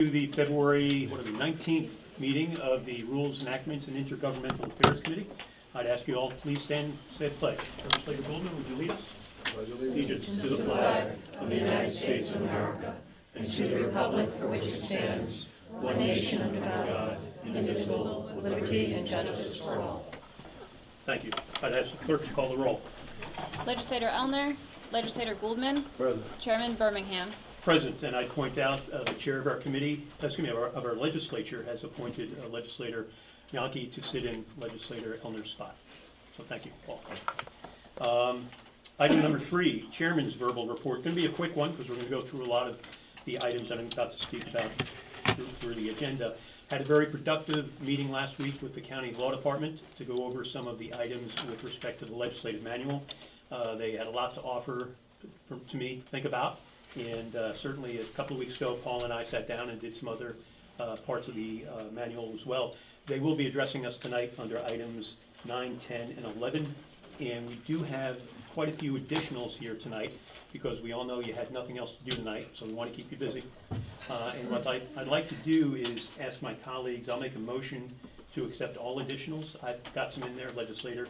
To the February 19th meeting of the Rules, Enactments, and Intergovernmental Affairs Committee. I'd ask you all to please stand and say the pledge. Legislator Goldman, would you lead us? Allegiance to the flag of the United States of America and to the republic for which it stands, one nation under God, indivisible, with liberty and justice for all. Thank you. I'd ask the clerk to call the roll. Legislator Elner, Legislator Gouldman, Present. Chairman Birmingham. Present, and I'd point out the chair of our committee, of our legislature, has appointed Legislator Yankee to sit in Legislator Elner's spot. So thank you, Paul. Item number 3, Chairman's verbal report. Going to be a quick one because we're going to go through a lot of the items that I'm about to speak about through the agenda. Had a very productive meeting last week with the county law department to go over some of the items with respect to the legislative manual. They had a lot to offer to me to think about. And certainly a couple of weeks ago, Paul and I sat down and did some other parts of the manual as well. They will be addressing us tonight under items 9, 10, and 11. And we do have quite a few additionals here tonight because we all know you had nothing else to do tonight, so we want to keep you busy. And what I'd like to do is ask my colleagues, I'll make a motion to accept all additionals. I've got some in there. Legislator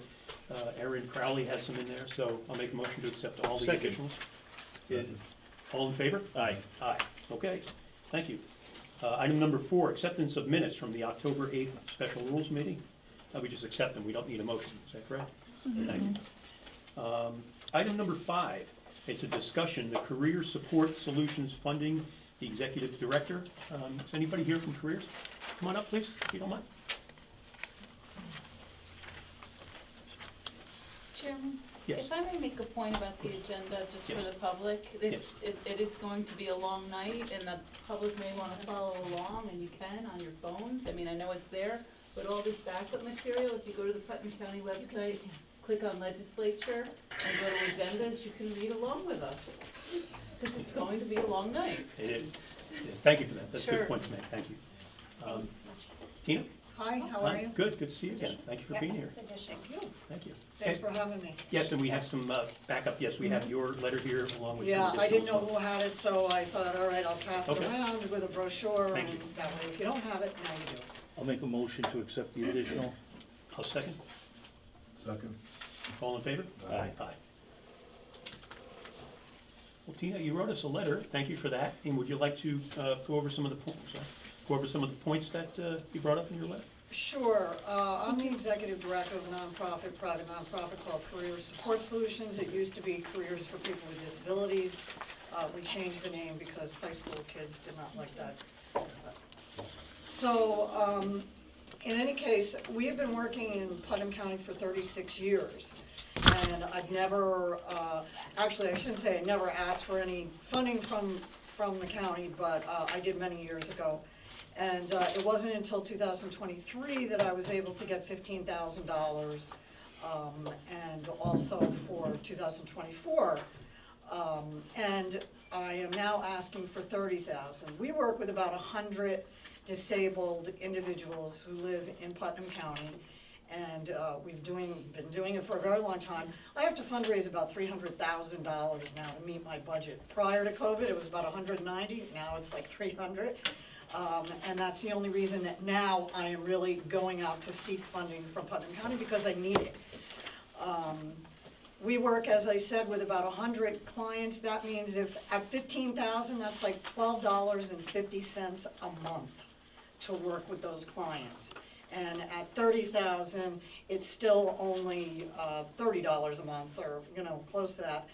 Aaron Crowley has some in there, so I'll make a motion to accept all the additionals. All in favor? Aye. Aye. Okay. Thank you. Item number 4, acceptance of minutes from the October 8th special rules meeting. We just accept them. We don't need a motion. Is that correct? Mm-hmm. Thank you. Item number 5, it's a discussion, the Career Support Solutions Funding, the Executive Director. Is anybody here from Careers? Come on up, please, if you don't mind. Chairman, Yes. if I may make a point about the agenda, just Yes. for the public, it is going to be a long night, and the public may want to follow along, and you can on your phones. I mean, I know it's there, but all this backup material, if you go to the Putnam County website, click on Legislature, and go to Agendas, you can read along with us, because it's going to be a long night. It is. Yeah, thank you for that. That's a Sure. good point to make. Thank you. Tina? Hi, how are you? Good. Good to see you again. Thank you for being here. Thank you. Thank you. Thanks for having me. Yes, and we have some backup. Yes, we have your letter here along with some Yeah, I didn't know additionals. who had it, so I thought, all right, I'll pass it Okay. around with a brochure, Thank and you. that way, if you don't have it, now you do. I'll make a motion to accept the additional. I'll second. Second. All in favor? Aye. Aye. Well, Tina, you wrote us a letter. Thank you for that. And would you like to go over some of the points that you brought up in your letter? Sure. I'm the executive director of a private nonprofit called Career Support Solutions. It used to be Careers for People with Disabilities. We changed the name because high school kids did not like that. So, in any case, we have been working in Putnam County for 36 years. And I've never, actually I shouldn't say I never asked for any funding from the county, but I did many years ago. And it wasn't until 2023 that I was able to get $15,000, and also for 2024. And I am now asking for $30,000. We work with about 100 disabled individuals who live in Putnam County, and we've been doing it for a very long time. I have to fundraise about $300,000 now to meet my budget. Prior to COVID, it was about 190. Now it's like 300. And that's the only reason that now I am really going out to seek funding from Putnam County, because I need it. We work, as I said, with about 100 clients. That means if at $15,000, that's like $12.50 a month to work with those clients. And at $30,000, it's still only $30 a month, or close to that.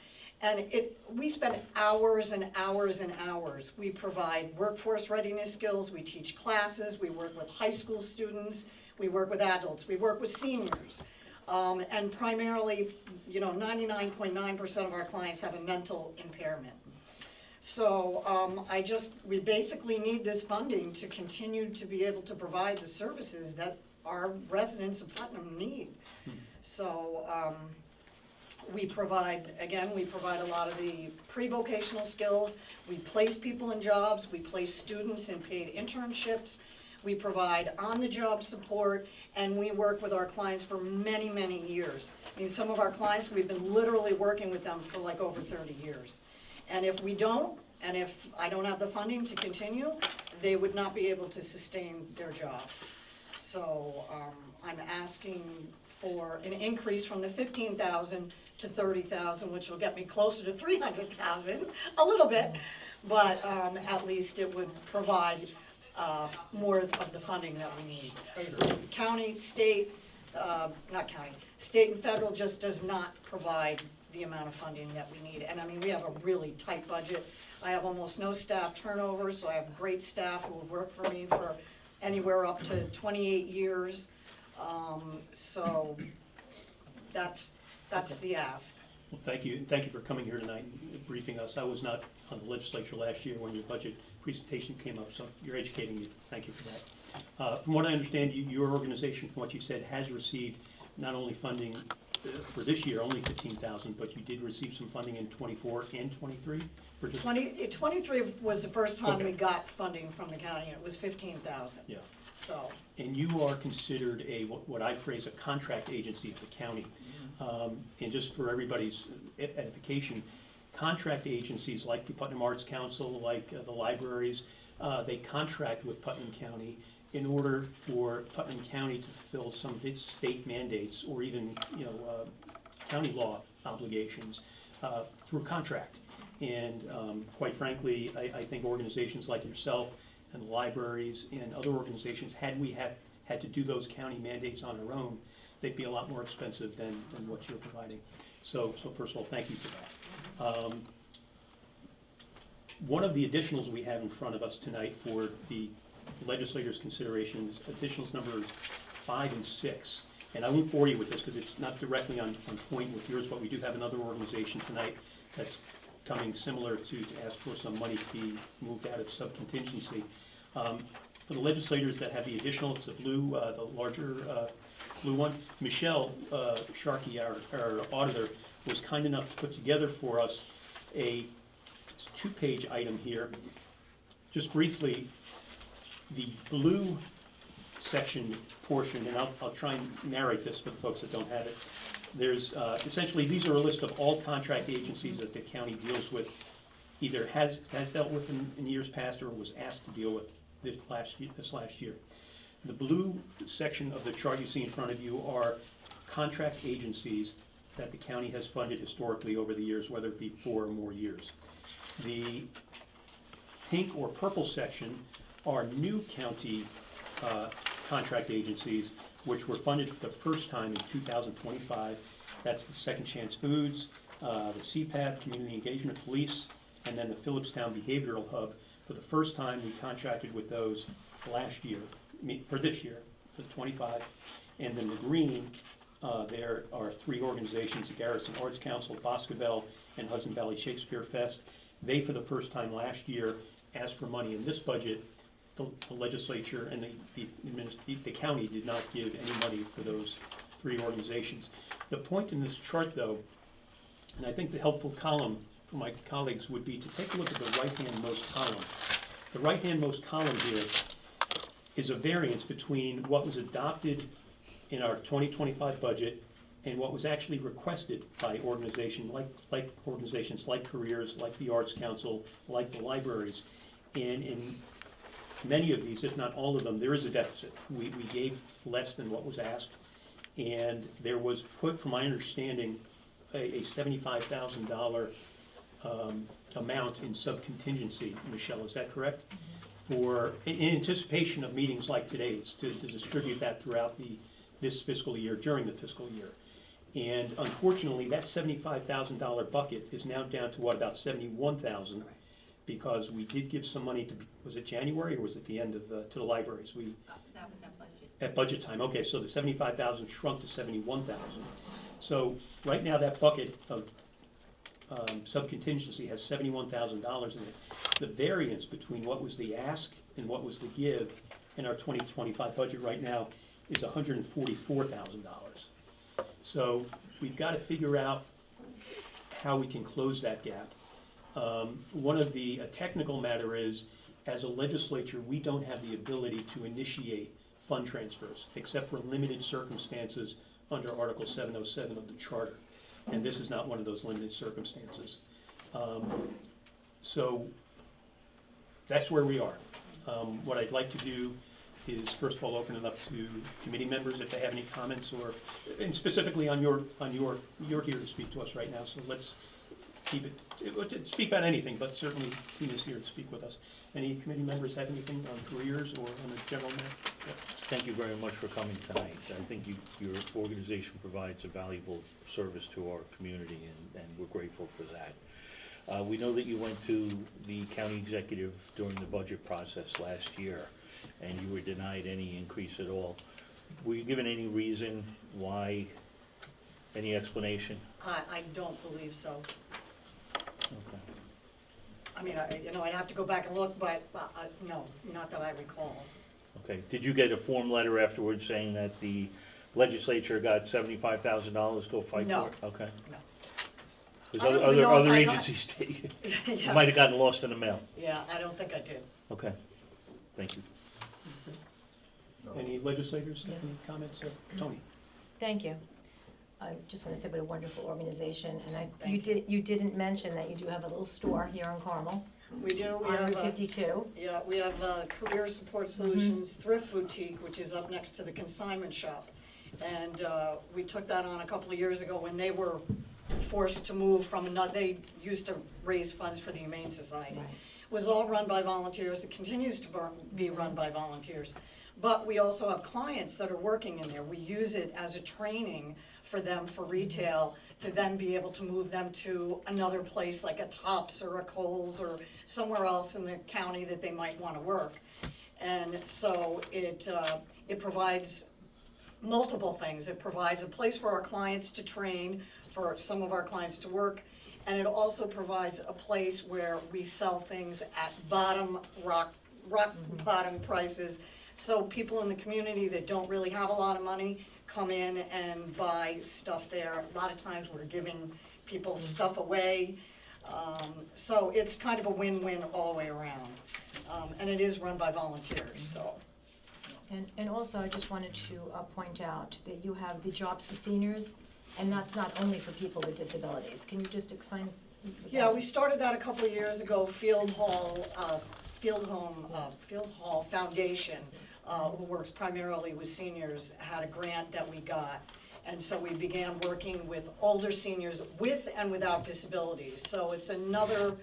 And we spend hours and hours and hours. We provide workforce readiness skills, we teach classes, we work with high school students, we work with adults, we work with seniors. And primarily, 99.9% of our clients have a mental impairment. So we basically need this funding to continue to be able to provide the services that our residents of Putnam need. So we provide a lot of the pre-vocational skills. We place people in jobs, we place students in paid internships, we provide on-the-job support, and we work with our clients for many, many years. I mean, some of our clients, we've been literally working with them for like over 30 years. And if we don't, And if I don't have the funding to continue, they would not be able to sustain their jobs. So I'm asking for an increase from the 15,000 to 30,000, which will get me closer to 300,000, a little bit, but at least it would provide more of the funding that we need. As county, state, not county, state and federal just does not provide the amount of funding that we need. And I mean, we have a really tight budget. I have almost no staff turnover, so I have great staff who have worked for me for anywhere up to 28 years. So that's the ask. Well, thank you for coming here tonight and briefing us. I was not on the legislature last year when your budget presentation came up, so you're educating me. Thank you for that. From what I understand, your organization, from what you said, has received not only funding for this year, only 15,000, but you did receive some funding in 24 and 23? 23 was the first time Okay. we got funding from the county, and it was 15,000. Yeah. So. And you are considered what I phrase a contract agency of the county. And just for everybody's edification, contract agencies like the Putnam Arts Council, like the libraries, they contract with Putnam County in order for Putnam County to fulfill some of its state mandates or even county law obligations through contract. And quite frankly, I think organizations like yourself and the libraries and other organizations, had we had to do those county mandates on our own, they'd be a lot more expensive than what you're providing. So first of all, thank you for that. One of the additionals we have in front of us tonight for the legislators' considerations, additionals numbers 5 and 6. And I won't bore you with this because it's not directly on point with yours, but we do have another organization tonight that's coming similar to ask for some money to be moved out of subcontingency. For the legislators that have the additional, it's the blue, the larger blue one. Michelle Sharkey, our auditor, was kind enough to put together for us a 2-page item here. Just briefly, the blue section portion, and I'll try and narrate this for the folks that don't have it. There's essentially, these are a list of all contract agencies that the county deals with, either has dealt with in years past or was asked to deal with this last year. The blue section of the chart you see in front of you are contract agencies that the county has funded historically over the years, whether it be 4 or more years. The pink or purple section are new county contract agencies which were funded for the first time in 2025. That's the Second Chance Foods, the CPAB, Community Engagement Police, and then the Phillipstown Behavioral Hub. For the first time, we contracted with those last year, for this year, for the 25. And then the green, there are 3 organizations, the Garrison Arts Council, Boscoville, and Hudson Valley Shakespeare Fest. They, for the first time last year, asked for money in this budget. The legislature and the county did not give any money for those 3 organizations. The point in this chart, though, and I think the helpful column for my colleagues would be to take a look at the right-hand-most column. The right-hand-most column here is a variance between what was adopted in our 2025 budget and what was actually requested by organizations like Careers, like the Arts Council, like the libraries. And in many of these, if not all of them, there is a deficit. We gave less than what was asked, and there was put, from my understanding, a $75,000 amount in subcontingency. Michelle, is that correct? For in anticipation of meetings like today's, to distribute that throughout this fiscal year, during the fiscal year. And unfortunately, that $75,000 bucket is now down to what, about $71,000, because we did give some money to, was it January or was it the end of, to the libraries? That was at budget. At budget time, okay, so the $75,000 shrunk to $71,000. So right now that bucket of subcontingency has $71,000 in it. The variance between what was the ask and what was the give in our 2025 budget right now is $144,000. So we've got to figure out how we can close that gap. One of the technical matter is, as a legislature, we don't have the ability to initiate fund transfers, except for limited circumstances under Article 707 of the Charter. And this is not one of those limited circumstances. So that's where we are. What I'd like to do is, first of all, open it up to committee members if they have any comments, or, and specifically on you're here to speak to us right now, so let's keep it, speak about anything, but certainly Tina's here to speak with us. Any committee members have anything on careers or on the general matter? Yeah. Thank you very much for coming tonight. I think your organization provides a valuable service to our community, and we're grateful for that. We know that you went to the county executive during the budget process last year, and you were denied any increase at all. Were you given any reason why? Any explanation? I don't believe so. Okay. I mean, I'd have to go back and look, but no, not that I recall. Okay. Did you get a form letter afterwards saying that the legislature got $75,000 to go fight No. for it? Okay. No. Because I don't even know other if I got- agencies did. Yeah. You might have gotten lost in the mail. Yeah, I don't think I did. Okay. Thank you. Any legislators have any comments? Tony? Thank you. I just want to say what a wonderful organization, and Thank you didn't mention that you do have a little store here in Carmel, We do, we on have Route 52. yeah, we have Career Support Solutions Thrift Boutique, which is up next to the consignment shop. And we took that on a couple of years ago when they were forced to move from another, they used to raise funds for the Humane Society. Right. It was all run by volunteers, it continues to be run by volunteers. But we also have clients that are working in there. We use it as a training for them for retail, to then be able to move them to another place like a Tops or a Kohl's or somewhere else in the county that they might want to work. And so it provides multiple things. It provides a place for our clients to train, for some of our clients to work, and it also provides a place where we sell things at rock bottom prices. So people in the community that don't really have a lot of money come in and buy stuff there. A lot of times we're giving people stuff away. So it's kind of a win-win all the way around. And it is run by volunteers, so. And also, I just wanted to point out that you have the Jobs for Seniors, and that's not only for people with disabilities. Can you just explain? Yeah, we started that a couple of years ago. Field Hall Foundation, who works primarily with seniors, had a grant that we got. And so we began working with older seniors with and without disabilities. So it's another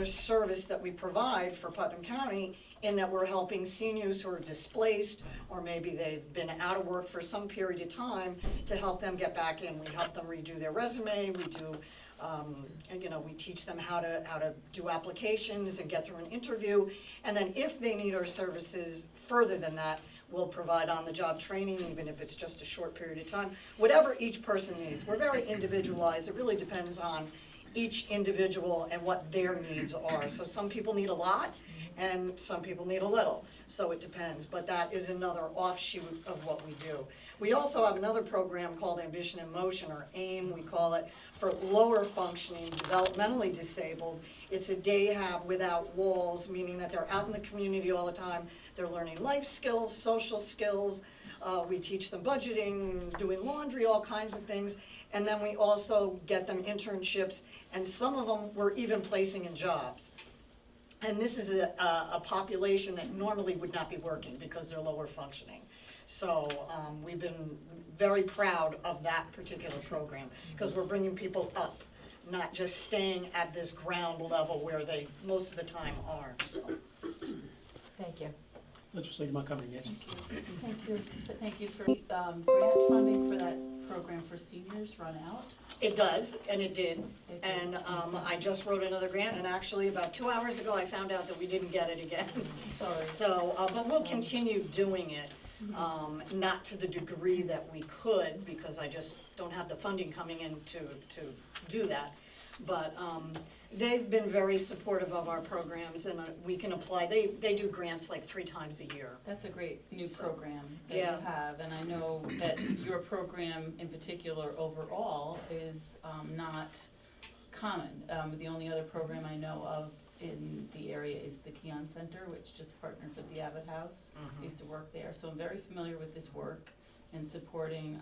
service that we provide for Putnam County, in that we're helping seniors who are displaced, or maybe they've been out of work for some period of time, to help them get back in. We help them redo their resume, we do, we teach them how to do applications and get through an interview. And then if they need our services further than that, we'll provide on-the-job training, even if it's just a short period of time. Whatever each person needs. We're very individualized. It really depends on each individual and what their needs are. So some people need a lot, and some people need a little. So it depends, but that is another offshoot of what we do. We also have another program called Ambition in Motion, or AIM, we call it, for lower functioning, developmentally disabled. It's a day hab without walls, meaning that they're out in the community all the time. They're learning life skills, social skills. We teach them budgeting, doing laundry, all kinds of things. And then we also get them internships, and some of them we're even placing in jobs. And this is a population that normally would not be working because they're lower functioning. So we've been very proud of that particular program, because we're bringing people up, not just staying at this ground level where they most of the time are. So. Thank you. Legislator Montgomery, yes. Thank you for grant funding for that program for seniors run out. It does, and it did. And I just wrote another grant, and actually about 2 hours ago I found out that we didn't get it again. Sorry. So, but we'll continue doing it, not to the degree that we could, because I just don't have the funding coming in to do that. But they've been very supportive of our programs, and we can apply. They do grants like 3 times a year. That's a great new program that yeah. you have, and I know that your program in particular overall is not common. The only other program I know of in the area is the Keon Center, which just partnered with the Abbott House. I used to work there, so I'm very familiar with this work and supporting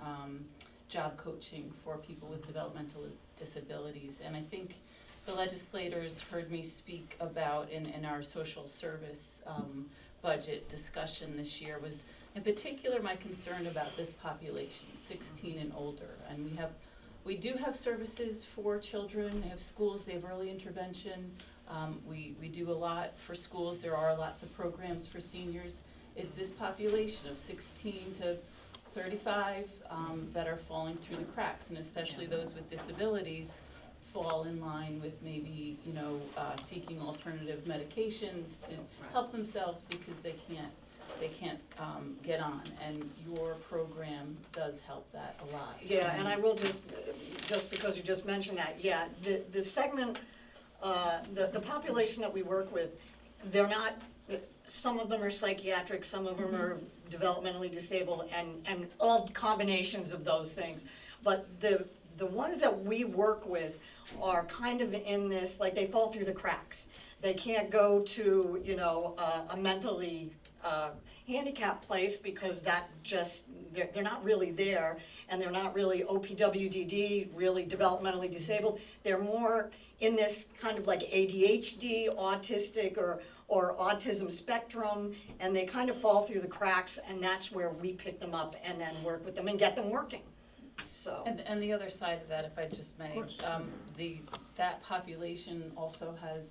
job coaching for people with developmental disabilities. And I think the legislators heard me speak about in our social service budget discussion this year was, in particular, my concern about this population, 16 and older. And we do have services for children. They have schools, they have early intervention. We do a lot for schools. There are lots of programs for seniors. It's this population of 16 to 35 that are falling through the cracks, and especially those with disabilities fall in line with maybe, seeking alternative medications to help themselves because they can't get on, and your program does help that a lot. Yeah, and I will just because you just mentioned that, yeah, the segment, the population that we work with, they're not, some of them are psychiatric, some of them are developmentally disabled, and all combinations of those things. But the ones that we work with are kind of in this, like they fall through the cracks. They can't go to, a mentally handicapped place because they're not really there, and they're not really OPWDD, really developmentally disabled. They're more in this kind of like ADHD, autistic, or autism spectrum, and they kind of fall through the cracks, and that's where we pick them up and then work with them and get them working. So. And the other side of that, if I just may, that population also has,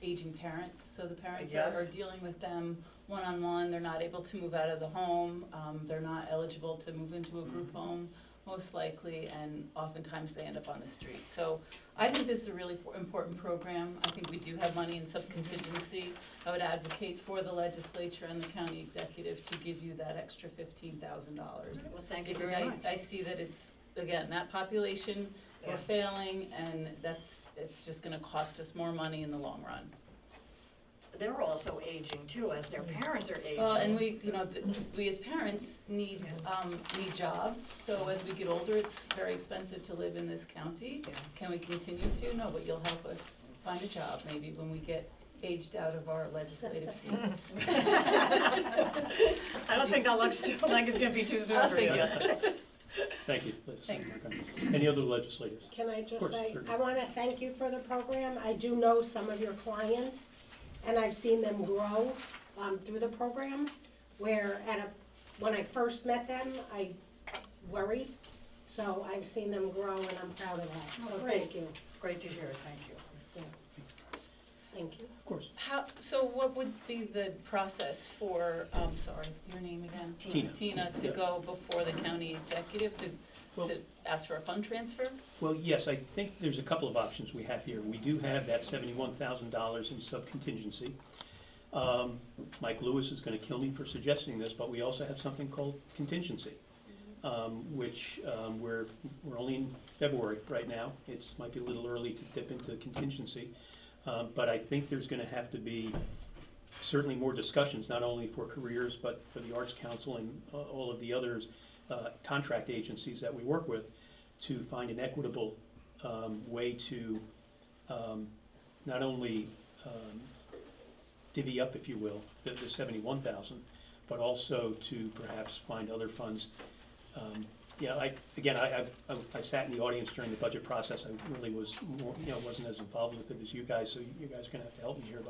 aging parents. So the parents Yes. are dealing with them one-on-one. They're not able to move out of the home. They're not eligible to move into a group home, most likely, and oftentimes they end up on the street. So I think this is a really important program. I think we do have money in subcontingency. I would advocate for the legislature and the county executive to give you that extra $15,000. Well, thank you because very much. I see that it's, again, that population, we're failing, and it's just gonna cost us more money in the long run. They're also aging too, as their parents are aging. Well, and we as parents need jobs, so as we get older, it's very expensive to live in this county. Yeah. Can we continue to? No, but you'll help us find a job maybe when we get aged out of our legislative seat. I don't think that looks like it's gonna be too soon for you. Thank you. Thanks. Any other legislators? Can I Of just course, say, certainly. I want to thank you for the program. I do know some of your clients, and I've seen them grow through the program, where when I first met them, I worried. So I've seen them grow, and I'm proud of that. So great. thank you. Great to hear, thank you. Yeah. Thank you. Of course. So what would be the process for, sorry, your name again? Tina. To Yeah. go before the county executive to ask for a fund transfer? Well, yes, I think there's a couple of options we have here. We do have that $71,000 in subcontingency. Mike Lewis is going to kill me for suggesting this, but we also have something called contingency, which we're only in February right now. It might be a little early to dip into contingency, but I think there's going to have to be certainly more discussions, not only for careers, but for the Arts Council and all of the others contract agencies that we work with, to find an equitable way to not only divvy up, if you will, the $71,000, but also to perhaps find other funds. I sat in the audience during the budget process. I really was more, wasn't as involved with it as you guys, so you guys are going to have to help me here.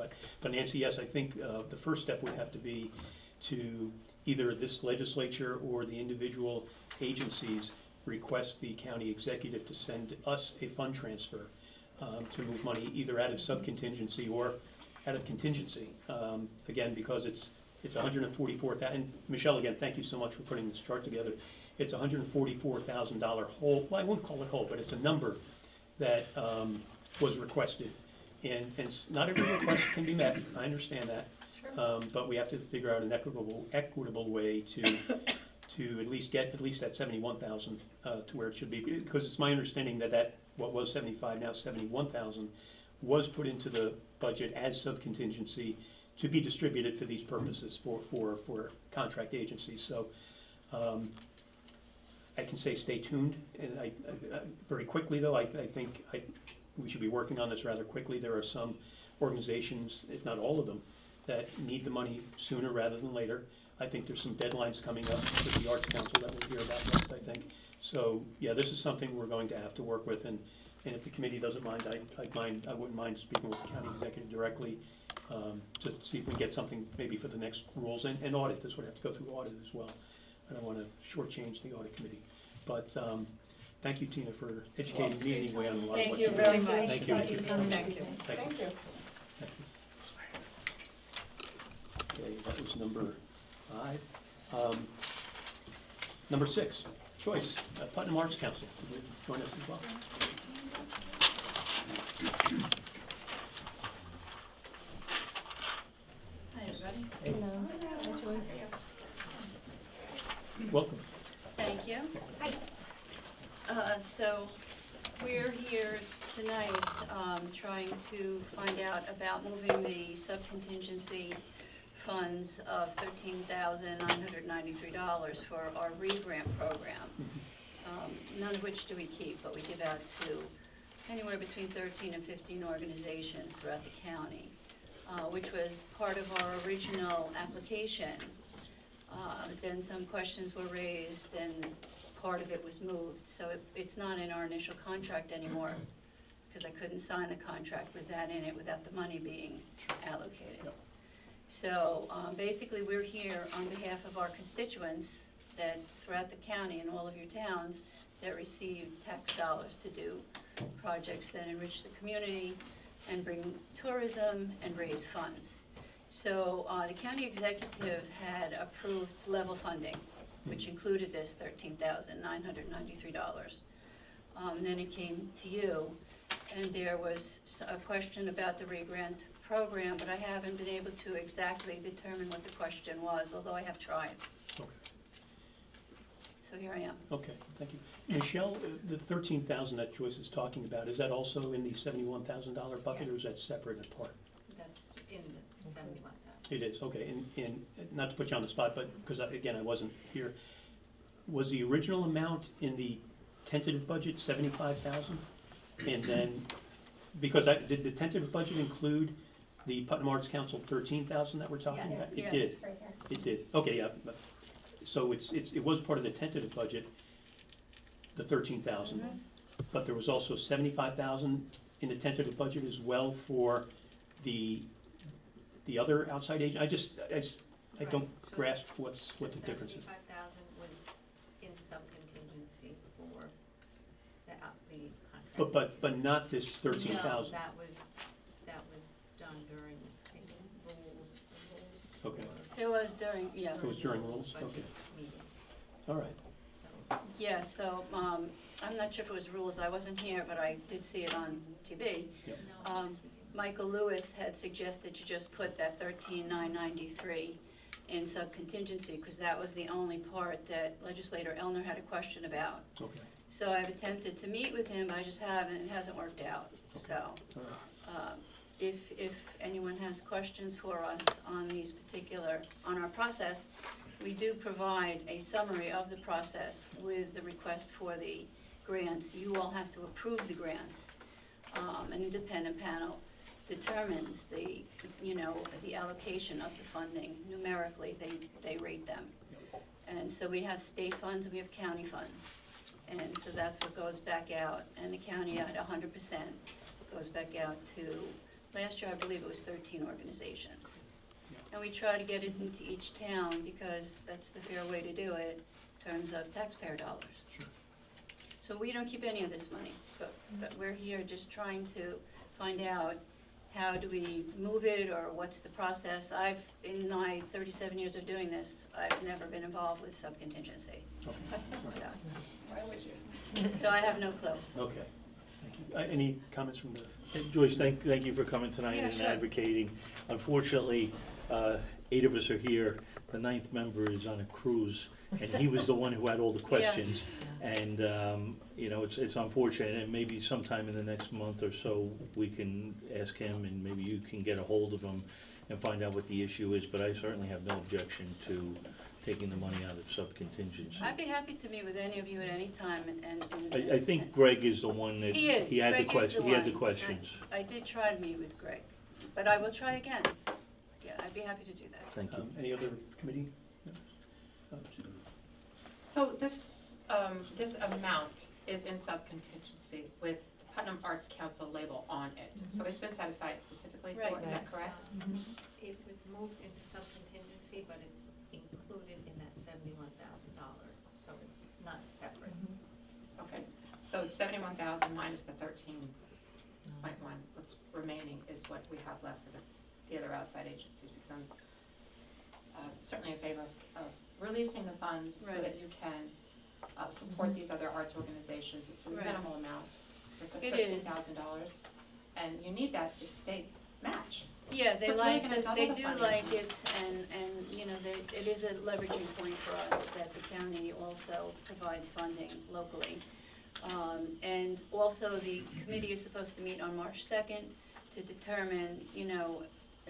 But Nancy, yes, I think the first step would have to be to either this legislature or the individual agencies request the county executive to send us a fund transfer to move money either out of subcontingency or out of contingency. Again, because it's $144,000. And Michelle, again, thank you so much for putting this chart together. It's $144,000 whole. Well, I won't call it whole, but it's a number that was requested. And not every request can be met. I understand that. But we have to figure out an equitable way to at least get that 71,000 to where it should be, because it's my understanding that what was 75 now 71,000 was put into the budget as subcontingency to be distributed for these purposes for contract agencies. So I can say stay tuned, and I very quickly though I think we should be working on this rather quickly. There are some organizations, if not all of them, that need the money sooner rather than later. I think there's some deadlines coming up with the Arts Council that we'll hear about next, I think. So, yeah, this is something we're going to have to work with, and And if the committee doesn't mind, I wouldn't mind speaking with the county executive directly to see if we can get something maybe for the next rules and audit. This would have to go through audit as well. I don't want to shortchange the audit committee. But thank you, Tina, for educating me anyway on a lot of what Thank you very much. Thank you. Thank you. Thank you. Thank you. Okay, that was number 5. Number 6, choice, Putnam Arts Council. Would you join us as well? Hi, everybody. Welcome. Thank you. So we're here tonight trying to find out about moving the subcontingency funds of $13,993 for our re-grant program. None of which do we keep, but we give out to anywhere between 13 and 15 organizations throughout the county, which was part of our original application. Then some questions were raised and part of it was moved, so it's not in our initial contract anymore, because I couldn't sign the contract with that in it without the money being allocated. Yep. So basically, we're here on behalf of our constituents that throughout the county and all of your towns that receive tax dollars to do projects that enrich the community and bring tourism and raise funds. So the county executive had approved level funding, which included this $13,993. Then it came to you, and there was a question about the re-grant program, but I haven't been able to exactly determine what the question was, although I have tried. Okay. So here I am. Okay, thank you. Michelle, the 13,000 that Joyce is talking about, is that also in the $71,000 bucket, or is that separate and apart? That's in the 71,000. It is, okay, and not to put you on the spot, but because, again, I wasn't here, was the original amount in the tentative budget 75,000? And then, because did the tentative budget include the Putnam Arts Council 13,000 that we're talking about? Yes. It did. It's right here. It did, okay, yeah. So it was part of the tentative budget, the 13,000. Mhm. But there was also 75,000 in the tentative budget as well for the other outside agent. I don't Right, so grasp what the difference is. 75,000 was in subcontingency for the contract. But not this 13,000. No, that was done during, I think, rules. Okay. It was during, yeah. It was during rules? Budget Okay. meeting, All right. so. Yeah, so I'm not sure if it was rules, I wasn't here, but I did see it on TV. Yep. Michael Lewis had suggested you just put that 13,993 in subcontingency, because that was the only part that Legislator Elner had a question about. Okay. So I've attempted to meet with him, but I just haven't, it hasn't worked out. So All right. if anyone has questions for us on these on our process, we do provide a summary of the process with the request for the grants. You all have to approve the grants. An independent panel determines the allocation of the funding. Numerically, they rate them. And so we have state funds, we have county funds. And so that's what goes back out. And the county at 100% goes back out to, last year I believe it was 13 organizations. And we try to get it into each town because that's the fair way to do it in terms of taxpayer dollars. Sure. So we don't keep any of this money, but we're here just trying to find out how do we move it or what's the process. In my 37 years of doing this, I've never been involved with subcontingency. Okay. So I have no clue. Okay. Thank you. Any comments from the? Joyce, thank you for coming tonight Yeah, and sure. advocating. Unfortunately, 8 of us are here. The 9th member is on a cruise, and he was the one who had all the questions. And, it's unfortunate, and maybe sometime in the next month or so, we can ask him, and maybe you can get a hold of him and find out what the issue is, but I certainly have no objection to taking the money out of subcontingency. I'd be happy to meet with any of you at any time and I think Greg is the one that, He is. he had the Greg is the question, he had the one. questions. I did try to meet with Greg, but I will try again. Yeah, I'd be happy to do that. Thank you. Any other committee? So this amount is in subcontingency with Putnam Arts Council label on it. So it's been set aside specifically for, Right. is that correct? It was moved into subcontingency, but it's included in that $71,000, so it's not separate. Okay, so 71,000 minus the 13.1, what's remaining is what we have left for the other outside agencies, because I'm certainly in favor of releasing the funds so Right. that you can support these other arts organizations. It's a Right. minimal amount for the It is. $13,000, and you need that to state match. Yeah, So they it's really like gonna it, double they the do funding. like it, and, you know, it is a leveraging point for us that the county also provides funding locally. And also, the committee is supposed to meet on March 2nd to determine, you know,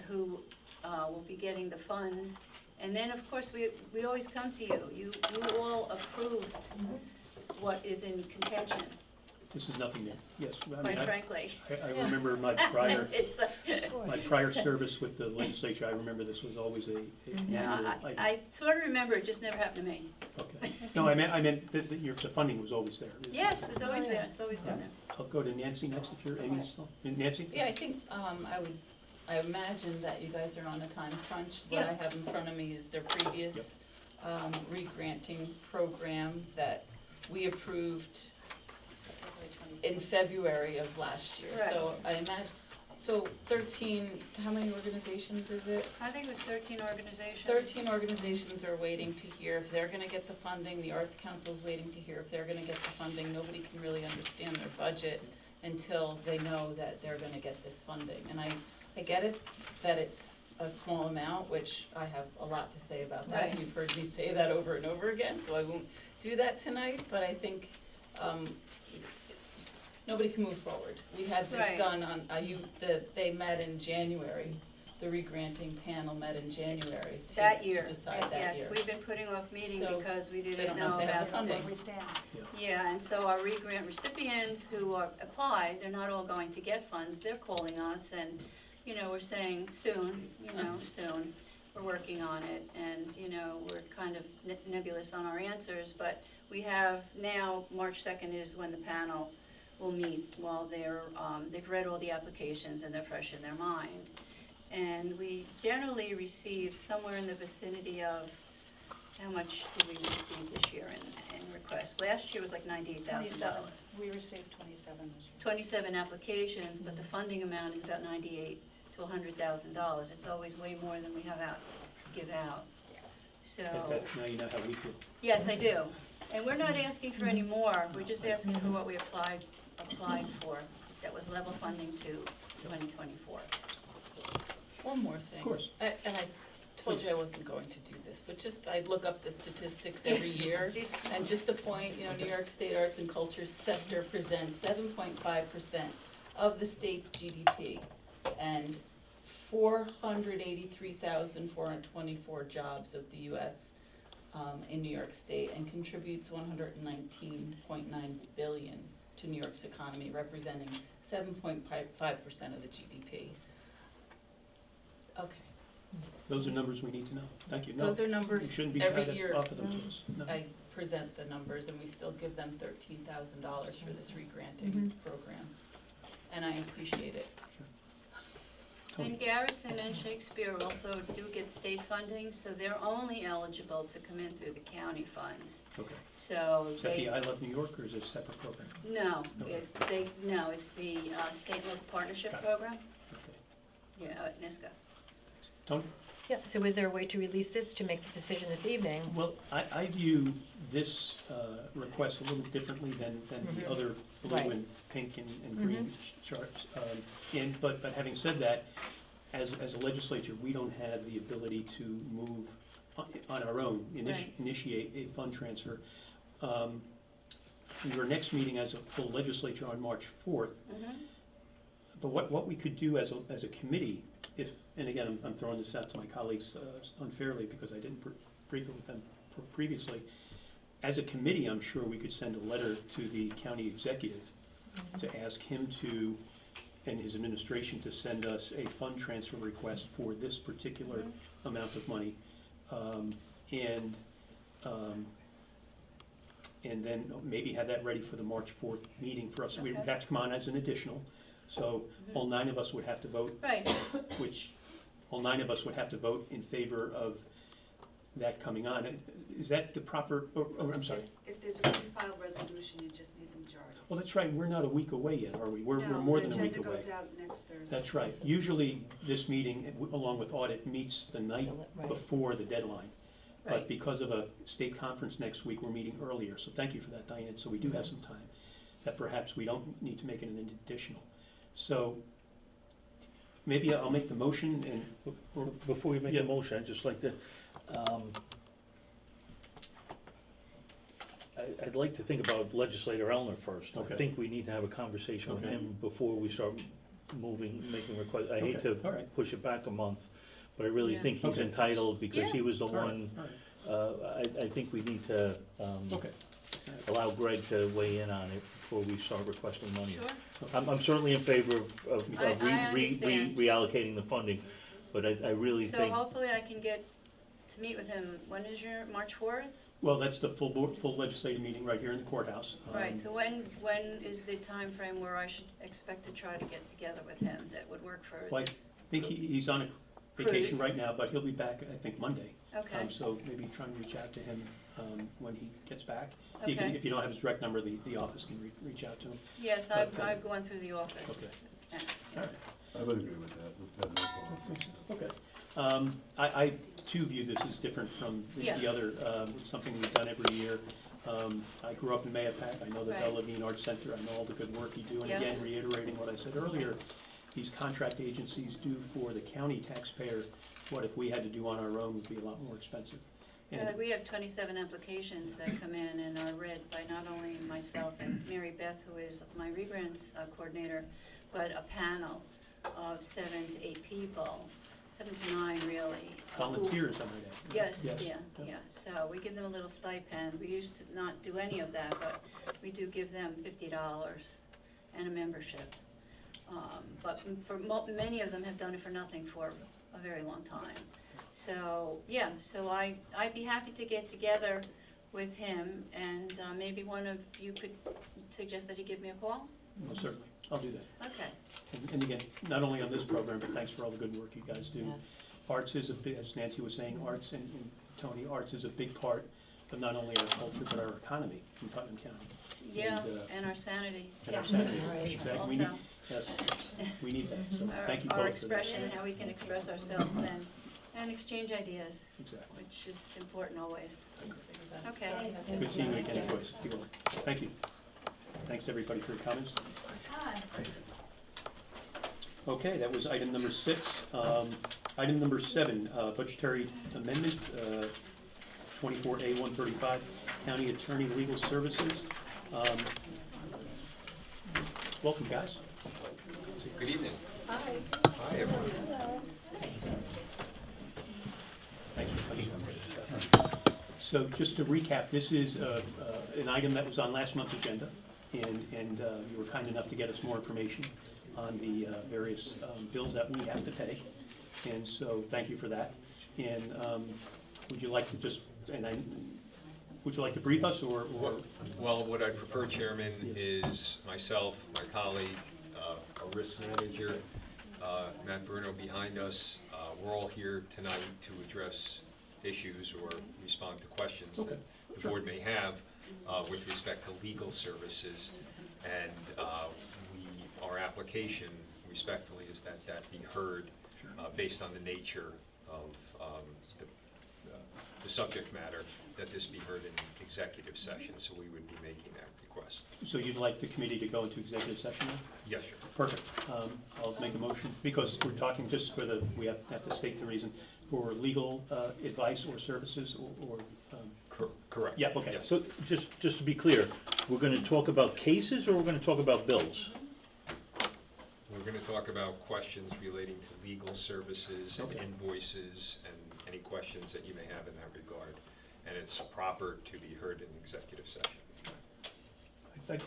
who will be getting the funds. And then, of course, we always come to you. You all approved what is in contention, This is nothing new, yes. I mean, quite frankly. I remember my prior, It's, my prior service with the legislature, I remember this was always an annual yeah, item. I sort of remember, it just never happened to me. Okay. No, I meant that the funding was always there. Yes, it's always there, it's always been there. I'll go to Nancy next, if you're, Amy's still, Nancy? Yeah, I think, I imagine that you guys are on a time crunch. What I Yeah. have in front of me is their previous re-granting program that we approved in February of last year. So I imagine, so 13, how many organizations is it? I think it was 13 organizations. 13 organizations are waiting to hear if they're gonna get the funding. The Arts Council's waiting to hear if they're gonna get the funding. Nobody can really understand their budget until they know that they're gonna get this funding. And I get it, that it's a small amount, which I have a lot to say about that. Right. You've heard me say that over and over again, so I won't do that tonight, but I think, nobody can move forward. We had this Right. done on, they met in January, the re-granting panel met in January to That year, decide that year. yes, we've been putting off meeting So because we they didn't don't know know if they have about the this. funding. Yeah, and so our re-grant recipients who are applied, they're not all going to get funds, they're calling us and, you know, we're saying soon, soon. We're working on it and, you know, we're kind of nebulous on our answers, but we have now, March 2nd is when the panel will meet while they've read all the applications and they're fresh in their mind. And we generally receive somewhere in the vicinity of, how much did we receive this year in requests? Last year was like $98,000. We received 27 this year. 27 applications, but the funding amount is about $98,000 to $100,000. It's always way more than we give out. So, Now you know how we feel. yes, I do. And we're not asking for any more, we're just asking for what we applied for. That was level funding to 2024. One more thing. Of course. And I told you I wasn't going to do this, but just, I look up the statistics every year. And just to point, you know, New York State Arts and Culture Sector presents 7.5% of the state's GDP and 483,424 jobs of the U.S. In New York State, and contributes $119.9 billion to New York's economy, representing 7.5% of the GDP. Okay. Those are numbers we need to know. Thank you. No, Those are numbers you shouldn't be every shy to year. offer them to us. No. I present the numbers, and we still give them $13,000 for this re-granting program, and I appreciate it. And Garrison and Shakespeare also do get state funding, so they're only eligible to come in through the county funds. Okay. So Is that they, the I Love New York, or is it a separate program? no, Okay. it's the state and local partnership Got it. program, Okay. yeah, at NISCA. Tony? Yeah, so is there a way to release this to make the decision this evening? Well, I view this request a little differently than the other blue Right. and pink and green charts. But having said that, as a legislature, we don't have the ability to move on our own, Right. initiate a fund transfer. Your next meeting as a full legislature on March 4th, but what we could do as a committee, if, and again, I'm throwing this out to my colleagues unfairly because I didn't brief it with them previously. As a committee, I'm sure we could send a letter to the county executive to ask him to, and his administration, to send us a fund transfer request for this particular amount of money. and then maybe have that ready for the March 4th meeting for us. We'd Okay. have to come on as an additional, so all 9 of us would have to vote, Right, all 9 of us would have to vote in favor of that coming on. Is that the proper, I'm sorry. If there's a refiled resolution, you just need the majority. Well, that's right, we're not a week away yet, are we? We're more than a week away. No, the agenda goes out next Thursday. That's right. Usually, this meeting, along with audit, meets the night Right. before the deadline. But Right. because of a state conference next week, we're meeting earlier, so thank you for that, Diane. So we do have some time, that perhaps we don't need to make it an additional. So maybe I'll make the motion and, or, Before we make Yeah. a motion, I'd just like to, I'd like to think about Legislator Elner first. Okay. I think we need to have a conversation with Okay. him before we start making requests. I hate Okay, to all right. push it back a month, but I really Yeah. think he's Okay. entitled because he was the all right, one, all right. I think we need to Okay. allow Greg to weigh in on it before we start requesting money. sure. I'm certainly in favor of I understand. reallocating the funding, but I really So think, hopefully I can get to meet with him. When is your, March 4th? Well, that's the full legislative meeting right here in the courthouse. Right, so when is the time frame where I should expect to try to get together with him that would work for Well, I this? think he's on a vacation Cruise. right now, but he'll be back, I think, Monday. Okay, So maybe try and reach out to him when he gets back. He can, Okay. if you don't have his direct number, the office can reach out to him. yes, but, I've gone through the office. Okay. Yeah. All right. I would agree with that. That makes a lot of sense. Okay. I too view this as different from the Yeah. other, it's something we've done every year. I grew up in Mayapack, I know the Right. Bell Levine Arts Center, I know all the good work you do. And Yeah. again, reiterating what I said earlier, these contract agencies do for the county taxpayer what if we had to do on our own would be a lot more expensive. And We have 27 applications that come in and are read by not only myself and Mary Beth, who is my regrants coordinator, but a panel of 7 to 8 people, 7 to 9 really. who- volunteers, I might add. Yes, yeah. So we give them a little stipend. We used to not do any of that, but we do give them $50 and a membership. But for many of them have done it for nothing for a very long time. So, yeah, so I'd be happy to get together with him, and maybe one of you could suggest that he give me a call? Most certainly, I'll do that. Okay, And again, not only on this program, but thanks for all the good work you guys do. Arts is a big, as Nancy was saying, arts and Tony, arts is a big part of not only our culture, but our economy in Putnam County. yeah, And, and our sanity. And our sanity. Right. Exactly. We need, Also. yes, we need that, so Our- thank you both Our for that. expression, how we can express ourselves and exchange ideas, Exactly. which is important always. Okay. Good seeing you Thank again, you. Joyce. Be well. Thank you. Thanks, everybody, for your comments. Okay, that was item number 6. Item number 7, budgetary amendment, 24A-135, County Attorney Legal Services. Welcome, guys. Good evening. Hi. Hi, everyone. Thanks for coming. So just to recap, this is an item that was on last month's agenda, and you were kind enough to get us more information on the various bills that we have to pay, and so thank you for that. And would you like to just, would you like to brief us, or? Well, what I prefer, Chairman, is myself, my colleague, our risk manager, Matt Bruno behind us. We're all here tonight to address issues or respond to questions Okay, that the sure. board may have with respect to legal services. And our application respectfully is that be heard based on the nature of the subject matter, that this be heard in executive session, so we would be making that request. So you'd like the committee to go into executive session now? Yes, sir. Perfect. I'll make a motion, because we're talking just for we have to state the reason, for legal advice or services, or Correct. yeah, okay. Yes. so just to be clear, we're gonna talk about cases or we're gonna talk about bills? We're going to talk about questions relating to legal services and Okay. invoices and any questions that you may have in that regard. And it's proper to be heard in executive session.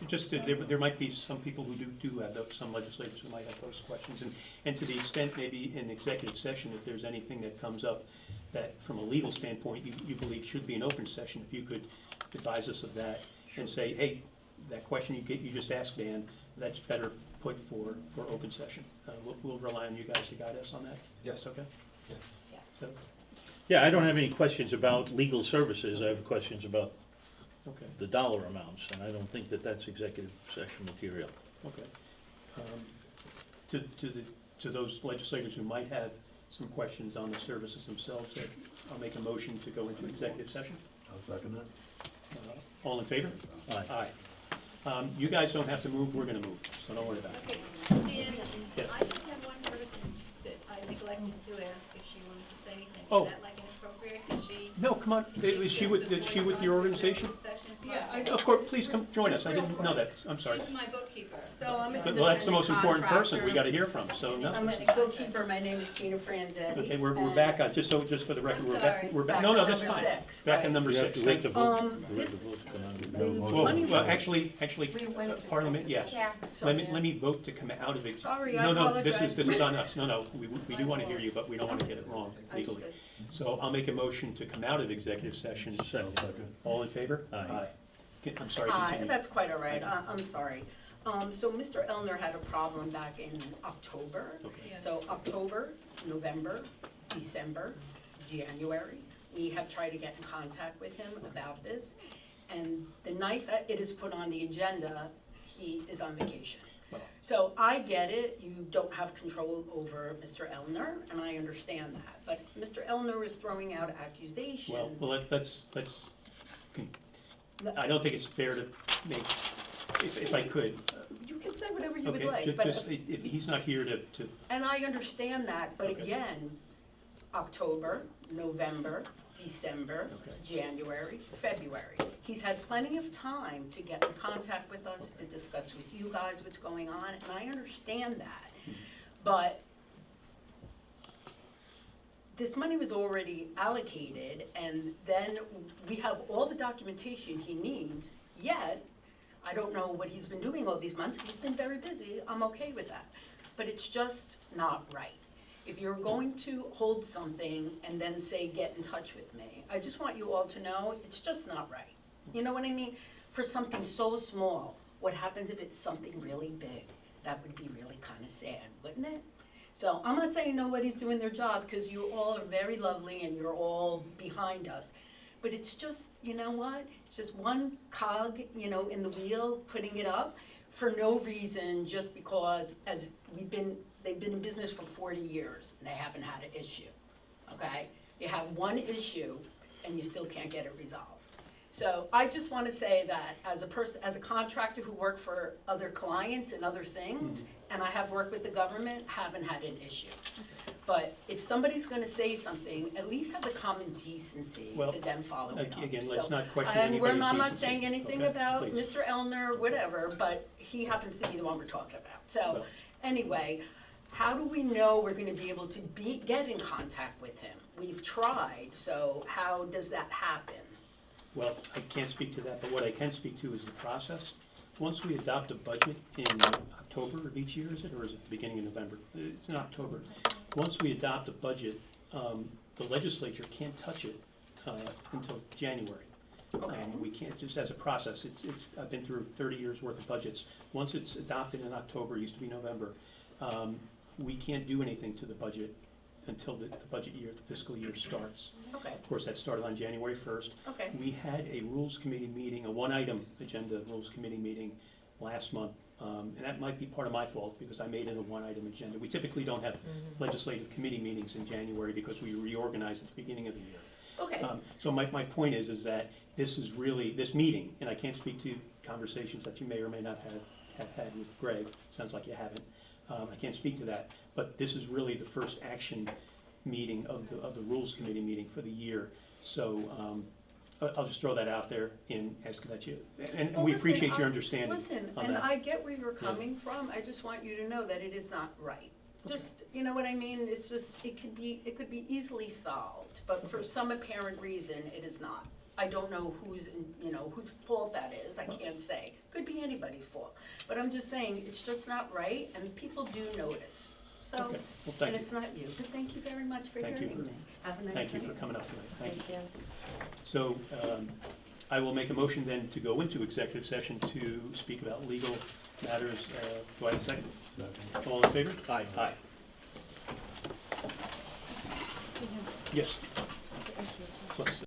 Just, there might be some people who do have those, some legislators who might have those questions, and to the extent maybe in executive session, if there's anything that comes up that from a legal standpoint you believe should be an open session, if you could advise us of that. and say, hey, that question you just asked, Dan, that's better put for open session. We'll rely on you guys to guide us on that. Yes. Okay? Yes. So, Yeah, I don't have any questions about legal services, I have questions about okay, the dollar amounts, and I don't think that that's executive session material. okay. To those legislators who might have some questions on the services themselves, I'll make a motion to go into executive session. I'll second that. All in favor? Aye. You guys don't have to move, we're gonna move, so don't worry about it. Okay, Dan, Yeah. I just have one person that I neglected to ask if she wanted to say anything. Oh. Is that like inappropriate? Did she? No, come on, is she with your organization? Yeah, I Of course, please come join us, I didn't know that, I'm sorry. She's my bookkeeper. So I'm Well, that's the most important person we gotta hear from, so no. I'm a bookkeeper, my name is Tina Franzetti. Okay, we're back on, just for the record, I'm we're back, sorry. we're back, Back no, on that's number fine. 6, Back right. on number You have 6, to thank the you. vote. this- Well, actually, We went into Parliament, yes. executive Let me vote to come out of it. Sorry, I No, this apologize. is on us, no, we do wanna hear you, but we don't wanna get it wrong legally. So I'll make a motion to come out of executive session. I'll second. All in favor? Aye. I'm sorry, Hi, continue. that's quite all right, I'm sorry. So Mr. Elner had a problem back in October. Okay. So October, November, December, January, we have tried to get in contact with him about this. And the night that it is put on the agenda, he is on vacation. Well, So I get it, you don't have control over Mr. Elner, and I understand that. But Mr. Elner is throwing out accusations. well, let's, I don't think it's fair to make, if I could. You can say whatever you would Okay, like, but just, if he's not here to, and I understand that, but Okay. again, October, November, December, Okay. January, February. He's had plenty of time to get in contact with us, to discuss with you guys what's going on, and I understand that. But this money was already allocated, and then we have all the documentation he needs, yet I don't know what he's been doing all these months. He's been very busy. I'm okay with that. But it's just not right. If you're going to hold something and then say, get in touch with me, I just want you all to know it's just not right. You know what I mean? For something so small, what happens if it's something really big? That would be really kind of sad, wouldn't it? So I'm not saying nobody's doing their job, because you all are very lovely and you're all behind us. But it's just, you know what? It's just one cog, you know, in the wheel, putting it up for no reason, just because they've been in business for 40 years and they haven't had an issue, okay? You have one issue and you still can't get it resolved. So I just want to say that as a contractor who worked for other clients and other things, and I have worked with the government, haven't had an issue. But if somebody's going to say something, at least have the common decency Well, to then follow it up. again, let's So- not question and anybody's I'm not decency. saying anything Okay, about please. Mr. Elner, whatever, but he happens to be the one we're talking about. So Well- anyway, how do we know we're going to be able to get in contact with him? We've tried, so how does that happen? well, I can't speak to that, but what I can speak to is the process. Once we adopt a budget in October of each year, is it, or is it the beginning of November? It's in October. Once we adopt a budget, the legislature can't touch it until January. Okay. We can't, just as a process, I've been through 30 years worth of budgets. Once it's adopted in October, it used to be November, we can't do anything to the budget until the budget year, the fiscal year starts. Okay, Of course, that started on January 1st. okay. We had a Rules Committee meeting, a one-item agenda Rules Committee meeting last month, and that might be part of my fault, because I made it a one-item agenda. We typically don't have legislative committee meetings in January, because we reorganize at the beginning of the year. Okay, So my point is that this is really, this meeting, and I can't speak to conversations that you may or may not have had with Greg, sounds like you haven't, I can't speak to that, but this is really the first action meeting of the Rules Committee meeting for the year. So I'll just throw that out there and ask that you, and Well, we listen, appreciate your understanding listen, on and that. I get where you're coming from, I just want you to know that it is not right. Just, you know what I mean, it's just, it could be easily solved, but for some apparent reason, it is not. I don't know whose fault that is, I can't say. Could be anybody's fault. But I'm just saying, it's just not right, and people do notice. So, Okay. Well, thank and you. it's not you, but thank you very much for Thank you hearing for- me. Have a nice Thank you night. for coming up tonight. Thank you. Thank you. So I will make a motion then to go into executive session to speak about legal matters. Do I have a second? Second. All in favor? Aye. Aye. Yes. Plus,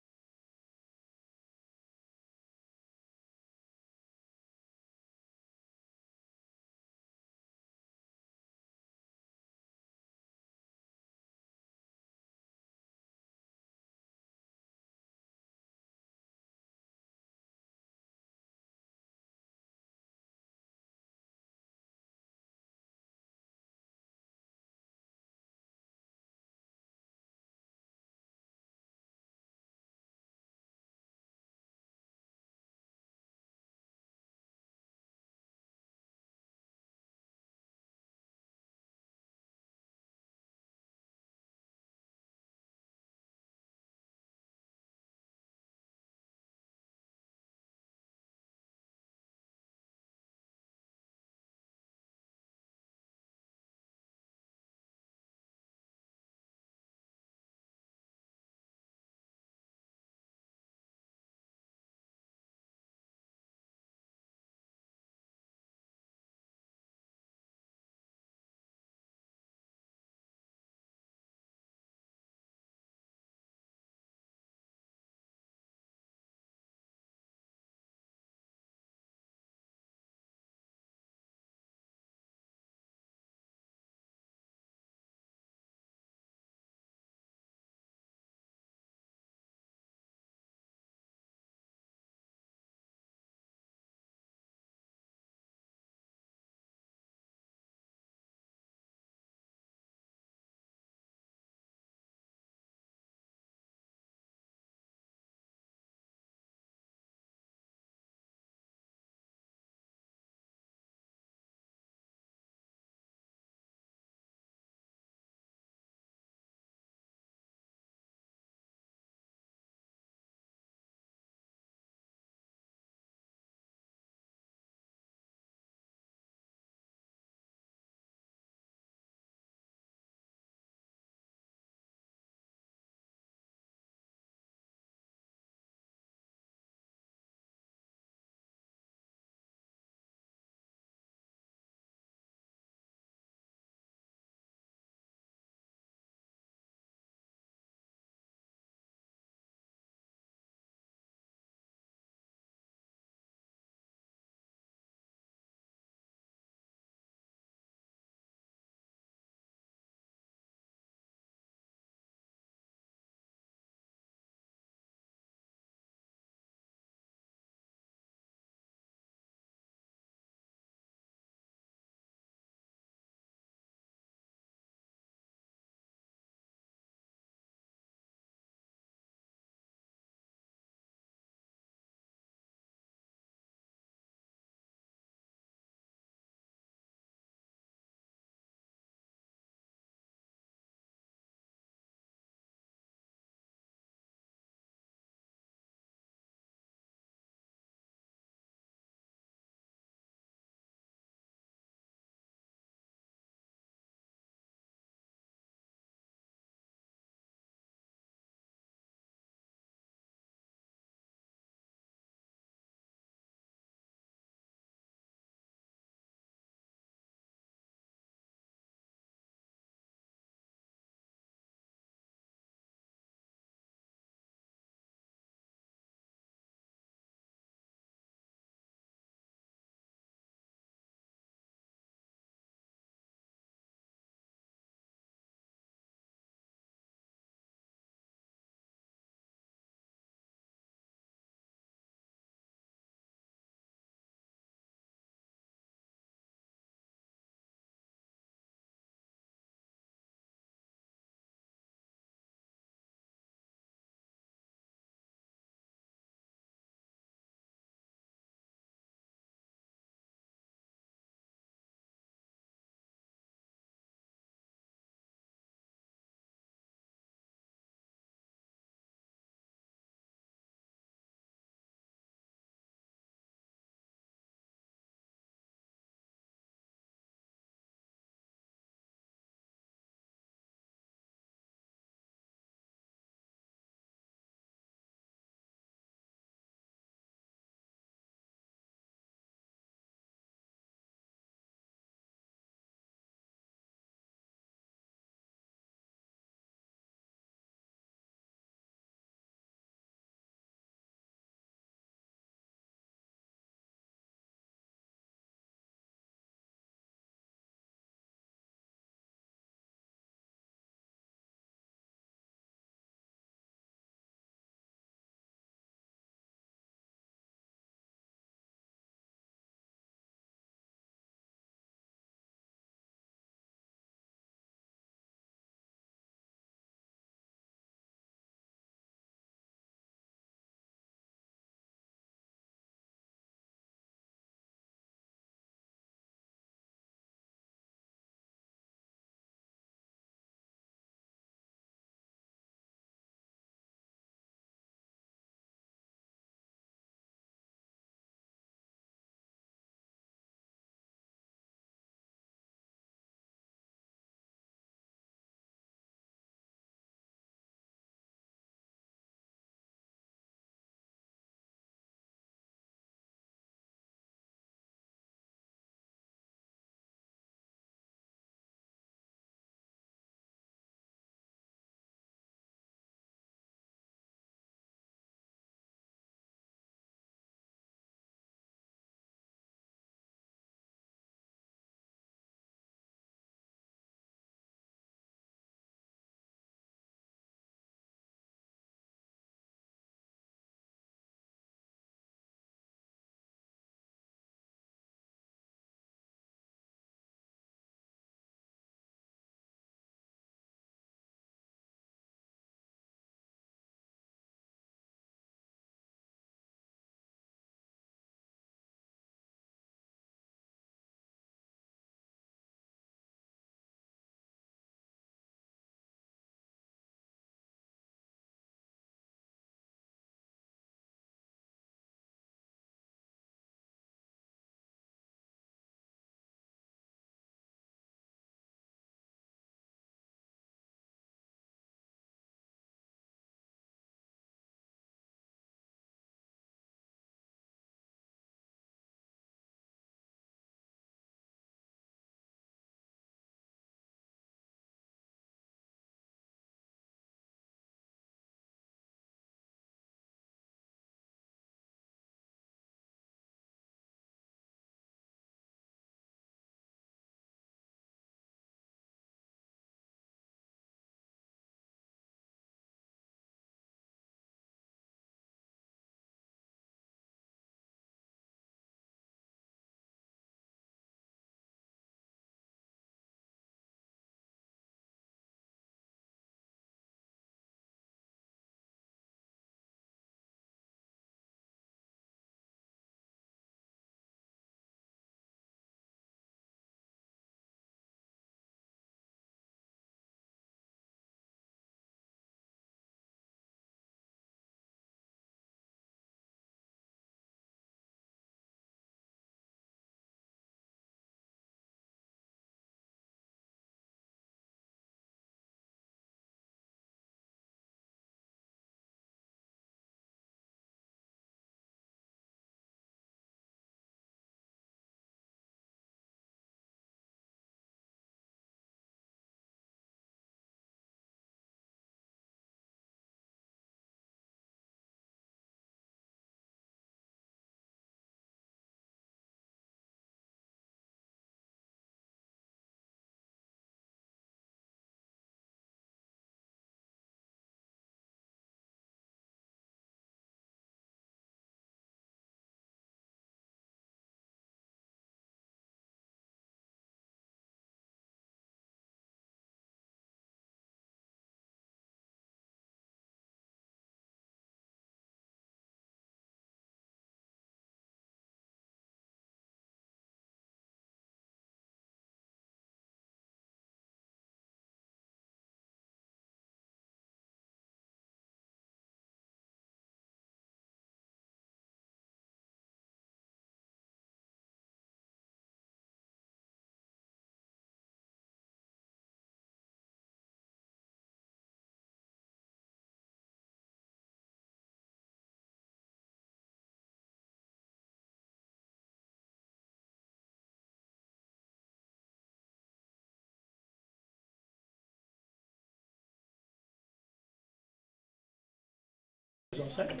All set?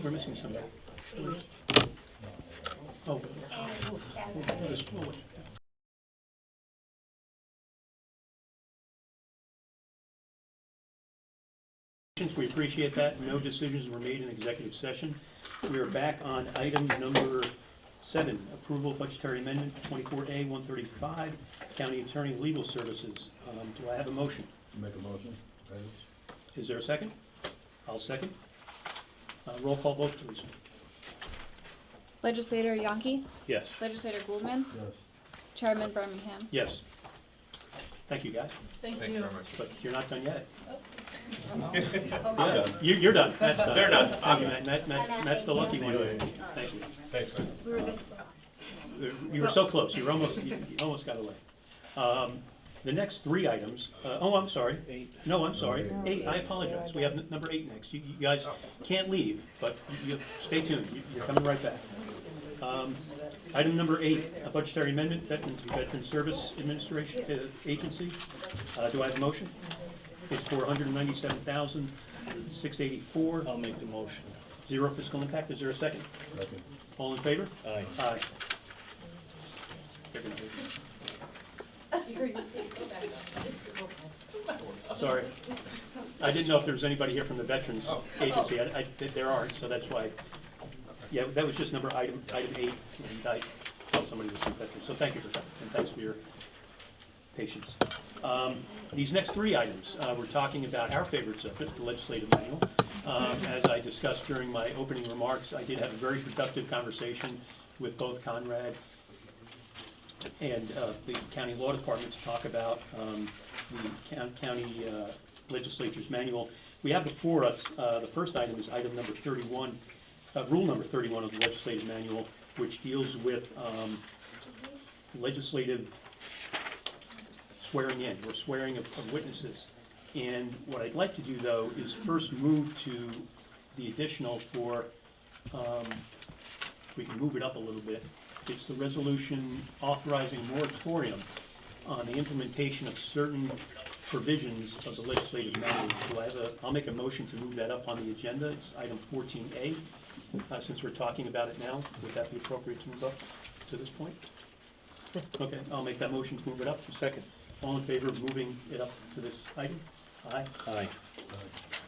We're missing somebody. Oh. This forward. We appreciate that. No decisions were made in executive session. We are back on item number 7, approval of budgetary amendment 24A 135, county attorney legal services. Do I have a motion? Make a motion. Is there a second? I'll second. Roll call vote, please. Legislator Yonke, Yes. Legislator Gouldman, Yes. Chairman Birmingham. Yes. Thank you, guys. Thank Thank you you. very much. But you're not done yet. I'm done. You're done. Matt's done. They're done. Thank you, Matt. Matt's the lucky one. Thank you. Thanks, man. You were so close. You almost got away. The next 3 items, I'm sorry. 8. No, I'm sorry. 8, I apologize. We have number 8 next. You guys can't leave, but you stay tuned. You're coming right back. Item number 8, a budgetary amendment, Veteran Service Administration Agency. Do I have a motion? It's for $197,684. I'll make the motion. 0 fiscal impact. Is there a second? Second. All in favor? Aye. Aye. Sorry. I didn't know if there was anybody here from the Veterans Agency. There aren't, so that's why. Yeah, that was just item 8, and I thought somebody was from Veterans. So thank you for that, and thanks for your patience. These next 3 items, we're talking about our favorite subject, the legislative manual. As I discussed during my opening remarks, I did have a very productive conversation with both Conrad and the county law department to talk about the county legislature's manual. We have before us, the first item is item number 31, rule number 31 of the legislative manual, which deals with legislative swearing in, or swearing of witnesses. And what I'd like to do, though, is first move to the additional for, we can move it up a little bit. It's the resolution authorizing moratorium on the implementation of certain provisions of the legislative manual. I'll make a motion to move that up on the agenda. It's item 14A. Since we're talking about it now, would that be appropriate to move up to this point? Okay, I'll make that motion to move it up. Second. All in favor of moving it up to this item? Aye? Aye.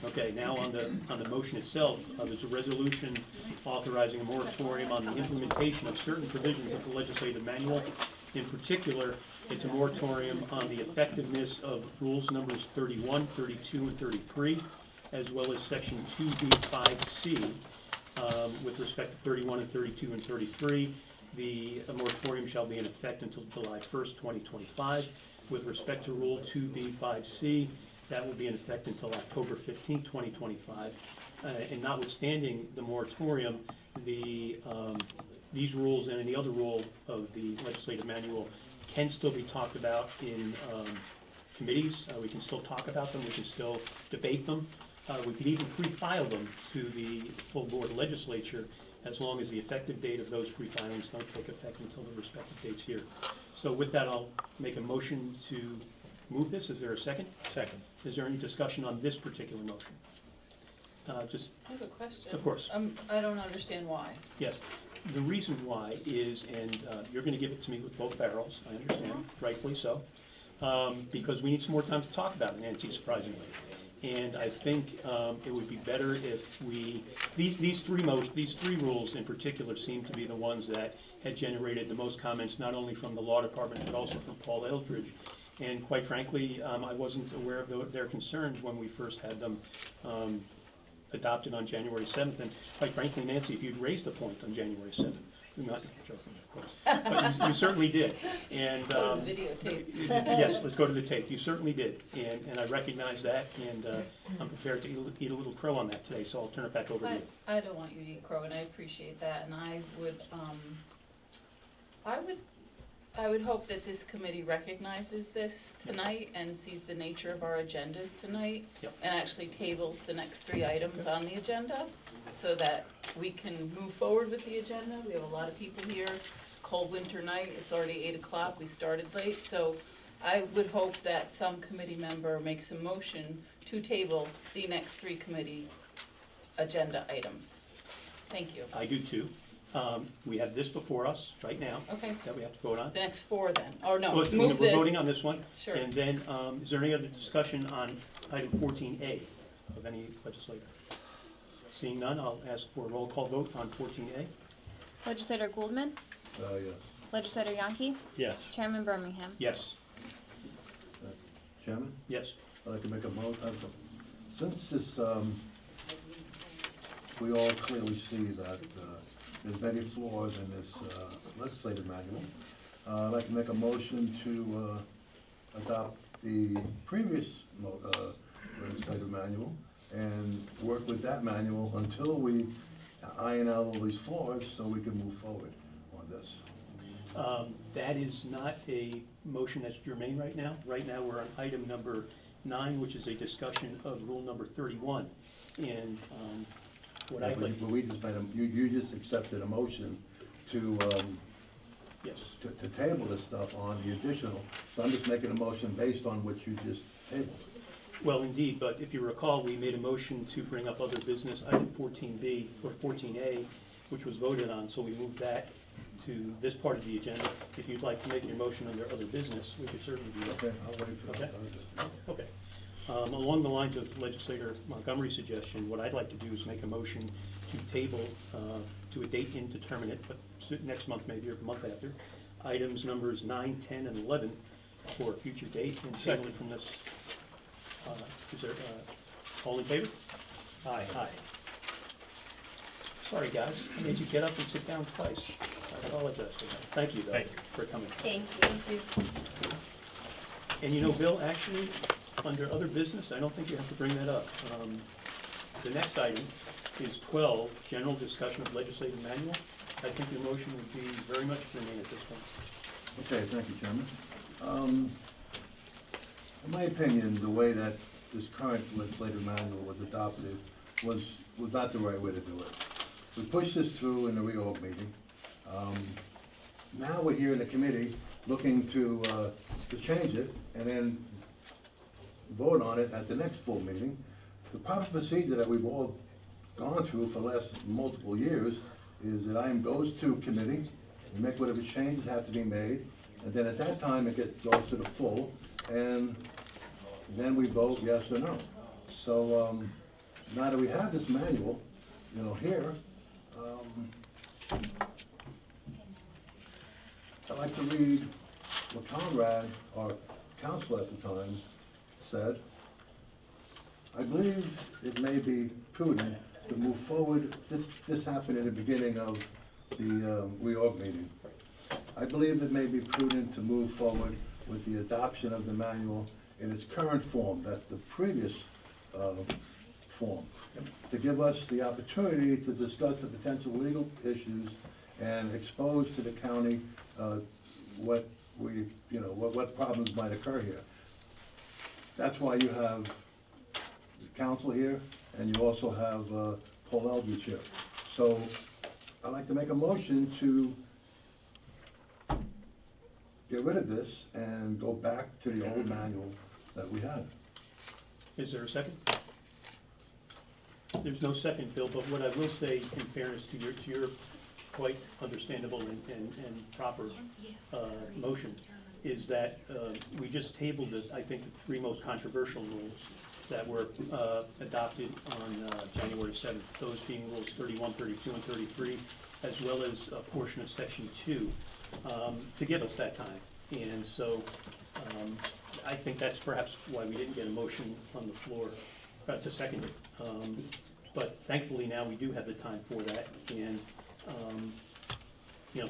Okay, now on the motion itself, there's a resolution authorizing a moratorium on the implementation of certain provisions of the legislative manual. In particular, it's a moratorium on the effectiveness of rules numbers 31, 32, and 33, as well as section 2B5C. With respect to 31 and 32 and 33, the moratorium shall be in effect until July 1st, 2025. With respect to Rule 2B5C, that will be in effect until October 15th, 2025. And notwithstanding the moratorium, these rules and any other rule of the legislative manual can still be talked about in committees. We can still talk about them. We can still debate them. We could even pre-file them to the full board legislature, as long as the effective date of those pre-filings don't take effect until the respective dates here. So with that, I'll make a motion to move this. Is there a second? Second. Is there any discussion on this particular motion? Just, I have a question. of course. I don't understand why. Yes. The reason why is, and you're going to give it to me with both barrels, I understand, rightfully so, because we need some more time to talk about it, Nancy, surprisingly. And I think it would be better if these three rules in particular seem to be the ones that had generated the most comments, not only from the law department, but also from Paul Eldridge. And quite frankly, I wasn't aware of their concerns when we first had them adopted on January 7th. And quite frankly, Nancy, if you'd raised a point on January 7th, I'm not joking, of course, but you certainly did. And Go to the videotape. yes, let's go to the tape. You certainly did, and I recognize that, and I'm prepared to eat a little crow on that today. So I'll turn it back over to you. I don't want you to eat crow, and I appreciate that, and I would hope that this committee recognizes this tonight and sees the nature of our agendas tonight, Yep. and actually tables the next 3 items on the agenda, so that we can move forward with the agenda. We have a lot of people here, cold winter night, it's already 8 o'clock, we started late, so I would hope that some committee member makes a motion to table the next 3 agenda items. Thank you. I do too. We have this before us right now Okay, that we have to vote on. the next four then, or no, Well, move we're this. voting on this one. Sure. And then, is there any other discussion on item 14A of any legislator? Seeing none, I'll ask for a roll call vote on 14A. Legislator Goldman, Yes. Legislator Yankee, Yes. Chairman Birmingham. Yes. Chairman, Yes. I'd like to make a since this, we all clearly see that there's many flaws in this legislative manual, I'd like to make a motion to adopt the previous legislative manual and work with that manual until we iron out all these flaws so we can move forward on this. That is not a motion that's germane right now. Right now, we're on item number 9, which is a discussion of rule number 31. And what I'd like, But we just made you just accepted a motion to, yes, to table this stuff on the additional. So I'm just making a motion based on what you just tabled. well, indeed, but if you recall, we made a motion to bring up other business, item 14B or 14A, which was voted on, so we moved that to this part of the agenda. If you'd like to make your motion under other business, we could certainly do that. Okay, I'll wait for that. Okay. Along the lines of Legislator Montgomery's suggestion, what I'd like to do is make a motion to table to a date indeterminate, but next month maybe or the month after, items numbers 9, 10, and 11 for a future date and table it from this. Is there, all in favor? Aye, aye. Sorry, guys, I made you get up and sit down twice. I apologize for that. Thank you, though, for coming. Thank you. And you know, Bill, actually, under other business, I don't think you have to bring that up. The next item is 12, general discussion of legislative manual. I think your motion would be very much germane at this point. Okay, thank you, Chairman. In my opinion, the way that this current legislative manual was adopted was not the right way to do it. We pushed this through in the reorg meeting. Now we're here in the committee looking to change it and then vote on it at the next full meeting. The proper procedure that we've all gone through for the last multiple years is that item goes to committee and make whatever changes have to be made, and then at that time it goes to the full, and then we vote yes or no. So now that we have this manual, here, I'd like to read what Conrad, our counsel at the time, said. I believe it may be prudent to move forward. This happened in the beginning of the reorg meeting. I believe it may be prudent to move forward with the adoption of the manual in its current form, that's the previous form, to give us the opportunity to discuss the potential legal issues and expose to the county what problems might occur here. That's why you have the council here, and you also have Paul Eldridge here. So I'd like to make a motion to get rid of this and go back to the old manual that we had. Is there a second? There's no second, Bill, but what I will say, in fairness to your quite understandable and proper motion, is that we just tabled, I think, the 3 most controversial rules that were adopted on January 7th, those being rules 31, 32, and 33, as well as a portion of section 2, to give us that time. And so I think that's perhaps why we didn't get a motion on the floor to second it. But thankfully now we do have the time for that, and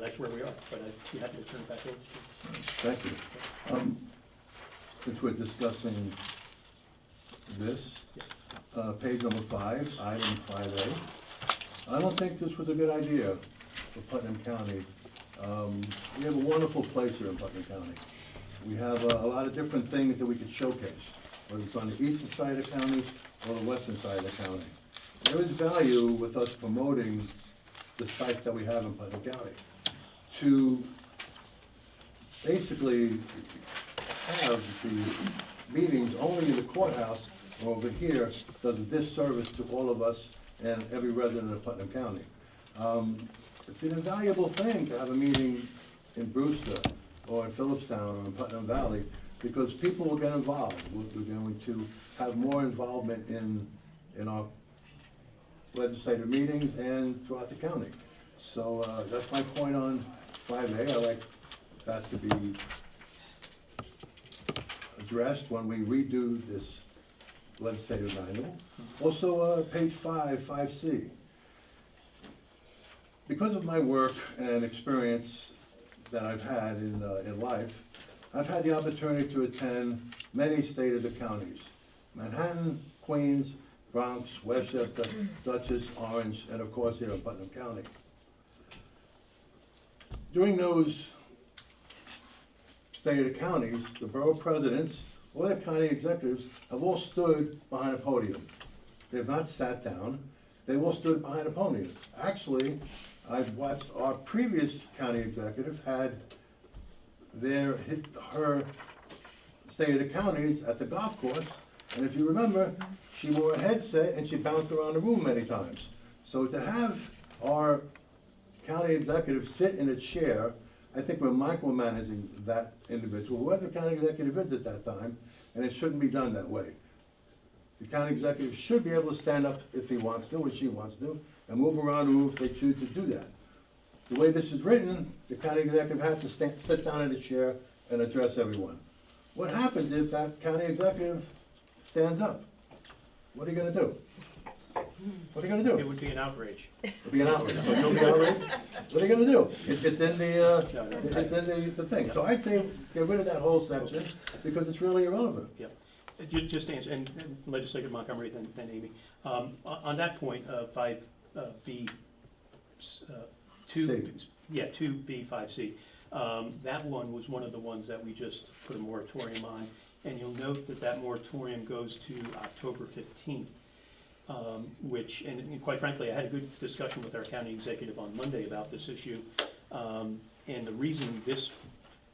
that's where we are. But I'd be happy to turn it back over to you. Thank you. Since we're discussing this, page number 5, item 5A, I don't think this was a good idea for Putnam County. We have a wonderful place here in Putnam County. We have a lot of different things that we could showcase, whether it's on the eastern side of the county or the western side of the county. There is value with us promoting the sites that we have in Putnam County. To basically have the meetings only in the courthouse or over here does a disservice to all of us and every resident of Putnam County. It's an invaluable thing to have a meeting in Brewster or in Phillipstown or in Putnam Valley, because people will get involved. We're going to have more involvement in our legislative meetings and throughout the county. So that's my point on 5A. I like that to be addressed when we redo this legislative manual. Also, page 5C. Because of my work and experience that I've had in life, I've had the opportunity to attend many state of the counties: Manhattan, Queens, Bronx, Westchester, Dutchess, Orange, and of course here in Putnam County. During those state of the counties, the borough presidents or the county executives have all stood behind a podium. They've not sat down, they've all stood behind a podium. Actually, I've watched our previous county executive had her state of the counties at the golf course, and if you remember, she wore a headset and she bounced around the room many times. So to have our county executive sit in a chair, I think we're micromanaging that individual, whoever the county executive is at that time, and it shouldn't be done that way. The county executive should be able to stand up if he wants to, or she wants to, and move around the room if they choose to do that. The way this is written, the county executive has to sit down in the chair and address everyone. What happens if that county executive stands up? What are you gonna do? What are you gonna do? It would be an outrage. It'll be an outrage. So you'll be outraged? What are you gonna do? It's in the, it's in the thing. So I'd say get rid of that whole section because it's really irrelevant. Yep. Just to answer, and Legislator Montgomery, then Amy. On that point, 5B, 2B, 5C, that one was one of the ones that we just put a moratorium on. And you'll note that that moratorium goes to October 15th. Which, and quite frankly, I had a good discussion with our county executive on Monday about this issue. And the reason this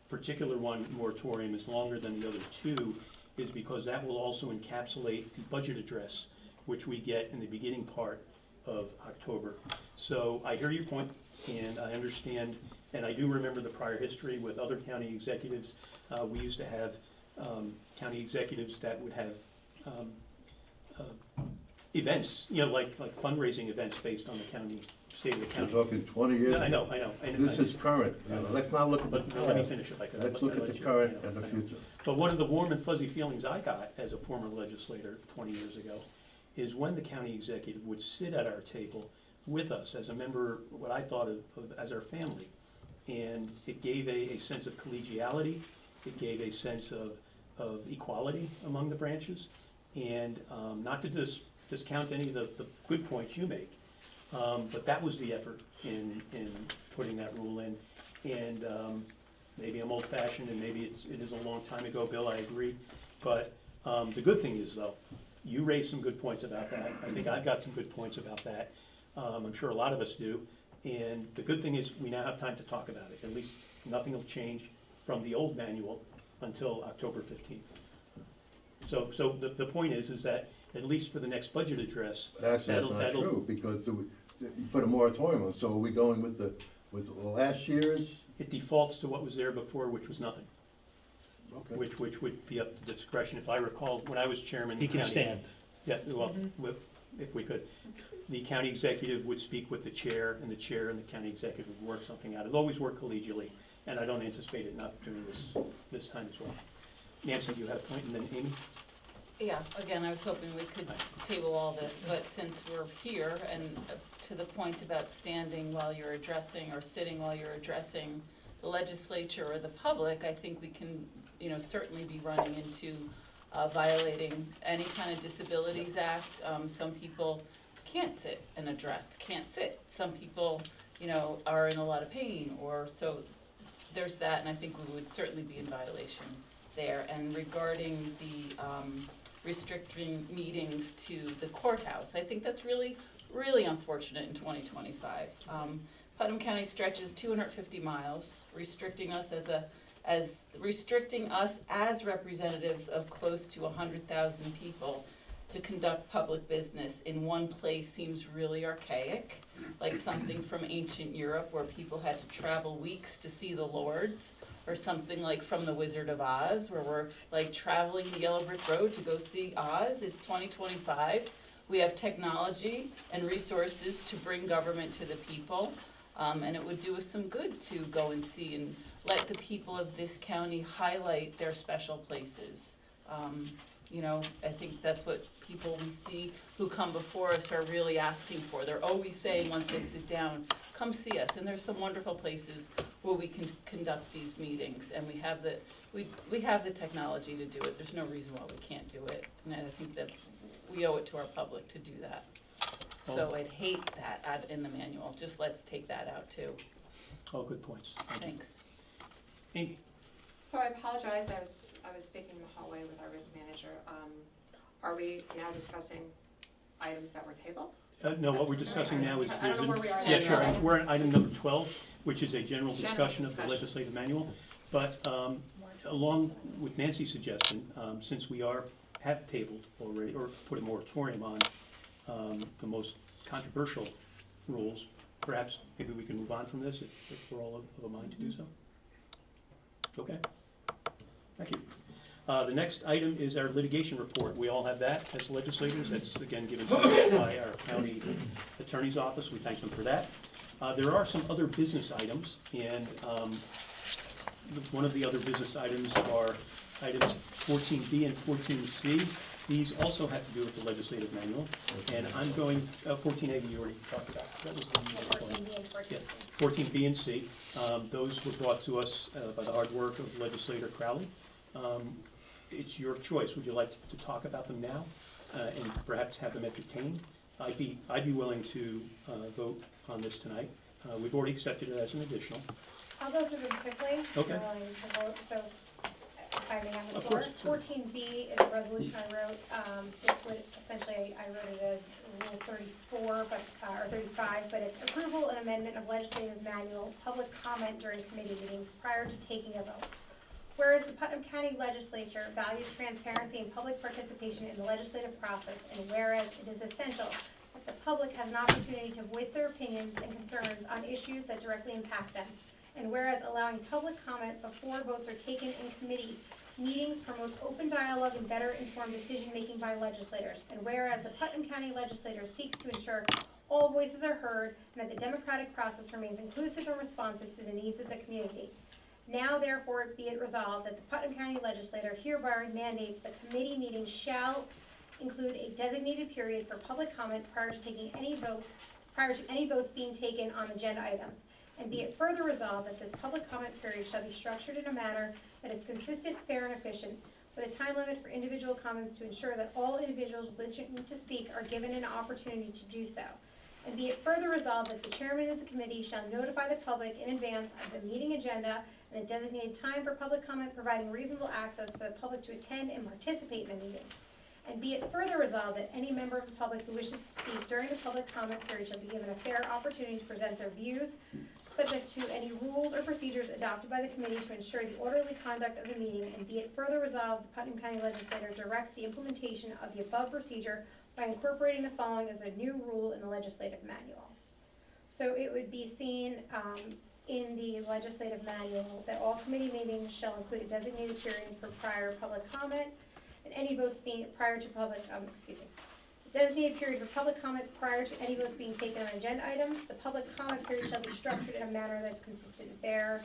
particular one, moratorium, is longer than the other two is because that will also encapsulate the budget address, which we get in the beginning part of October. So I hear your point, and I understand, and I do remember the prior history with other county executives. We used to have county executives that would have events, you know, like fundraising events based on the county, state of the We're county. talking 20 years ago. I know. And This is current. Let's not look at the But let me past. finish if I could. Let's look at the current and the future. But one of the warm and fuzzy feelings I got as a former legislator 20 years ago is when the county executive would sit at our table with us as a member, what I thought of as our family. And it gave a sense of collegiality, it gave a sense of equality among the branches, and not to discount any of the good points you make, but that was the effort in putting that rule in. And maybe I'm old-fashioned, and maybe it is a long time ago, Bill, I agree. But the good thing is, though, you raised some good points about that. I think I've got some good points about that. I'm sure a lot of us do. And the good thing is we now have time to talk about it. At least nothing will change from the old manual until October 15th. So the point is that at least for the next budget address, But actually, that's not true, because you put a moratorium on, so are we going with last year's? it defaults to what was there before, which was nothing. Okay. Which would be up to discretion. If I recall, when I was chairman. He can county- stand. Yeah, well, if we could. The county executive would speak with the chair and the county executive would work something out. It always worked collegially, and I don't anticipate it not doing this time as well. Nancy, you had a point, and then Amy? Yeah, again, I was hoping we could table all this, but since we're here, and to the point about standing while you're addressing, or sitting while you're addressing the legislature or the public, I think we can, certainly be running into violating any kind of Disabilities Act. Some people can't sit and address, can't sit. Some people, are in a lot of pain, or so there's that, and I think we would certainly be in violation there. And regarding the restricting meetings to the courthouse, I think that's really, really unfortunate in 2025. Putnam County stretches 250 miles, restricting us as representatives of close to 100,000 people. to conduct public business in one place seems really archaic, like something from ancient Europe where people had to travel weeks to see the lords, or something like from The Wizard of Oz, where we're like traveling the yellow brick road to go see Oz. It's 2025. We have technology and resources to bring government to the people, and it would do us some good to go and see and let the people of this county highlight their special places. You know, I think that's what people we see who come before us are really asking for. They're always saying once they sit down, come see us. And there's some wonderful places where we can conduct these meetings, and we have the technology to do it. There's no reason why we can't do it, and I think that we owe it to our public to do that. So I'd hate that in the manual. Just let's take that out too. All good points. Thanks. Amy? So I apologize, I was speaking in the hallway with our risk manager. Are we now discussing items that were tabled? No, what we're discussing now is. I don't know where we are Yeah, now. sure. Okay. We're on item number 12, which is a general General discussion of the discussion. legislative manual. But along with Nancy's suggestion, since we have tabled already, or put a moratorium on the most controversial rules, perhaps maybe we can move on from this if we're all of a mind to do so. Okay. Thank you. The next item is our litigation report. We all have that as legislators. That's again given to us by our county attorney's office. We thank them for that. There are some other business items, and one of the other business items are items 14B and 14C. These also have to do with the legislative manual, and I'm going, 14A we already talked about. That was the 14B and 14C. Yeah, 14B and C. Those were brought to us by the hard work of legislator Crowley. It's your choice. Would you like to talk about them now and perhaps have them entertained? I'd be willing to vote on this tonight. We've already accepted it as an additional. I'll go through them quickly. Okay. We're willing to vote, so if I may have the Of floor. course. 14B is a resolution I wrote. This would essentially, I wrote it as Rule 34, but, or 35, but it's approval and amendment of legislative manual, public comment during committee meetings prior to taking a vote. Whereas the Putnam County Legislature values transparency and public participation in the legislative process, and whereas it is essential that the public has an opportunity to voice their opinions and concerns on issues that directly impact them, and whereas allowing public comment before votes are taken in committee meetings promotes open dialogue and better informed decision-making by legislators, and whereas the Putnam County Legislature seeks to ensure all voices are heard and that the democratic process remains inclusive and responsive to the needs of the community. Now therefore be it resolved that the Putnam County Legislature hereby mandates that committee meetings shall include a designated period for public comment prior to any votes being taken on agenda items. And be it further resolved that this public comment period shall be structured in a manner that is consistent, fair, and efficient, with a time limit for individual comments to ensure that all individuals wishing to speak are given an opportunity to do so. And be it further resolved that the chairman of the committee shall notify the public in advance of the meeting agenda and a designated time for public comment, providing reasonable access for the public to attend and participate in the meeting. And be it further resolved that any member of the public who wishes to speak during the public comment period shall be given a fair opportunity to present their views, subject to any rules or procedures adopted by the committee to ensure the orderly conduct of the meeting. And be it further resolved, the Putnam County Legislature directs the implementation of the above procedure by incorporating the following as a new rule in the legislative manual. So it would be seen in the legislative manual that all committee meetings shall include a designated period for prior public comment, and any votes being prior to public, designated period for public comment prior to any votes being taken on agenda items. The public comment period shall be structured in a manner that's consistent and fair,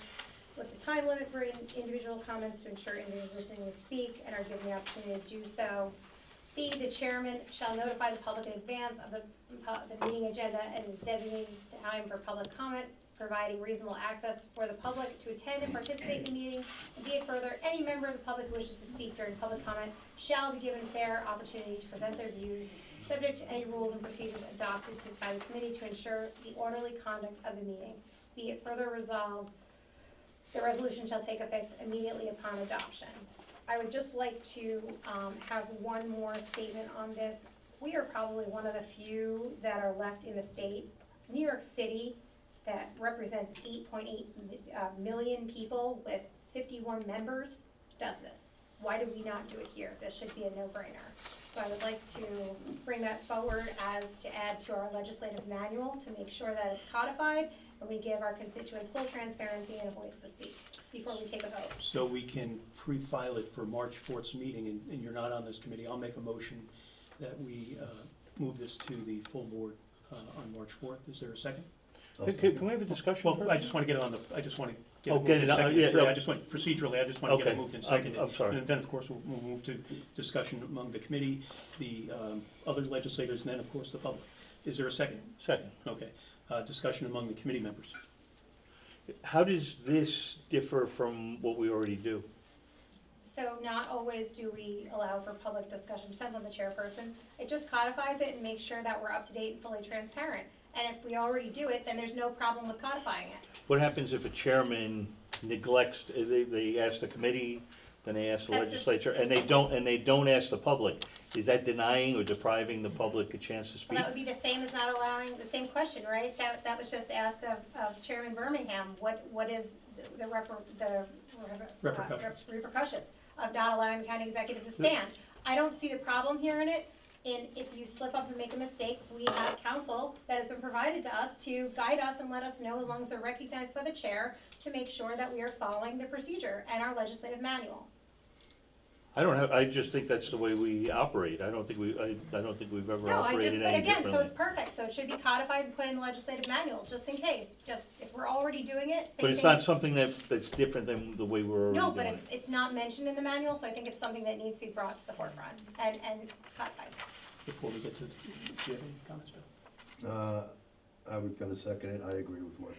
with the time limit for individual comments to ensure individuals wishing to speak and are given the opportunity to do so. B, the chairman shall notify the public in advance of the meeting agenda and designated time for public comment, providing reasonable access for the public to attend and participate in the meeting. And be it further, any member of the public who wishes to speak during public comment shall be given fair opportunity to present their views, subject to any rules and procedures adopted by the committee to ensure the orderly conduct of the meeting. Be it further resolved, the resolution shall take effect immediately upon adoption. I would just like to have one more statement on this. We are probably one of the few that are left in the state. New York City, that represents 8.8 million people with 51 members, does this. why do we not do it here? This should be a no-brainer. So I would like to bring that forward as to add to our legislative manual to make sure that it's codified and we give our constituents full transparency and a voice to speak before we take a vote. So we can pre-file it for March 4th's meeting, and you're not on this committee. I'll make a motion that we move this to the full board on March 4th. Is there a second? Can we have a discussion Well, first? I just want to get it on the, I just want to get Oh, it moved get and it on, seconded. yeah, Sorry, no. I just want, procedurally, I just want to get it Okay, moved and seconded. I'm sorry. And then, of course, we'll move to discussion among the committee, the other legislators, and then, of course, the public. Is there a second? Second. Okay. Discussion among the committee members. How does this differ from what we already do? So not always do we allow for public discussion, depends on the chairperson. It just codifies it and makes sure that we're up to date and fully transparent. And if we already do it, then there's no problem with codifying it. What happens if a chairman neglects, they ask the committee, then they ask the That's the legislature, and they don't ask the public? Is that denying or depriving the public a chance to speak? Well, that would be the same as not allowing, the same question, right? That was just asked of Chairman Birmingham, what is the Repercussions. repercussions of not allowing the county executive to stand? I don't see the problem here in it. And if you slip up and make a mistake, we have counsel that has been provided to us to guide us and let us know, as long as they're recognized by the chair, to make sure that we are following the procedure and our legislative manual. I just think that's the way we operate. I don't think we've ever operated But any again, so differently. it's perfect, so it should be codified and put in the legislative manual, just in case, just if we're already doing it, same thing. But it's not something that's different than the way we're already No, doing but it. it's not mentioned in the manual, so I think it's something that needs to be brought to the forefront and codified. Before we get to, do you have any comments, Bill? I was gonna second it, I agree with what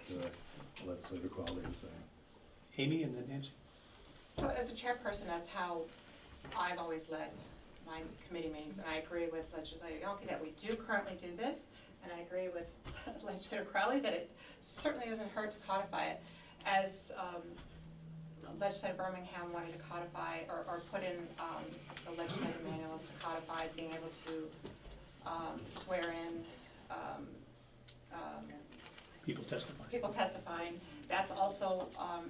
legislator Crowley is saying. Amy and then Nancy? So as a chairperson, that's how I've always led my committee meetings, and I agree with Legislator Yonke that we do currently do this, and I agree with Legislator Crowley that it certainly doesn't hurt to codify it. As Legislator Birmingham wanted to codify or put in the legislative manual to codify being able to swear in People testifying. people testifying. That's also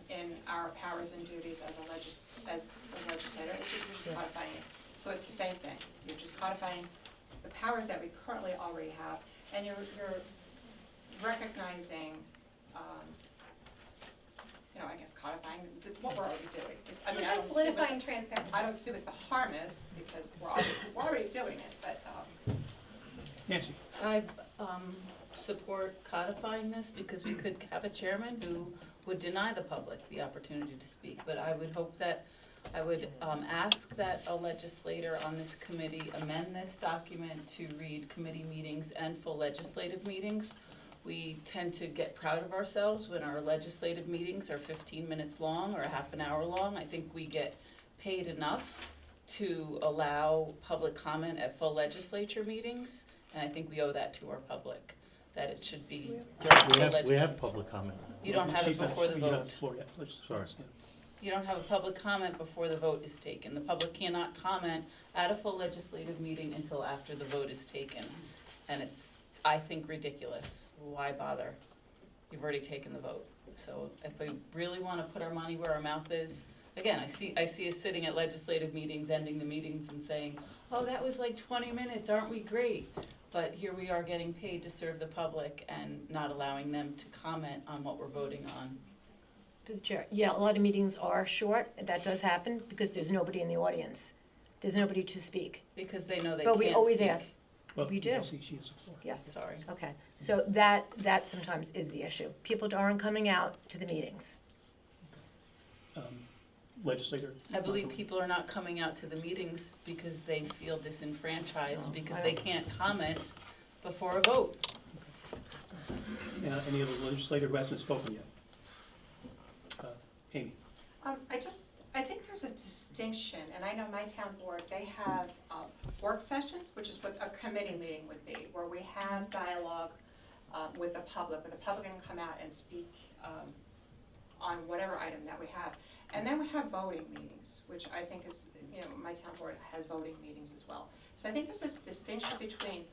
in our powers and duties as a legislator. It's just codifying it. So it's the same thing. You're just codifying the powers that we currently already have, and you're recognizing, I guess codifying this is what we're already doing. I mean, Just solidifying transparency. I don't see what the harm is because we're already doing it. But Nancy? I support codifying this because we could have a chairman who would deny the public the opportunity to speak. But I would hope that, I would ask that a legislator on this committee amend this document to read committee meetings and full legislative meetings. We tend to get proud of ourselves when our legislative meetings are 15 minutes long or a half an hour long. I think we get paid enough to allow public comment at full legislature meetings, and I think we owe that to our public, that it should be. We have public comment. You don't have it before the You don't have vote. the floor yet. Sorry. You don't have a public comment before the vote is taken. The public cannot comment at a full legislative meeting until after the vote is taken. And it's, I think, ridiculous. Why bother? You've already taken the vote. So if we really want to put our money where our mouth is, again, I see us sitting at legislative meetings, ending the meetings and saying, oh, that was like 20 minutes, aren't we great? But here we are getting paid to serve the public and not allowing them to comment on what we're voting on. Through the chair. Yeah, a lot of meetings are short. That does happen because there's nobody in the audience. There's nobody to speak. Because they know they But can't we always speak. ask. Well, We do. Nancy, she has the floor. Yes. Sorry. Okay. So that sometimes is the issue. People aren't coming out to the meetings. Legislator? I believe people are not coming out to the meetings because they feel disenfranchised, No, because I they don't- can't comment before a vote. Any other legislator who hasn't spoken yet? Amy? I think there's a distinction, and I know my town board, they have work sessions, which is what a committee meeting would be, where we have dialogue with the public, where the public can come out and speak on whatever item that we have. And then we have voting meetings, which I think is, my town board has voting meetings as well. So I think there's this distinction between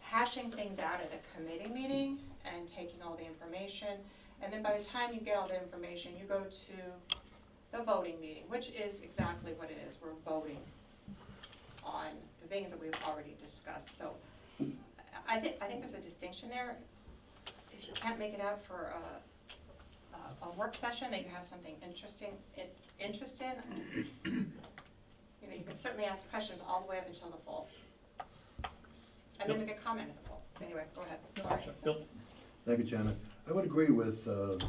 hashing things out at a committee meeting and taking all the information, and then by the time you get all the information, you go to the voting meeting, which is exactly what it is. We're voting on the things that we've already discussed. So I think there's a distinction there. If you can't make it out for a work session that you have something interest in, you know, you can certainly ask questions all the way up until the fall. And then make a comment at the fall. Anyway, go ahead, sorry. Bill? Thank you, Janet. I would agree with the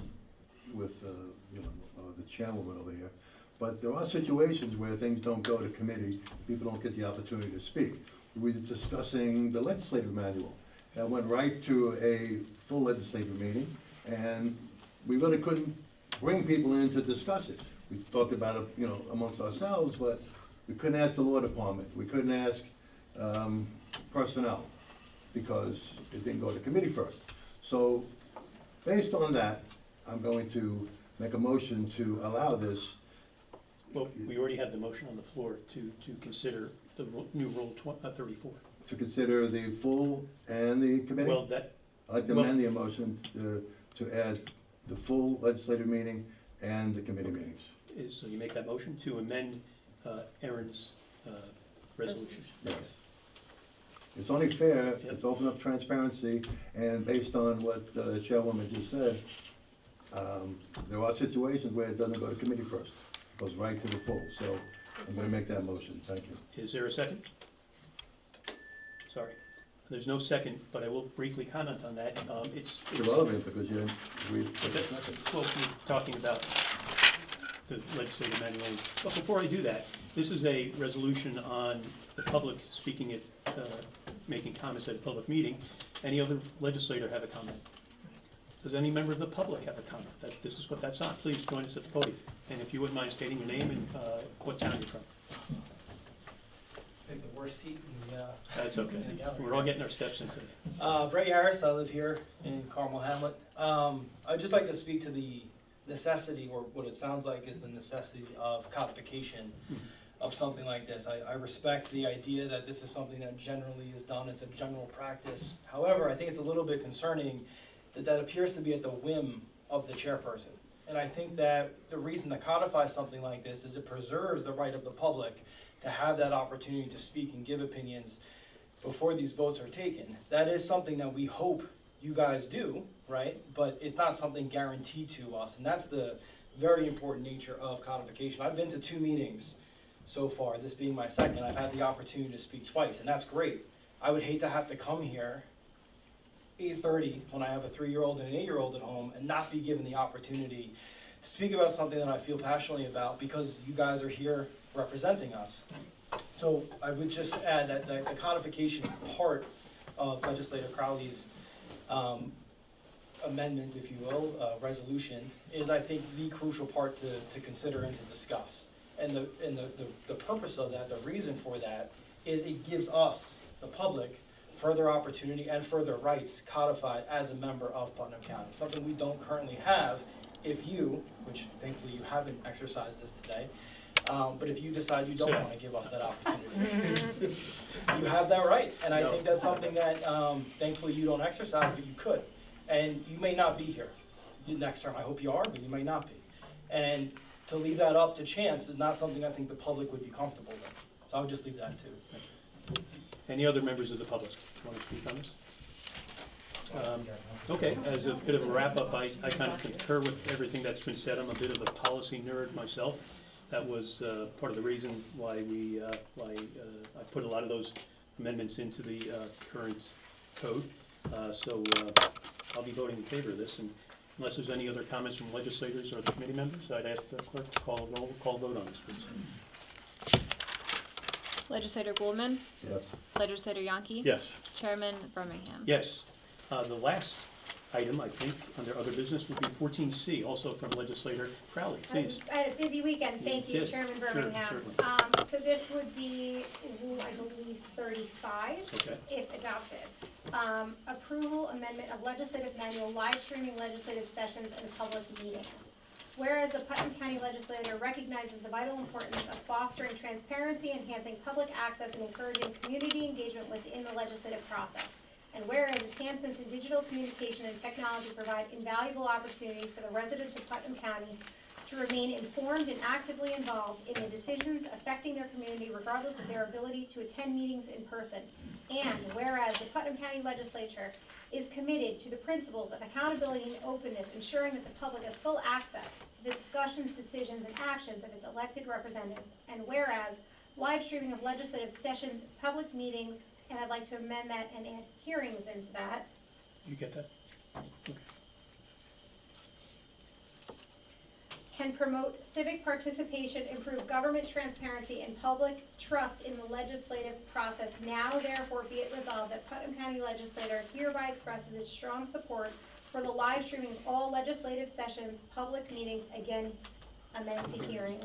chairwoman over here, but there are situations where things don't go to committee, people don't get the opportunity to speak. We were discussing the legislative manual. That went right to a full legislative meeting, and we really couldn't bring people in to discuss it. We talked about it, you know, amongst ourselves, but we couldn't ask the law department. We couldn't ask personnel because it didn't go to committee first. So based on that, I'm going to make a motion to allow this. Well, we already have the motion on the floor to consider the new Rule 34. To consider the full and the committee? Well, that, I'd like to amend the motion to add the full legislative meeting and the committee meetings. so you make that motion to amend Erin's resolution. Yes. It's only fair, it's open up transparency, and based on what the chairwoman just said, there are situations where it doesn't go to committee first. It goes right to the full, so I'm gonna make that motion, thank you. Is there a second? Sorry. There's no second, but I will briefly comment on that. It's Irrelevant because you didn't read the Okay. second. Well, we're talking about the legislative manual. But before I do that, this is a resolution on the public speaking at, making comments at a public meeting. Any other legislator have a comment? Does any member of the public have a comment? This is what that's on. Please join us at the podium. And if you wouldn't mind stating your name and what town you're from. Pick the worst seat in the, That's okay. We're all getting our steps into it. Brett Harris, I live here in Carmel Hamlet. I'd just like to speak to the necessity, or what it sounds like is the necessity of codification of something like this. I respect the idea that this is something that generally is done, it's a general practice. However, I think it's a little bit concerning that appears to be at the whim of the chairperson. And I think that the reason to codify something like this is it preserves the right of the public to have that opportunity to speak and give opinions before these votes are taken. That is something that we hope you guys do, right? But it's not something guaranteed to us, and that's the very important nature of codification. I've been to 2 meetings so far, this being my second. I've had the opportunity to speak twice, and that's great. I would hate to have to come here 8:30 when I have a 3-year-old and an 8-year-old at home and not be given the opportunity to speak about something that I feel passionately about because you guys are here representing us. So I would just add that the codification part of Legislator Crowley's amendment, if you will, resolution, is I think the crucial part to consider and to discuss. And the purpose of that, the reason for that, is it gives us, the public, further opportunity and further rights codified as a member of Putnam County. Something we don't currently have if you, which thankfully you haven't exercised this today, but if you decide you don't want to give us that opportunity, you have that right. And I think that's something that thankfully you don't exercise, but you could. And you may not be here next term. I hope you are, but you may not be. And to leave that up to chance is not something I think the public would be comfortable with. So I would just leave that too. Any other members of the public want to speak on this? Okay, as a bit of a wrap-up, I kind of concur with everything that's been said. I'm a bit of a policy nerd myself. That was part of the reason why I put a lot of those amendments into the current code. So I'll be voting in favor of this. And unless there's any other comments from legislators or the committee members, I'd ask the clerk to call vote on this, please. Legislator Goldman? Yes. Legislator Yonke? Yes. Chairman Birmingham? Yes. The last item, I think, under other business would be 14C, also from Legislator Crowley. Please. I had a busy weekend, thank you, Yes, Chairman sure, Birmingham. certainly. So this would be Rule, I believe, 35, Okay. if adopted. Approval amendment of legislative manual, live streaming legislative sessions and public meetings. Whereas the Putnam County Legislature recognizes the vital importance of fostering transparency, enhancing public access, and encouraging community engagement within the legislative process. And whereas enhancements in digital communication and technology provide invaluable opportunities for the residents of Putnam County to remain informed and actively involved in the decisions affecting their community regardless of their ability to attend meetings in person. And whereas the Putnam County Legislature is committed to the principles of accountability and openness, ensuring that the public has full access to the discussions, decisions, and actions of its elected representatives. And whereas live streaming of legislative sessions, public meetings, and I'd like to amend that and add hearings into that, You get that? Okay. can promote civic participation, improve government transparency, and public trust in the legislative process. Now therefore be it resolved that Putnam County Legislature hereby expresses its strong support for the live streaming of all legislative sessions, public meetings, again, amend to hearings,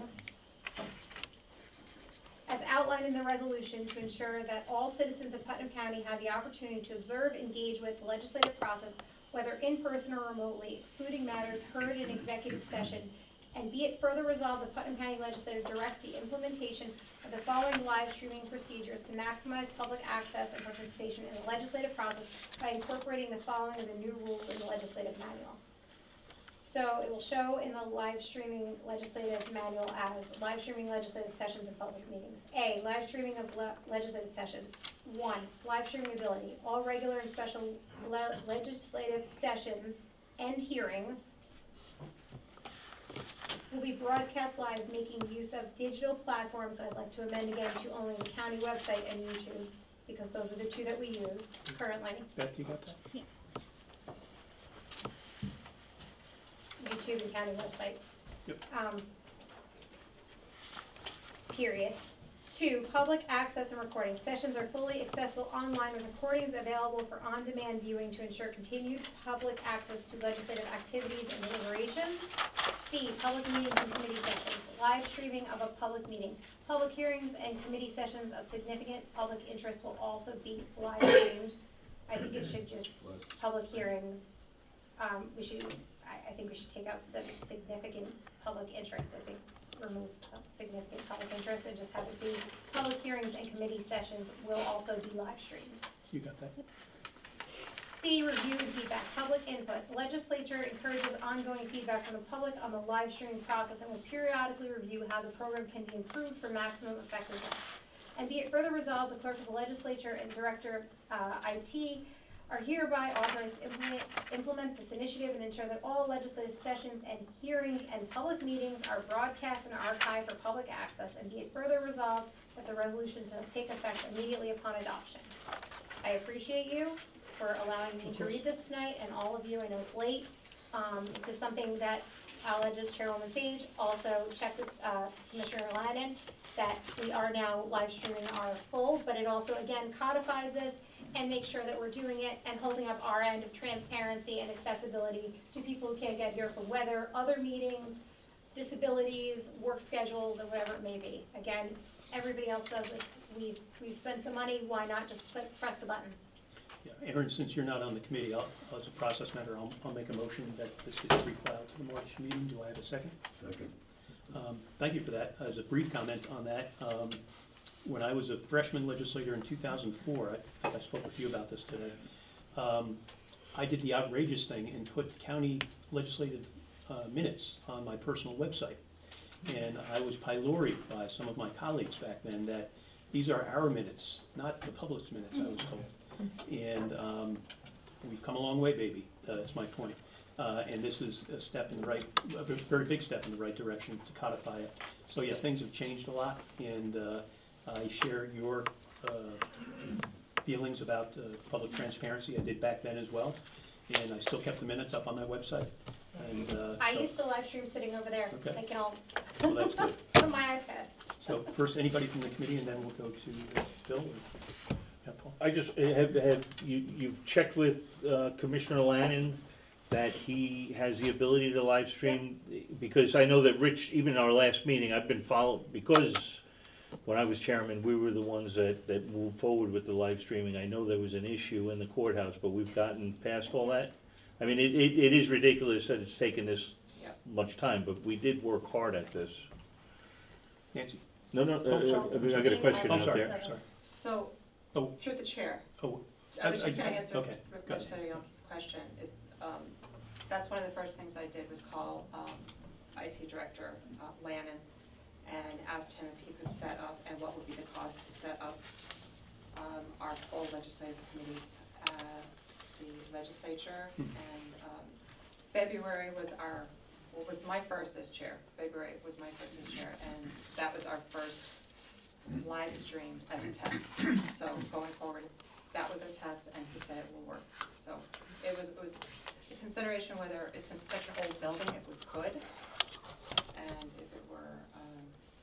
as outlined in the resolution, to ensure that all citizens of Putnam County have the opportunity to observe, engage with the legislative process, whether in person or remotely, excluding matters heard in executive session. And be it further resolved, the Putnam County Legislature directs the implementation of the following live streaming procedures to maximize public access and participation in the legislative process by incorporating the following as a new rule in the legislative manual. So it will show in the live streaming legislative manual as live streaming legislative sessions and public meetings. A, live streaming of legislative sessions. 1, live streaming ability. All regular and special legislative sessions and hearings will be broadcast live, making use of digital platforms. I'd like to amend again to only the county website and YouTube, because those are the two that we use currently. Beth, you got that? Yeah. YouTube and county website. Yep. Period. 2, public access and recording. Sessions are fully accessible online with recordings available for on-demand viewing to ensure continued public access to legislative activities and deliberations. B, public meetings and committee sessions. Live streaming of a public meeting. Public hearings and committee sessions of significant public interest will also be live streamed. I think it should just, public hearings, I think we should take out significant public interest. I think remove significant public interest and just have it be public hearings and committee sessions will also be live streamed. You got that? C, review and feedback, public input. The legislature encourages ongoing feedback from the public on the live streaming process and will periodically review how the program can be improved for maximum effectiveness. And be it further resolved, the clerk of the legislature and director of IT are hereby authorized to implement this initiative and ensure that all legislative sessions and hearings and public meetings are broadcast and archived for public access. And be it further resolved that the resolution shall take effect immediately upon adoption. I appreciate you for allowing me to read this tonight, and all of you. I know it's late. This is something that I'll let Chairwoman Sage also check with Commissioner Aladdin, that we are now live streaming our full, but it also again codifies this and make sure that we're doing it and holding up our end of transparency and accessibility to people who can't get here for weather, other meetings, disabilities, work schedules, or whatever it may be. Again, everybody else does this. We've spent the money, why not just press the button? Yeah, Aaron, since you're not on the committee, as a process matter, I'll make a motion that this gets refiled to the March meeting. Do I have a second? Second. Thank you for that. As a brief comment on that, when I was a freshman legislator in 2004, I think I spoke with you about this today, I did the outrageous thing and put county legislative minutes on my personal website. And I was pyloried by some of my colleagues back then that these are our minutes, not the public's minutes, I was told. And we've come a long way, baby. That's my point. And this is a step in the right, a very big step in the right direction to codify it. So yeah, things have changed a lot, and I share your feelings about public transparency. I did back then as well, and I still kept the minutes up on my website. And I used to live stream sitting over there. Okay. I can all well, that's good. on my iPad. So first, anybody from the committee, and then we'll go to Bill. Or, yeah, Paul. I just, you've checked with Commissioner Lannon that he has the ability to live stream? Because I know that Rich, even in our last meeting, I've been following, because when I was chairman, we were the ones that moved forward with the live streaming. I know there was an issue in the courthouse, but we've gotten past all that. I mean, it is ridiculous that it's taken this much time, but we did work hard at this. Nancy. No, I got a question out sorry. there. Sorry. So, Oh. through the chair, Oh, I was just gonna answer okay, go ahead. Legislator Yonke's question, is, that's one of the first things I did was call, IT Director, Lannon, and asked him if he could set up, and what would be the cost to set up our full legislative committees at the Legislature. And February was my first as chair. February was my first as chair, and that was our first live stream as a test. So going forward, that was a test, and he said it will work. So it was a consideration whether it's in such an old building, if we could, and if it were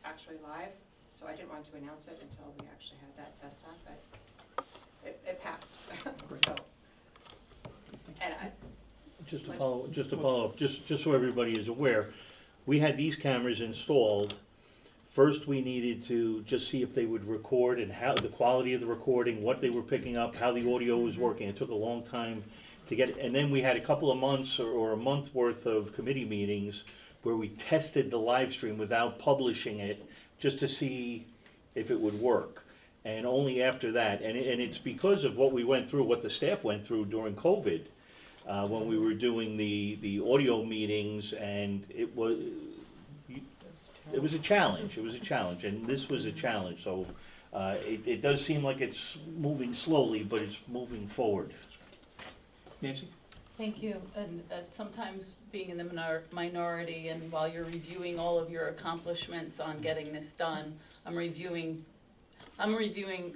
actually live. So I didn't want to announce it until we actually had that test on, but it passed. So, and Just to follow up, just so everybody is aware, we had these cameras installed. First, we needed to just see if they would record and how the quality of the recording, what they were picking up, how the audio was working. It took a long time to get it. And then we had a couple of months or a month worth of committee meetings where we tested the live stream without publishing it, just to see if it would work. And only after that, and it's because of what we went through, what the staff went through during COVID, when we were doing the audio meetings, and it was a challenge. It was a challenge, and this was a challenge. So it does seem like it's moving slowly, but it's moving forward. Nancy? Thank you. And sometimes being in the minority, and while you're reviewing all of your accomplishments on getting this done, I'm reviewing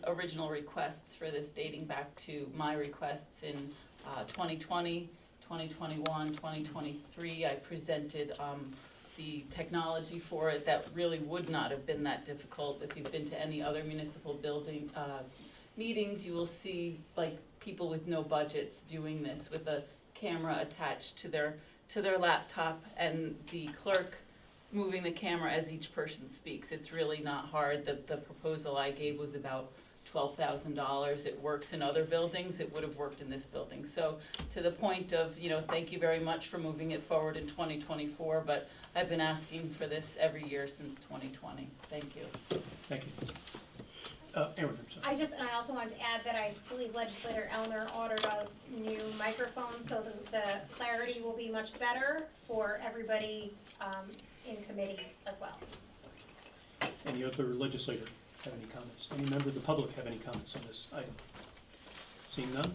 original requests for this dating back to my requests in 2020, 2021, 2023. I presented the technology for it that really would not have been that difficult. If you've been to any other municipal building meetings, you will see like people with no budgets doing this with a camera attached to their laptop, and the clerk moving the camera as each person speaks. It's really not hard. The proposal I gave was about $12,000. It works in other buildings. It would have worked in this building. So to the point of, thank you very much for moving it forward in 2024, but I've been asking for this every year since 2020. Thank you. Thank you. Aaron, I'm sorry. I also want to add that I believe Legislator Elner ordered us new microphones, so the clarity will be much better for everybody in committee as well. Any other legislator have any comments? Any member of the public have any comments on this item? Seeing none,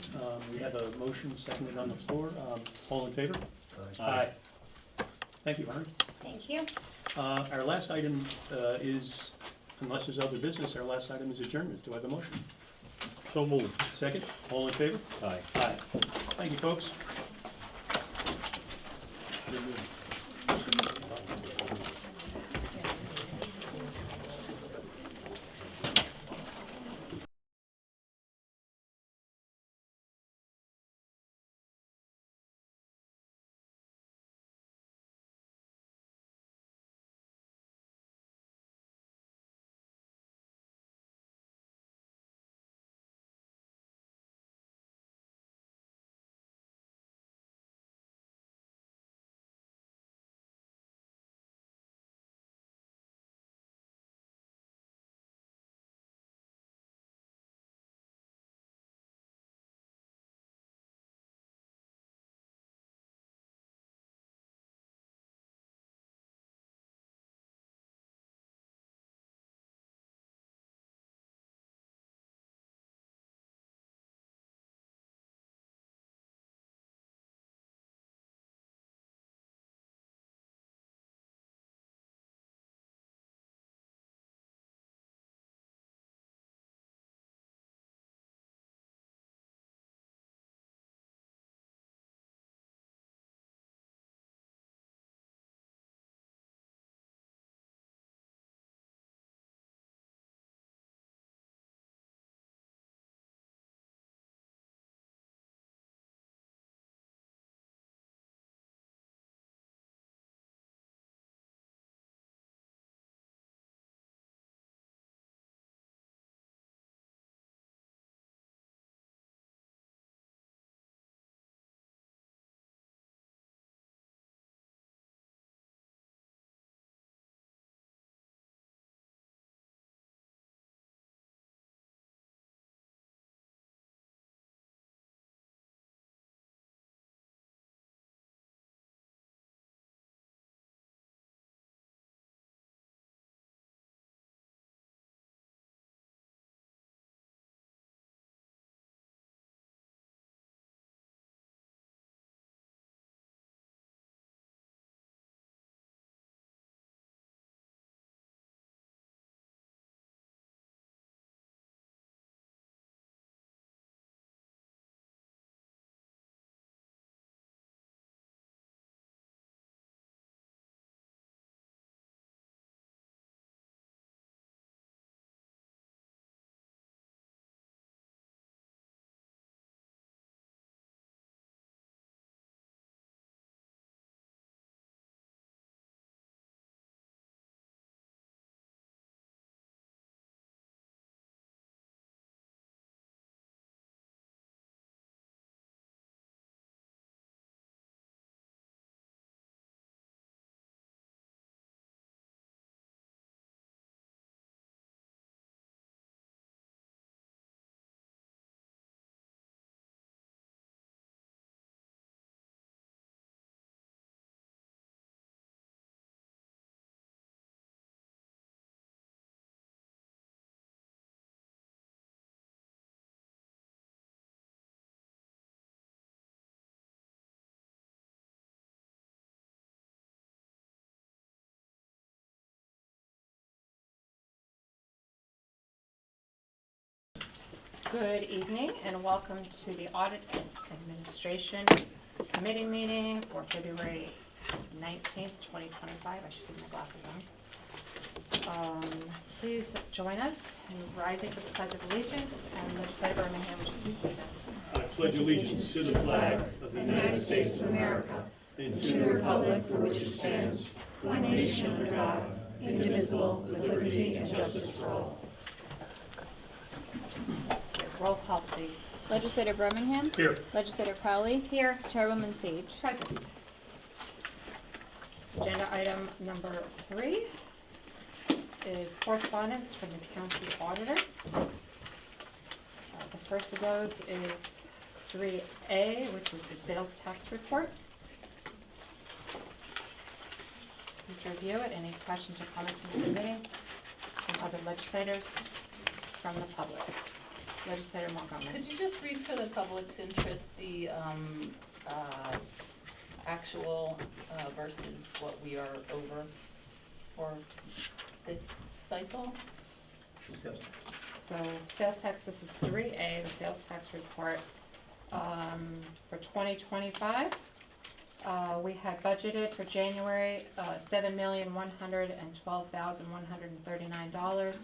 we have a motion seconded on the floor. All in favor? Aye. Thank you, Henry. Thank you. Our last item is, unless there's other business, our last item is adjournment. Do I have a motion? So moved. Second? All in favor? Aye. Aye. Thank you, folks. Good evening and welcome to the Audit and Administration Committee meeting for February 19th, 2025. I should get my glasses on. Please join us in rising for the Pledge of Allegiance, and Legislator Birmingham, would you please lead us? I pledge allegiance to the flag of the United States of America and to the republic for which it stands, one nation under God, indivisible, with liberty and justice for all. Roll call, please. Legislator Birmingham. Here. Legislator Crowley. Here. Chairwoman Sage. Present. Agenda item number 3 is correspondence from the county auditor. The first of those is 3A, which is the sales tax report. Please review it. Any questions or comments from the committee, from other legislators, from the public? Legislator Montgomery. Could you just read for the public's interest the actual versus what we are over for this cycle? Yes. So sales tax, this is 3A, the sales tax report for 2025. We had budgeted for January $7,112,139.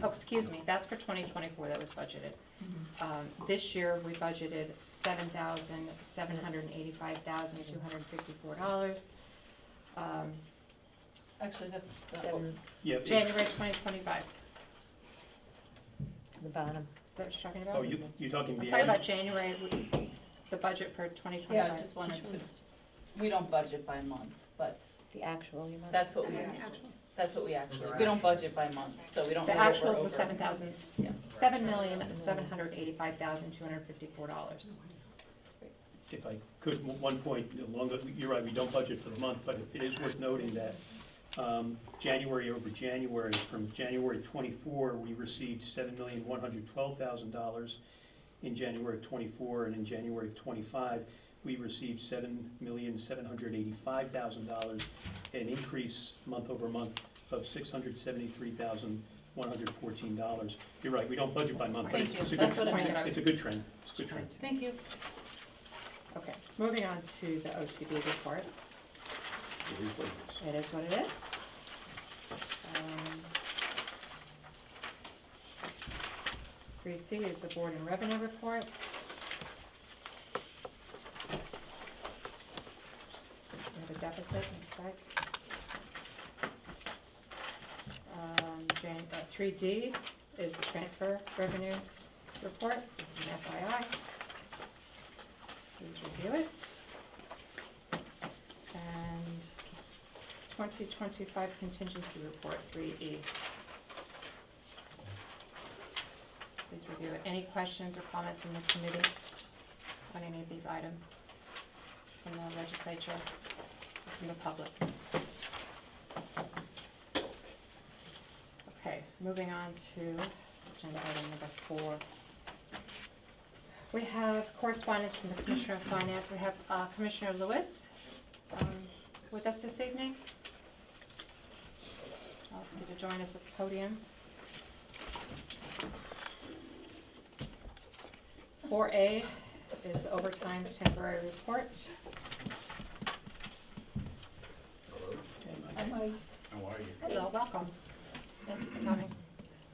Oh, excuse me, that's for 2024, that was budgeted. This year, we budgeted $7,785,254. Actually, that's Yeah. January 2025. The bottom. Is that what you're talking about? Oh, you're talking I'm the talking about January, the budget for 2025. yeah, I just wanted to, we don't budget by month, but The actual, you meant? that's what we actually, we don't budget by month, so we don't The know what actual we're was over. $7,785,254. If I could, one point along the, you're right, we don't budget for the month, but it is worth noting that January over January, from January 24, we received $7,112,000 in January of 24, and in January of 25, we received $7,785,000, an increase month over month of $673,114. You're right, we don't budget by month, but Thank you. it's a That's good, what I meant. it's a good trend. It's a good trend. Thank you. Okay, moving on to the OTB report. It is what it is. 3C is the board and revenue report. We have a deficit, looks like. 3D is the transfer revenue report. This is an FYI. Please review it. And 2025 contingency report, 3E. Please review it. Any questions or comments from the committee on any of these items from the legislature or from the public? Okay, moving on to agenda item number 4. We have correspondence from the Commissioner of Finance. We have Commissioner Lewis with us this evening. I'll ask you to join us at the podium. 4A is overtime temporary report. I'm like, How are you? Hello, welcome. Thank you for coming.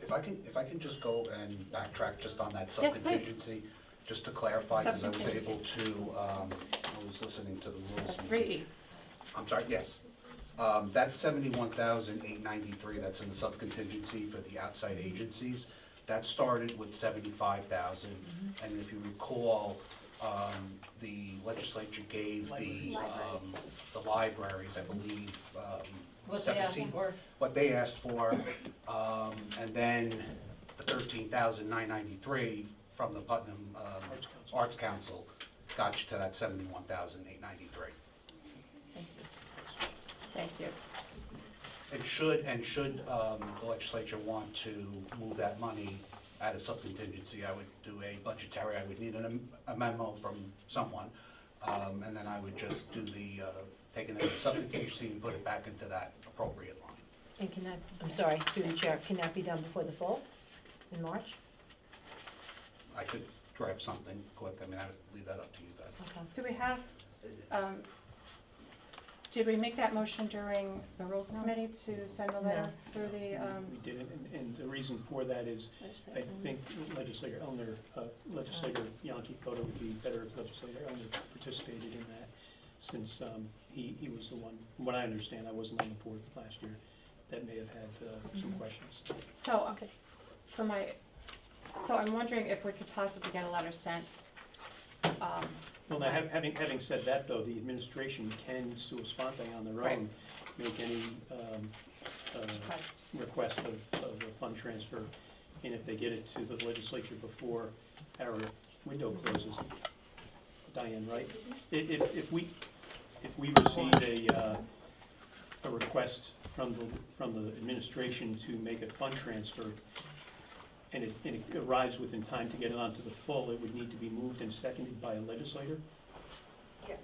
If I can just go and backtrack just on that Yes, please. subcontingency, just to clarify, because I was Subcontingency. able to, I was listening to the rules. That's 3E. I'm sorry, yes. That's 71,893, that's in the subcontingency for the outside agencies. That started with 75,000, and if you recall, the legislature gave the libraries, I believe, what they asked 17 for. what they asked for, and then the 13,993 from the Putnam Arts Council got you to that 71,893. Thank you. And should the legislature want to move that money out of subcontingency, I would do a budgetary, I would need a memo from someone, and then I would just do the, take it out of subcontingency and put it back into that appropriate line. And can that, I'm sorry, through the chair, can that be done before the fall, in March? I could draft something quick, I mean, I would leave that up to you guys. Do we have, did we make that motion during the Rules Committee to send a letter through the, We didn't, and the reason for that is, I think Legislator Elner, Legislator Yankee thought it would be better if Legislator Elner participated in that, since he was the one, from what I understand, I wasn't on the board last year, that may have had some questions. so, so I'm wondering if we could possibly get a letter sent. Well, now, having said that, though, the administration can sua sponte on their Right. own, make any request of a fund transfer, and if they get it to the legislature before our window closes, Diane, right? If we receive a request from the administration to make a fund transfer, and it arrives within time to get it onto the full, it would need to be moved and seconded by a legislator? Yes.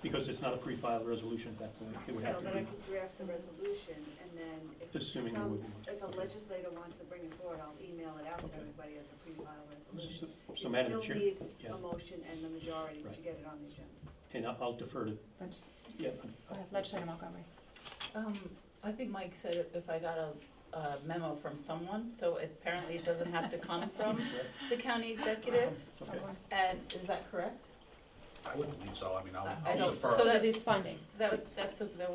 Because it's not a pre-filed resolution at that point, it would have No, to but I be, could draft the resolution, and then Assuming it would be. if a legislator wants to bring it forward, I'll email it out to Okay. everybody as a pre-filed resolution. so Madam Chair, You still yeah. need a motion and the majority to Right. get it on the agenda. And I'll defer to, yeah. Go ahead, Legislator Montgomery. I think Mike said if I got a memo from someone, so apparently it doesn't have to come from the county executive, Okay. and is that correct? I wouldn't believe so, I mean, I I'll don't- defer. so That is funding. That would I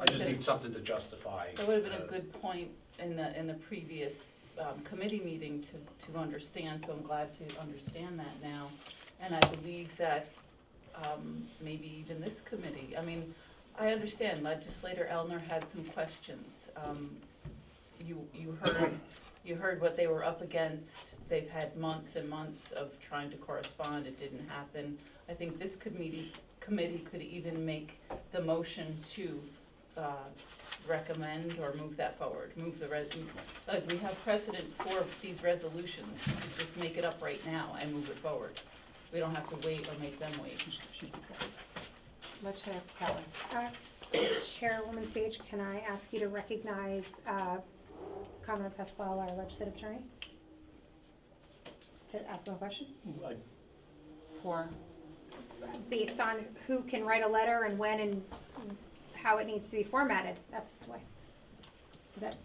just have need something to justify. That would have been a good point in the previous committee meeting to understand, so I'm glad to understand that now. And I believe that maybe even this committee, I mean, I understand Legislator Elner had some questions. You heard what they were up against. They've had months and months of trying to correspond. It didn't happen. I think this committee could even make the motion to recommend or move that forward, we have precedent for these resolutions. Just make it up right now and move it forward. We don't have to wait or make them wait. Legislator Kelly. Chairwoman Sage, can I ask you to recognize Conrad Pasquale, our legislative attorney? To ask him a question? For, Based on who can write a letter and when and how it needs to be formatted, that's why. Is that,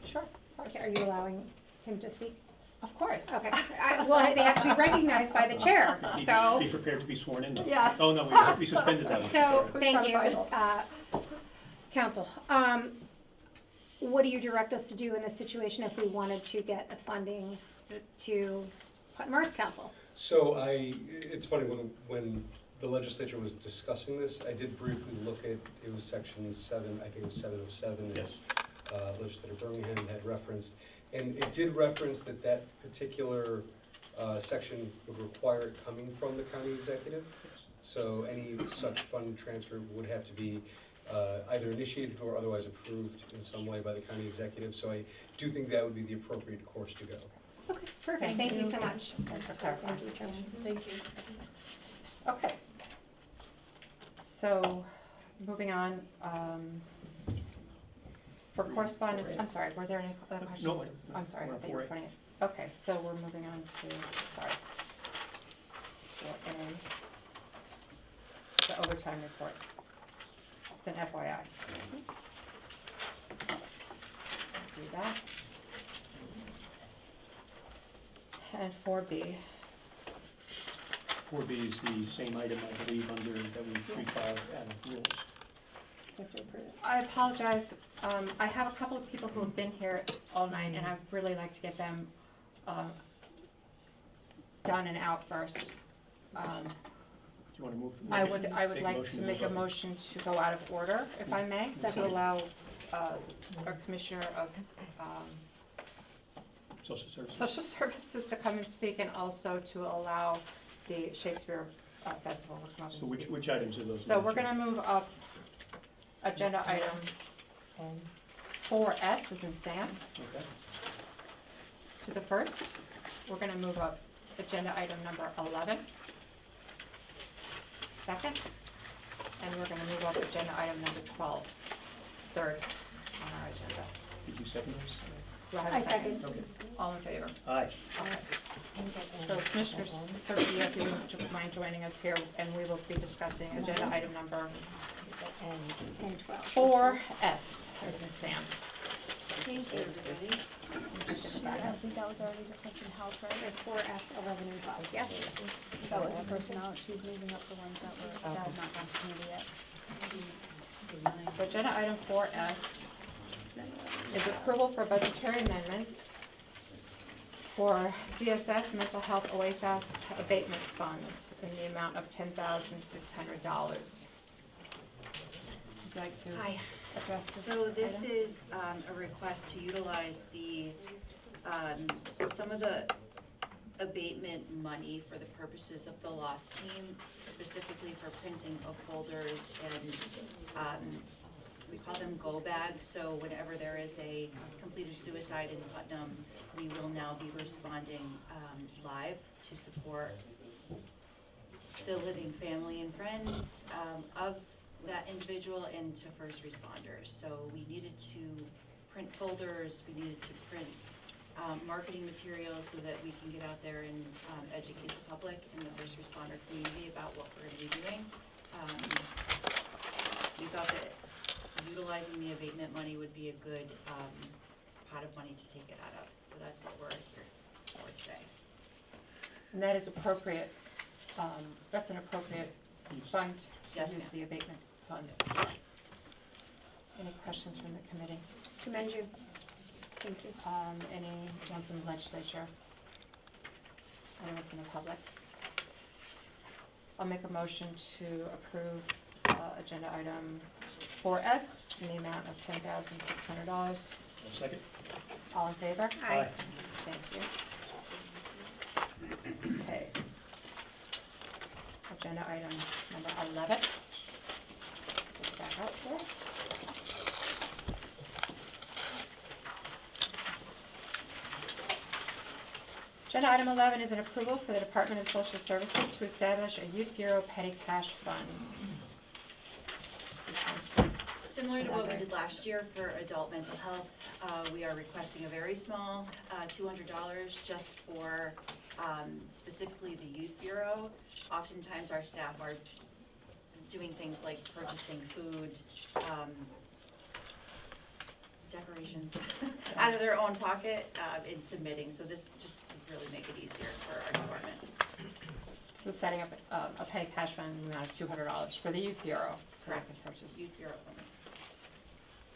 sure, of course. okay, are you allowing him to speak? Of course. Okay, well, they have to be recognized by the chair, so. Be prepared to be sworn in, though. Yeah. Oh, no, we suspended that one. So, Who's thank got you, Bible? council. What do you direct us to do in this situation if we wanted to get the funding to Putnam Arts Council? So it's funny, when the legislature was discussing this, I did briefly look at, it was section 7, I think it was 707, Yes. as Legislator Birmingham had referenced. And it did reference that particular section would require it coming from the county executive. So any such fund transfer would have to be either initiated or otherwise approved in some way by the county executive. So I do think that would be the appropriate course to go. Okay, perfect, thank you so much. Thanks for clarifying. Thank you, Chairman. Thank you. Okay. So, moving on, for correspondence, I'm sorry, were there any other questions? No, I'm sorry, I we're thought you were for it. pointing it. Okay, so we're moving on to, sorry. The overtime report. It's an FYI. Do that. And 4B. 4B is the same item, I believe, under that we pre-filed out of rules. I apologize. I have a couple of people who have been here all night, and I'd really like to get them done and out first. Do you want to move? I would Make a like motion to make a move on? motion to go out of order, if I may, to Second. allow our Commissioner of Social services. Social Services to come and speak, and also to allow the Shakespeare Festival to come up and So speak. which items are those? So we're gonna move up agenda item 4S, as in Sam, Okay. to the first. We're gonna move up agenda item number 11, second, and we're gonna move up agenda item number 12, third on our agenda. Did you second those? Do I have I a second? second. Okay. All in favor? Aye. Okay. So Commissioners, certainly if you wouldn't mind joining us here, and we will be discussing agenda item number And 12. 4S, as in Sam. Thank you, everybody. Just get it I back up. think that was already discussed in health, right? So 4S, 11, and 12, yes? That was the personnel, she's moving up the ones that were, that have not gone to committee yet. So agenda item 4S is approval for budgetary amendment for DSS Mental Health OASAS abatement funds in the amount of $10,600. Would you like to address this So this item? is a request to utilize the, some of the abatement money for the purposes of the loss team, specifically for printing of folders and we call them go bags. So whenever there is a completed suicide in Putnam, we will now be responding live to support the living family and friends of that individual and to first responders. So we needed to print folders, we needed to print marketing materials so that we can get out there and educate the public and the first responder community about what we're going to be doing. We thought that utilizing the abatement money would be a good pot of money to take it out of. So that's what we're here for today. And that is appropriate, that's an appropriate fund to Yes, use ma'am. the abatement funds. Any questions from the committee? Commend you. Thank you. Anyone from the legislature? Anyone from the public? I'll make a motion to approve agenda item 4S in the amount of $10,600. Second? All in favor? Aye. Thank you. Okay. Agenda item number 11. Get back out here. Agenda item 11 is an approval for the Department of Social Services to establish a Youth Bureau Petty Cash Fund. Similar to what we did last year for adult mental health, we are requesting a very small $200 just for specifically the Youth Bureau. Oftentimes our staff are doing things like purchasing food, decorations out of their own pocket in submitting. So this just would really make it easier for our department. This is setting up a petty cash fund in the amount of $200 for the Youth Bureau. So Correct. I guess that's just- Youth Bureau.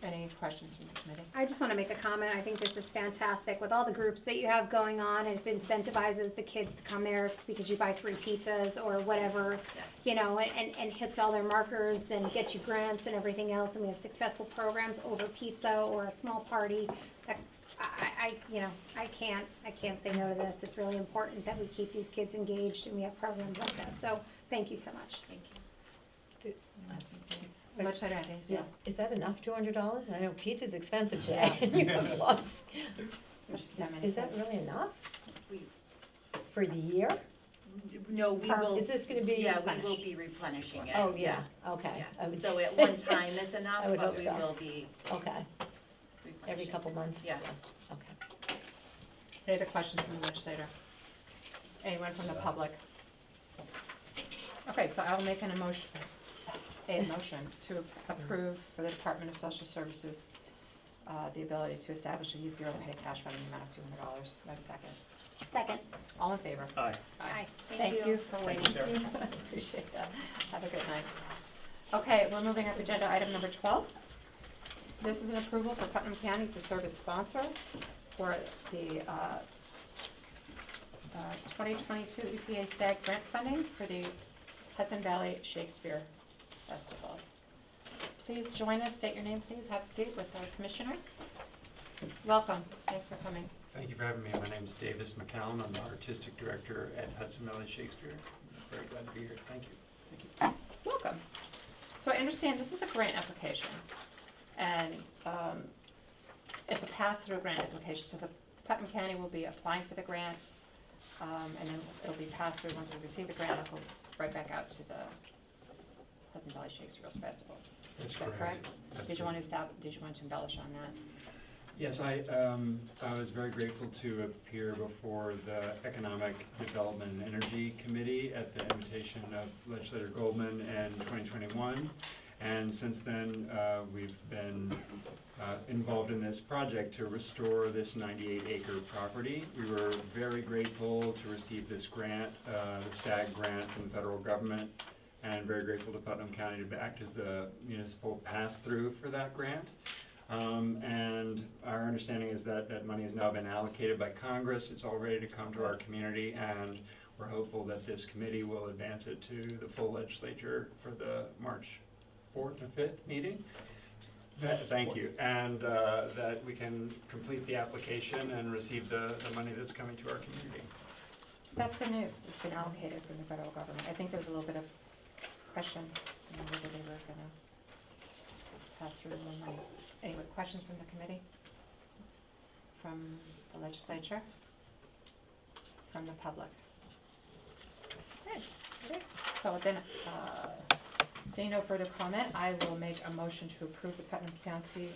Any questions from the committee? I just want to make a comment. I think this is fantastic with all the groups that you have going on, and it incentivizes the kids to come there because you buy 3 pizzas or whatever, Yes. you know, and hits all their markers and gets you grants and everything else. And we have successful programs over pizza or a small party. I can't say no to this. It's really important that we keep these kids engaged and we have programs like this. So thank you so much. Thank you. Legislator Andes, yeah. Is that enough, $200? I know pizza's expensive today, and you have lots. Is that really enough We, for the year? no, we Or will. is this gonna be Yeah, we will replenished? be replenishing it. Oh, yeah, okay. I Yeah. would- So at one time, it's enough, I would but hope we so. will be Okay, replenishing. every couple months? Yeah. Okay. Any other questions from the legislator? Anyone from the public? Okay, so I'll make a motion to approve for the Department of Social Services the ability to establish a Youth Bureau petty cash fund in the amount of $200. Do I have a second? Second. All in favor? Aye. Aye. Thank you for Thank waiting. you, Sarah. Appreciate that. Have a good night. Okay, we're moving up agenda item number 12. This is an approval for Putnam County to serve as sponsor for the 2022 EPA STAG grant funding for the Hudson Valley Shakespeare Festival. Please join us, state your name, please, have a seat with our commissioner. Welcome, thanks for coming. Thank you for having me. My name is Davis McCallum. I'm the Artistic Director at Hudson Valley Shakespeare. I'm very glad to be here. Thank you. Welcome. So I understand this is a grant application, and it's a pass-through grant application, so the Putnam County will be applying for the grant, and then it'll be passed through. Once we receive the grant, it'll go right back out to the Hudson Valley Shakespeare Festival. That's Is that correct? That's Did you correct. want to embellish on that? Yes, I was very grateful to appear before the Economic Development and Energy Committee at the invitation of Legislator Goldman in 2021. And since then, we've been involved in this project to restore this 98-acre property. We were very grateful to receive this grant, the STAG grant from the federal government, and very grateful to Putnam County to act as the municipal pass-through for that grant. And our understanding is that that money has now been allocated by Congress. It's all ready to come to our community, and we're hopeful that this committee will advance it to the full legislature for the March 4th or 5th meeting. Thank you. And that we can complete the application and receive the money that's coming to our community. That's good news. It's been allocated from the federal government. I think there was a little bit of question whether they were going to pass through the money. Any questions from the committee? From the legislature? From the public? Good. So then, being no further comment, I will make a motion to approve the Putnam County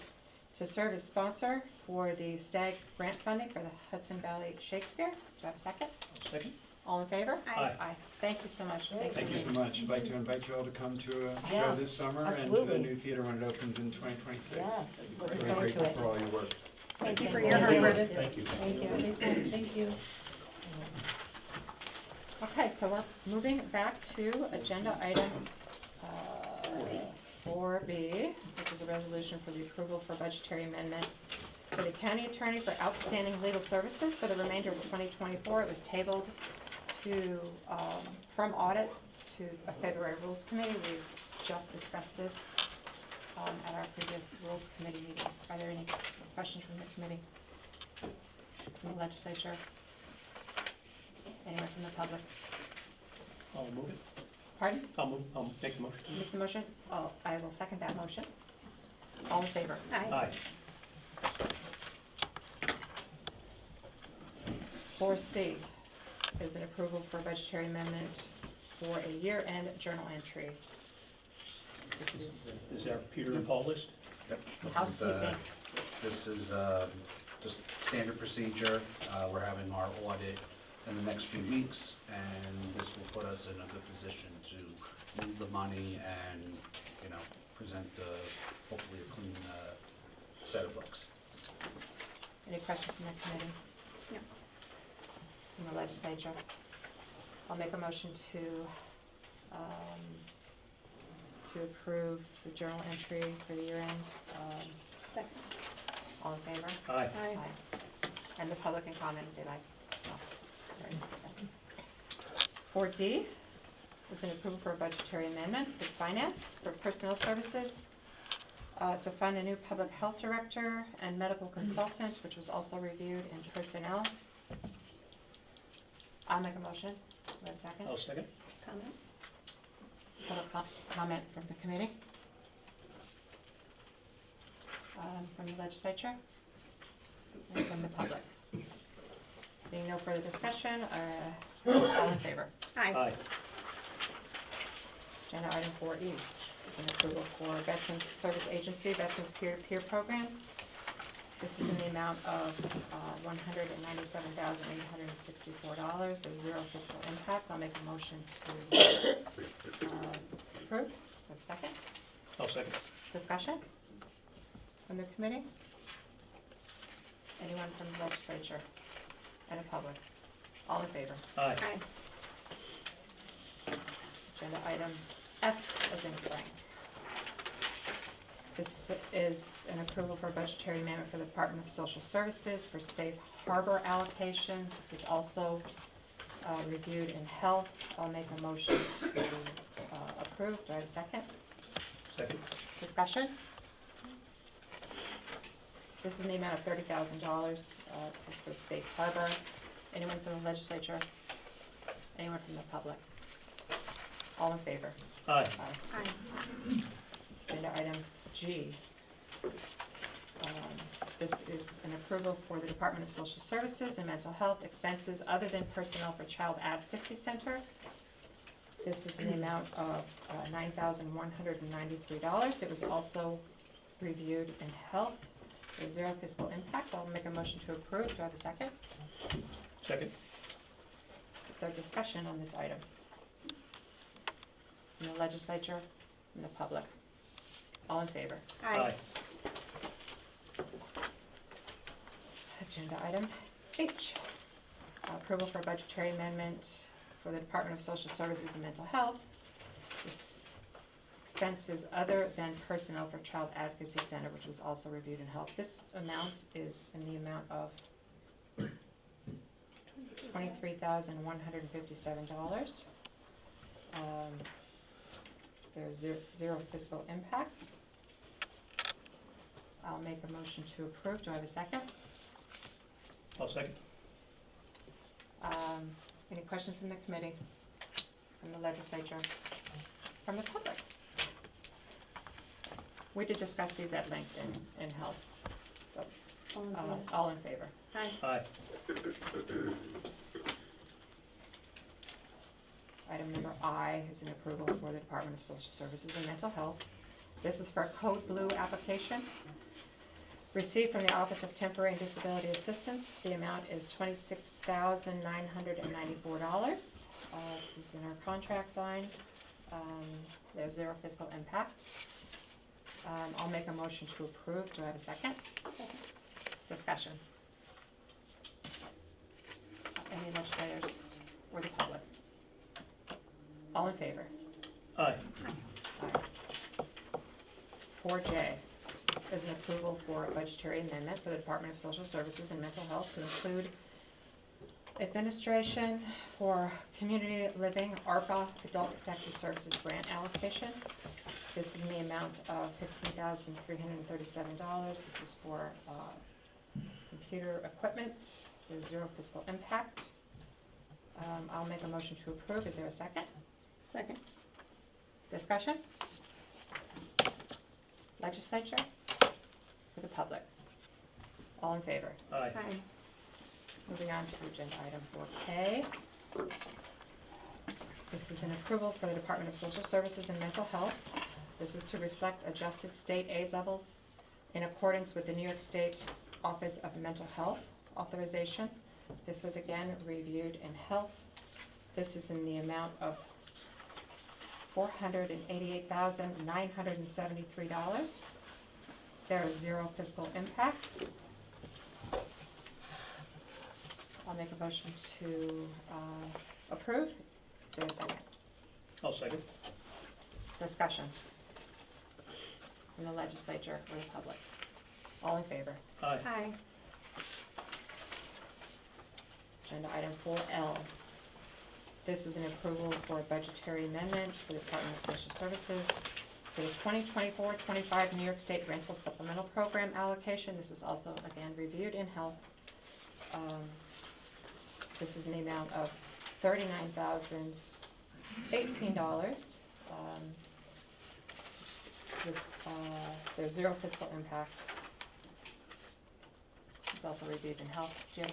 to serve as sponsor for the STAG grant funding for the Hudson Valley Shakespeare. Do I have a second? Second? All in favor? Aye. Aye. Thank you so much. Thank you so much. I'd like to invite you all to come to a show Yeah, this summer and to absolutely. the new theater when it opens in 2026. Yes, We're looking very forward to grateful it. for all your work. Thank you for your your hard work. Thank you. Thank you. Thank you. Okay, so we're moving back to agenda item 4B, which is a resolution for the approval for budgetary amendment for the county attorney for outstanding legal services for the remainder of 2024. It was tabled to, from audit to a February Rules Committee. We've just discussed this at our previous Rules Committee meeting. Are there any questions from the committee? From the legislature? Anyone from the public? I'll move it. Pardon? I'll make the motion. Make the motion? Oh, I will second that motion. All in favor? Aye. 4C is an approval for budgetary amendment for a year-end journal entry. This is Is our Peter and Paul list? Yep. housekeeping. This is just standard procedure. We're having our audit in the next few weeks, and this will put us in a good position to move the money and, you know, present hopefully a clean set of books. Any questions from the committee? No. From the legislature? I'll make a motion to approve the journal entry for the year end. Second. All in favor? Aye. Aye. And the public can comment if they like. So, sorry. 4D is an approval for a budgetary amendment for finance for personnel services to fund a new public health director and medical consultant, which was also reviewed in personnel. I'll make a motion. Do I have a second? I'll second. Comment? Public comment from the committee? From the legislature? And from the public? Being no further discussion, all in favor? Aye. Agenda item 4E is an approval for Veterans Service Agency Veterans Peer-to-Peer Program. This is in the amount of $197,864. There's zero fiscal impact. I'll make a motion to approve. Do I have a second? I'll second. Discussion from the committee? Anyone from the legislature and the public? All in favor? Aye. Agenda item F as in Frank. This is an approval for budgetary amendment for the Department of Social Services for safe harbor allocation. This was also reviewed in health. I'll make a motion to approve. Do I have a second? Second. Discussion? This is in the amount of $30,000. This is for safe harbor. Anyone from the legislature? Anyone from the public? All in favor? Aye. Aye. Agenda item G. This is an approval for the Department of Social Services and Mental Health expenses other than personnel for Child Advocacy Center. This is in the amount of $9,193. It was also reviewed in health. There's 0 fiscal impact. I'll make a motion to approve. Do I have a second? Second? Is there discussion on this item? From the legislature, from the public? All in favor? Aye. Agenda item H, approval for budgetary amendment for the Department of Social Services and Mental Health. This expenses other than personnel for Child Advocacy Center, which was also reviewed and held. This amount is in the amount of $23,157. There's 0 fiscal impact. I'll make a motion to approve. Do I have a second? I'll second. Any questions from the committee, from the legislature, from the public? We did discuss these at length in health, so all in favor? Aye. Item number I is an approval for the Department of Social Services and Mental Health. This is for a Code Blue application received from the Office of Temporary and Disability Assistance. The amount is $26,994. This is in our contract signed. There's 0 fiscal impact. I'll make a motion to approve. Do I have a second? Second. Discussion. Any legislators or the public? All in favor? Aye. Aye. 4J is an approval for a budgetary amendment for the Department of Social Services and Mental Health to include administration for community living ARPA Adult Protective Services grant allocation. This is in the amount of $15,337. This is for computer equipment. There's 0 fiscal impact. I'll make a motion to approve. Is there a second? Second. Discussion? Legislature? For the public? All in favor? Aye. Moving on to agenda item 4K. This is an approval for the Department of Social Services and Mental Health. This is to reflect adjusted state aid levels in accordance with the New York State Office of Mental Health Authorization. This was again reviewed in health. This is in the amount of $488,973. There is 0 fiscal impact. I'll make a motion to approve. Is there a second? I'll second. Discussion from the legislature or the public? All in favor? Aye. Aye. Agenda item 4L. This is an approval for a budgetary amendment for the Department of Social Services for the 2024-25 New York State Rental Supplemental Program allocation. This was also, again, reviewed in health. This is in the amount of $39,018. There's 0 fiscal impact. It's also reviewed in health. Jim?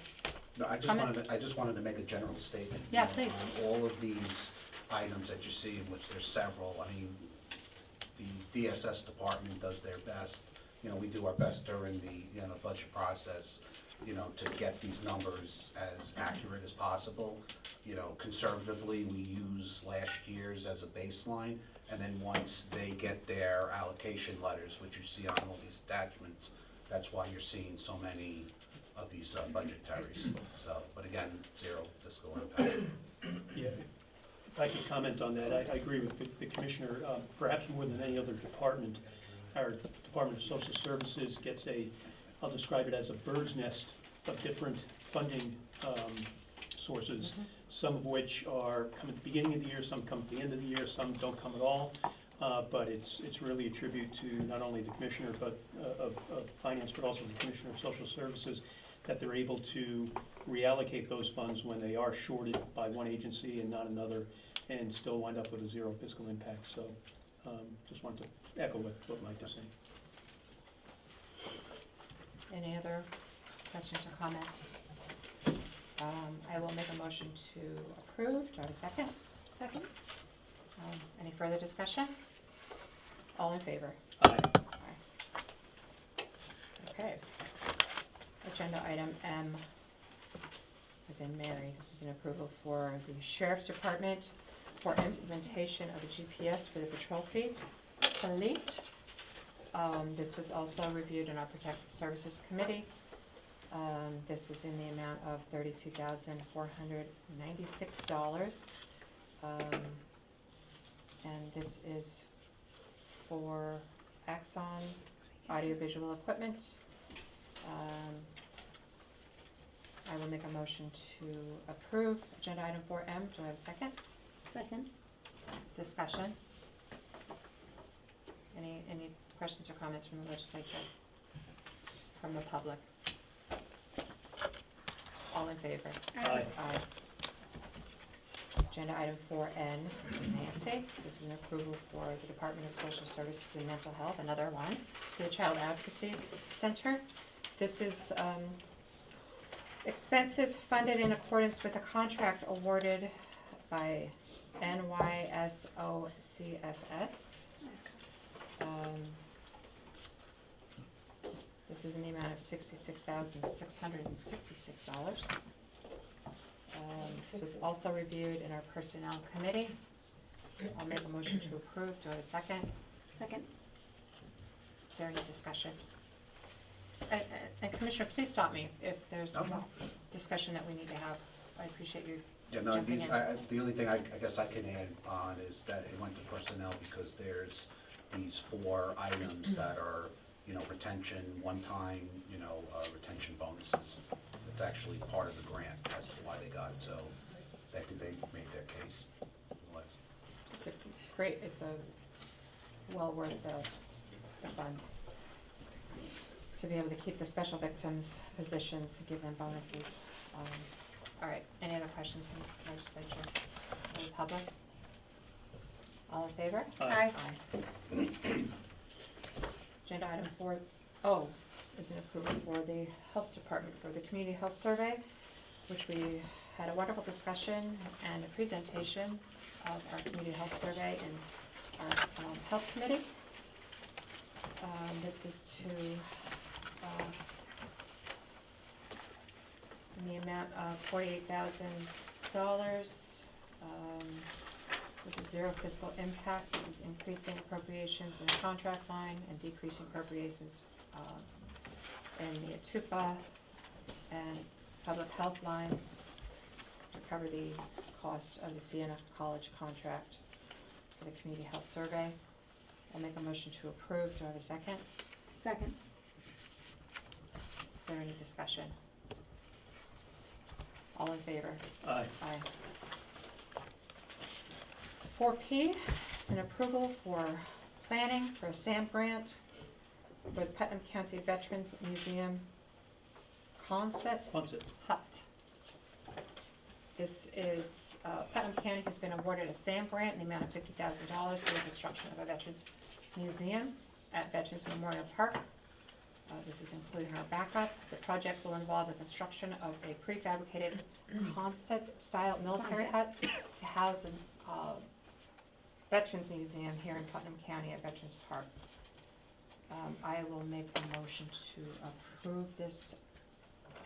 No, I just wanted to make a general statement. Yeah, please. On all of these items that you see, in which there's several, I mean, the DSS department does their best. You know, we do our best during the, budget process, to get these numbers as accurate as possible. Conservatively, we use last year's as a baseline, and then once they get their allocation letters, which you see on all these attachments, that's why you're seeing so many of these budgetaries. So, but again, 0 fiscal impact. Yeah, if I could comment on that, I agree with the Commissioner. Perhaps more than any other department, our Department of Social Services gets I'll describe it as a bird's nest of different funding sources, some of which are come at the beginning of the year, some come at the end of the year, some don't come at all. But it's really a tribute to not only the Commissioner of Finance, but also the Commissioner of Social Services, that they're able to reallocate those funds when they are shorted by one agency and not another, and still wind up with a 0 fiscal impact. So just wanted to echo what Mike was saying. Any other questions or comments? I will make a motion to approve. Do I have a second? Second. Any further discussion? All in favor? Aye. Aye. Okay. Agenda item M, as in Mary, this is an approval for the Sheriff's Department for implementation of the GPS for the patrol fleet. This was also reviewed in our Protective Services Committee. This is in the amount of $32,496. And this is for Axon audiovisual equipment. I will make a motion to approve agenda item 4M. Do I have a second? Second. Discussion? Any questions or comments from the legislature? From the public? All in favor? Aye. Aye. Agenda item 4N, this is Nancy. This is an approval for the Department of Social Services and Mental Health, another one, for the Child Advocacy Center. This is expenses funded in accordance with a contract awarded by NYSOCFS. This is in the amount of $66,666. This was also reviewed in our Personnel Committee. I'll make a motion to approve. Do I have a second? Second. Is there any discussion? And Commissioner, please stop me if there's discussion that we need to have. I appreciate you jumping in. The only thing I guess I can add on is that it went to personnel because there's these 4 items that are, retention, one-time, retention bonuses. It's actually part of the grant. That's why they got it. So I think they made their case. It's a well worth the funds to be able to keep the special victims positions and give them bonuses. All right, any other questions from the legislature or the public? All in favor? Aye. Aye. Agenda item 4O is an approval for the Health Department for the Community Health Survey, which we had a wonderful discussion and a presentation of our Community Health Survey in our Health Committee. This is to in the amount of $48,000 with a 0 fiscal impact. This is increasing appropriations in the contract line and decreasing appropriations in the ATUPA and public health lines to cover the cost of the Siena College contract for the Community Health Survey. I'll make a motion to approve. Do I have a second? Second. Is there any discussion? All in favor? Aye. Aye. 4P is an approval for planning for a SAM grant for the Putnam County Veterans Museum Quonset Hut. This is, Putnam County has been awarded a SAM grant in the amount of $50,000 for the construction of a Veterans Museum at Veterans Memorial Park. This is included in our backup. The project will involve the construction of a prefabricated Quonset-style military hut to house the Veterans Museum here in Putnam County at Veterans Park. I will make a motion to approve this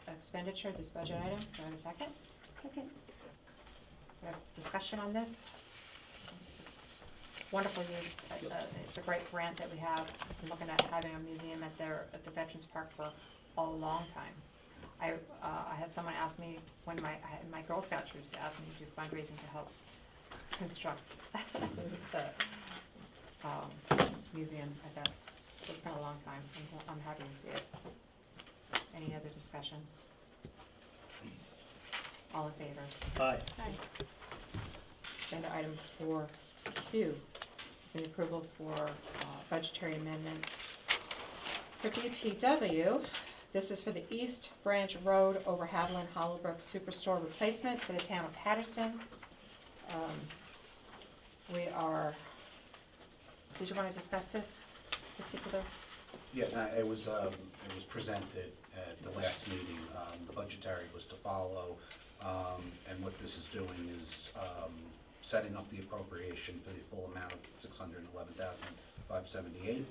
expenditure, this budget item. Do I have a second? Second. We have discussion on this. Wonderful use. It's a great grant that we have. I'm looking at having a museum at the Veterans Park for a long time. I had someone ask me when my Girl Scout troops asked me to do fundraising to help construct the museum at that. So it's been a long time. I'm happy to see it. Any other discussion? All in favor? Aye. Aye. Agenda item 4Q is an approval for budgetary amendment for DPW. This is for the East Branch Road over Haviland Hollowbrook Superstore replacement for the town of Patterson. Did you want to discuss this particular? Yeah, it was presented at the last meeting. The budgetary was to follow, and what this is doing is setting up the appropriation for the full amount of $611,578.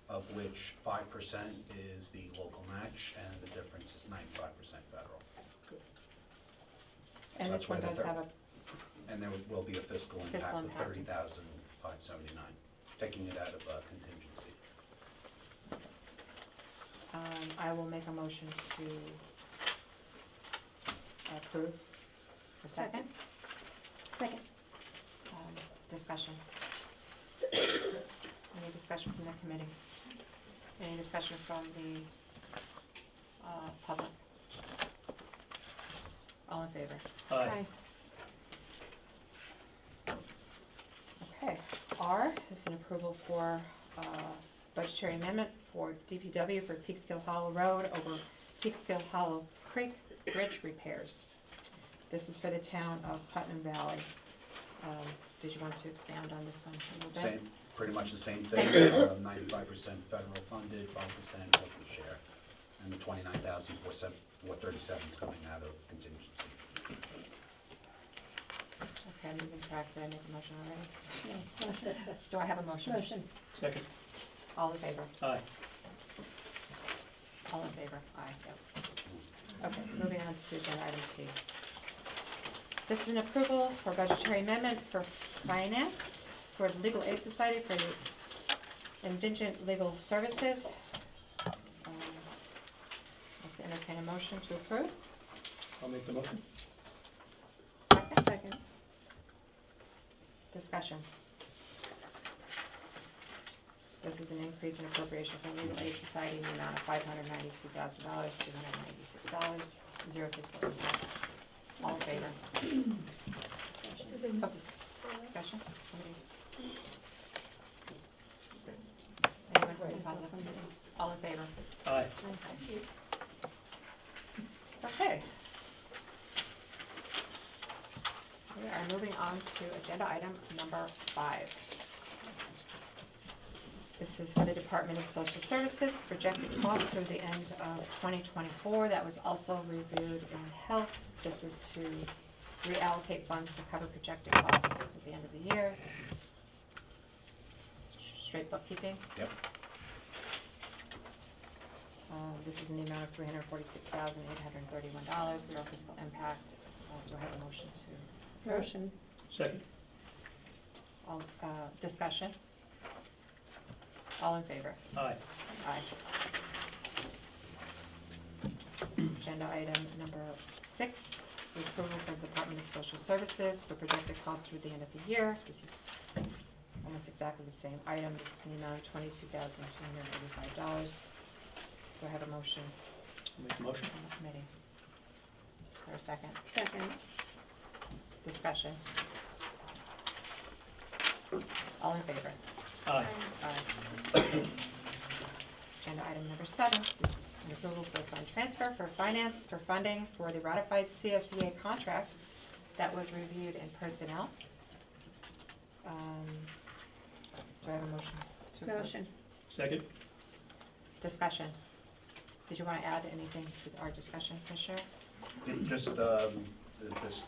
of which 5% is the local match, and the difference is 95% federal. And So this that's one why does the have a, And there will be a fiscal impact of impact. $30,579, taking it out of contingency. I will make a motion to approve. A second? Second. Discussion. Any discussion from the committee? Any discussion from the public? All in favor? Aye. Okay, R is an approval for budgetary amendment for DPW for Peekskill Hollow Road over Peekskill Hollow Creek Bridge repairs. This is for the town of Putnam Valley. Did you want to expand on this one a little bit? Same, pretty much the same thing, 95% federal funded, 5% local share, and the $29,437 is coming out of contingency. Okay, I'm losing track. Did I make a motion already? No, motion. Do I have a motion? Motion. Second. All in favor? Aye. All in favor? Aye, yep. Okay, moving on to agenda item T. This is an approval for budgetary amendment for finance for the Legal Aid Society for the Indigent Legal Services. I'd like to entertain a motion to approve. I'll make the motion. Second? Second. Discussion. This is an increase in appropriation from Legal Aid Society in the amount of $592,296, zero fiscal impact. All in favor? Oh, discussion? Somebody? Anyone from the public? All in favor? Aye. Okay. We are moving on to agenda item number 5. This is for the Department of Social Services, projected costs through the end of 2024. That was also reviewed in health. This is to reallocate funds to cover projected costs at the end of the year. This is straight bookkeeping. Yep. This is in the amount of $346,831, zero fiscal impact. Do I have a motion to? Motion. Second. All, discussion? All in favor? Aye. Aye. Agenda item number 6 is the approval for the Department of Social Services for projected costs through the end of the year. This is almost exactly the same item. This is in the amount of $22,285. Do I have a motion I'll make the motion. from the committee? Is there a second? Second. Discussion? All in favor? Aye. Aye. Agenda item number 7, this is an approval for fund transfer for finance for funding for the ratified CSEA contract that was reviewed in personnel. Do I have a motion to approve? Motion. Second. Discussion. Did you want to add anything to our discussion, Commissioner? Just,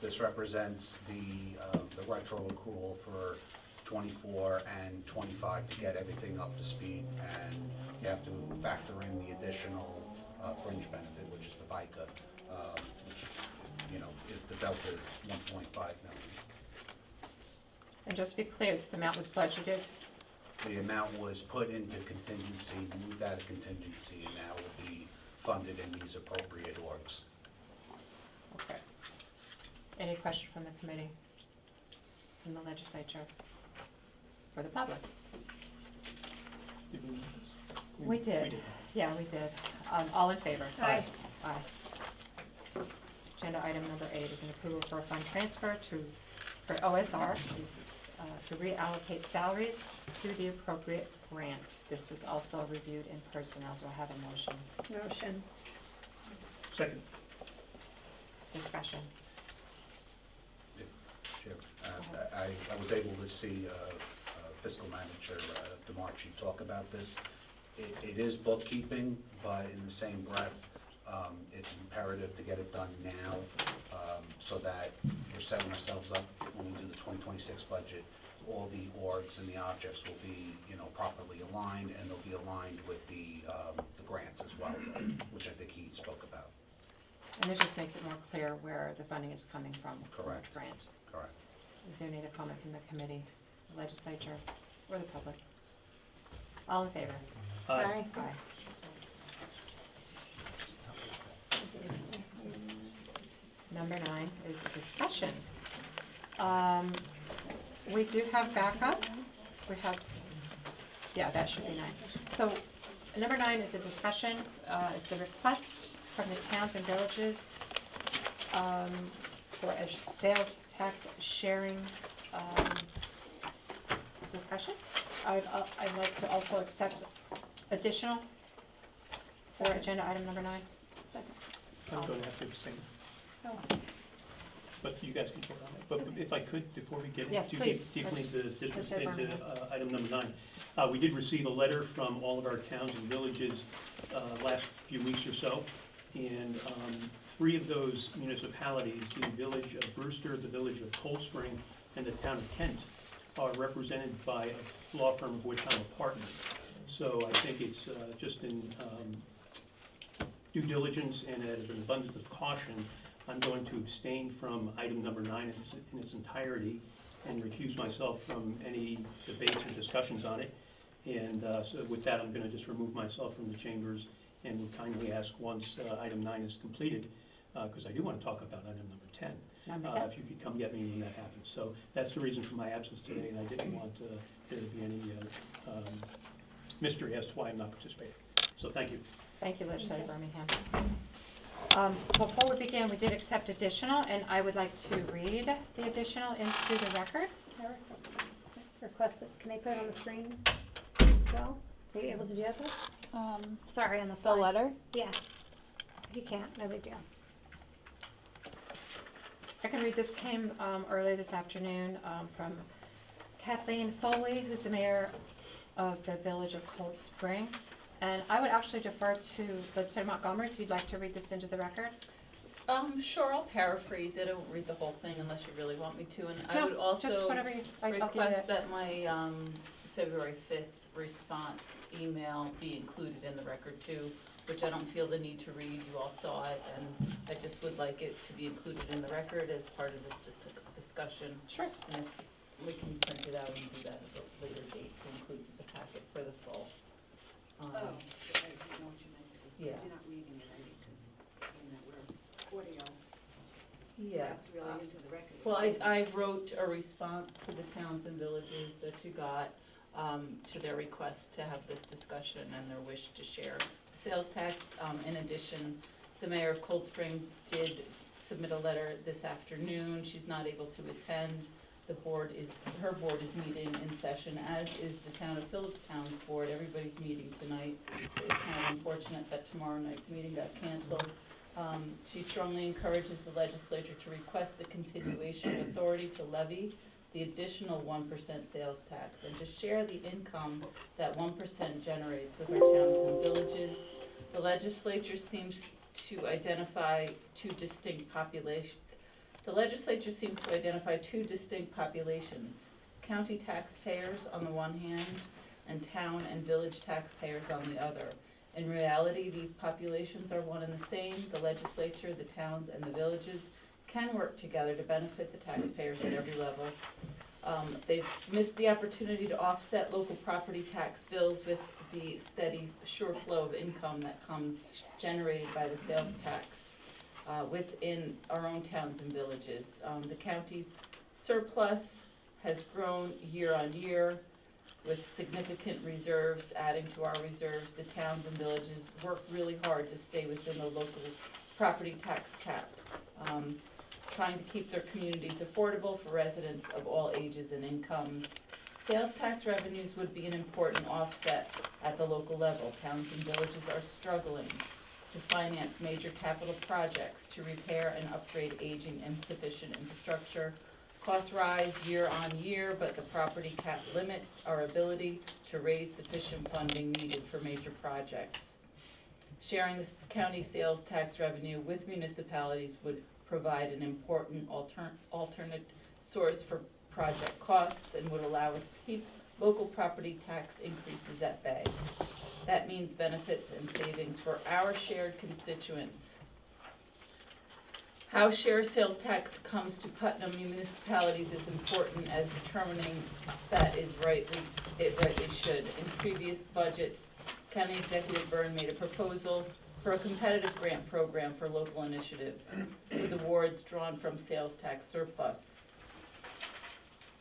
this represents the retro accrual for 24 and 25 to get everything up to speed, and you have to factor in the additional fringe benefit, which is the FICA, which, you know, the delta is 1.5 million. And just to be clear, this amount was budgeted. The amount was put into contingency, moved out of contingency, and now will be funded in these appropriate orgs. Okay. Any question from the committee, from the legislature, for the public? We did. Yeah, we did. All in favor? Aye. Aye. Agenda item number 8 is an approval for a fund transfer for OSR to reallocate salaries to the appropriate grant. This was also reviewed in personnel. Do I have a motion? Motion. Second. Discussion. Chair, I was able to see fiscal manager DeMarchi talk about this. It is bookkeeping, but in the same breath, it's imperative to get it done now so that we're setting ourselves up when we do the 2026 budget. All the orgs and the objects will be, properly aligned, and they'll be aligned with the grants as well, which I think he spoke about. And this just makes it more clear where the funding is coming from. for Correct. each grant. Correct. Is there any other comment from the committee, the legislature, or the public? All in favor? Aye. Aye. Number 9 is a discussion. We do have backup. We have, yeah, that should be 9. So number 9 is a discussion. It's a request from the towns and villages for a sales tax sharing discussion. I'd like to also accept additional for agenda item number 9. Second. I'm going to have to abstain, Oh. but you guys can vote on it. But if I could, before we get Yes, too please. deeply into Let's go into on. item number 9, we did receive a letter from all of our towns and villages last few weeks or so, and 3 of those municipalities, the village of Brewster, the village of Cold Spring, and the town of Kent, are represented by a law firm of which I'm a partner. So I think it's just in due diligence and as an abundance of caution, I'm going to abstain from item number 9 in its entirety and recuse myself from any debates or discussions on it. And so with that, I'm going to just remove myself from the chambers and would kindly ask once item 9 is completed, because I do want to talk about item number 10. Number 10. If you could come get me when that happens. So that's the reason for my absence today, and I didn't want there to be any mystery as to why I'm not participating. So thank you. Thank you, Legislator Birmingham. Before we begin, we did accept additional, and I would like to read the additional into the record. I request it. Can they put it on the screen? So, are you able to do that? Sorry, on the fly. The letter? Yeah. If you can't, no big deal. I can read this. Came early this afternoon from Kathleen Foley, who's the mayor of the village of Cold Spring. And I would actually defer to Legislator Montgomery if you'd like to read this into the record. Sure, I'll paraphrase it. I won't read the whole thing unless you really want me to. And I No, would also just whatever you, I'll give you request that. that my February 5th response email be included in the record too, which I don't feel the need to read. You all saw it, and I just would like it to be included in the record as part of this discussion. Sure. And if we can print it out and do that at a later date to include the packet for the full. I know what you meant. Yeah. You're not reading it, I mean, because, we're audio, Yeah. that's really into the record. Well, I wrote a response to the towns and villages that you got to their request to have this discussion and their wish to share the sales tax. In addition, the mayor of Cold Spring did submit a letter this afternoon. She's not able to attend. Her board is meeting in session, as is the town of Phillipstown's board. Everybody's meeting tonight. It's kind of unfortunate that tomorrow night's meeting got canceled. She strongly encourages the legislature to request the continuation of authority to levy the additional 1% sales tax and to share the income that 1% generates with our towns and villages. The legislature seems to identify two distinct populations. The legislature seems to identify two distinct populations, county taxpayers on the one hand and town and village taxpayers on the other. In reality, these populations are one and the same. The legislature, the towns, and the villages can work together to benefit the taxpayers at every level. They've missed the opportunity to offset local property tax bills with the steady, sure flow of income that comes generated by the sales tax within our own towns and villages. The county's surplus has grown year on year with significant reserves adding to our reserves. The towns and villages work really hard to stay within the local property tax cap, trying to keep their communities affordable for residents of all ages and incomes. Sales tax revenues would be an important offset at the local level. Towns and villages are struggling to finance major capital projects to repair and upgrade aging insufficient infrastructure. Costs rise year on year, but the property cap limits our ability to raise sufficient funding needed for major projects. Sharing the county sales tax revenue with municipalities would provide an important alternate source for project costs and would allow us to keep local property tax increases at bay. That means benefits and savings for our shared constituents. How share sales tax comes to Putnam municipalities is important as determining that it rightly should. In previous budgets, County Executive Byrne made a proposal for a competitive grant program for local initiatives with awards drawn from sales tax surplus.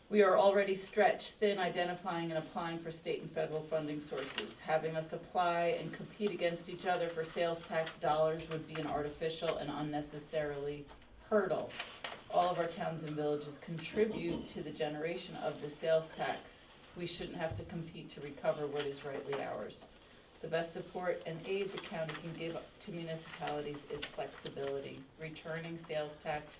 We are already stretched thin identifying and applying for state and federal funding sources. Having us apply and compete against each other for sales tax dollars would be an artificial and unnecessarily hurdle. All of our towns and villages contribute to the generation of the sales tax. We shouldn't have to compete to recover what is rightly ours. The best support and aid the county can give to municipalities is flexibility. Returning sales tax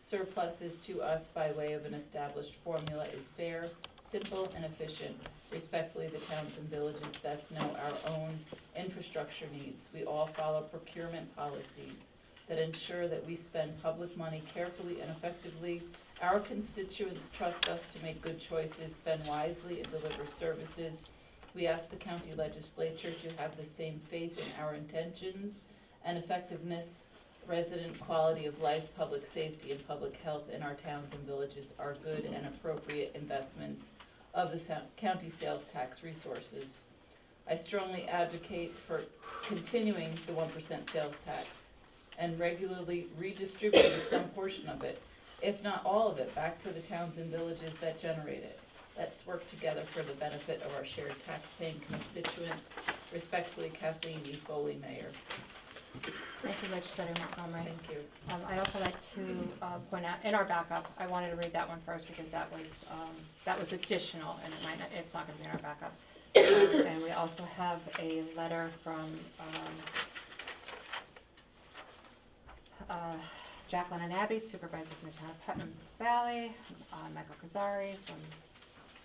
surpluses to us by way of an established formula is fair, simple, and efficient. Respectfully, the towns and villages best know our own infrastructure needs. We all follow procurement policies that ensure that we spend public money carefully and effectively. Our constituents trust us to make good choices, spend wisely, and deliver services. We ask the county legislature to have the same faith in our intentions and effectiveness. Resident quality of life, public safety, and public health in our towns and villages are good and appropriate investments of the county sales tax resources. I strongly advocate for continuing the 1% sales tax and regularly redistributing some portion of it, if not all of it, back to the towns and villages that generate it. Let's work together for the benefit of our shared tax-paying constituents. Respectfully, Kathleen E. Foley, Mayor. Thank you, Legislator Montgomery. Thank you. I'd also like to point out, in our backup, I wanted to read that one first because that was additional, and it's not going to be in our backup. And we also have a letter from Jacqueline and Abby, supervisor from the town of Putnam Valley, Michael Kazari from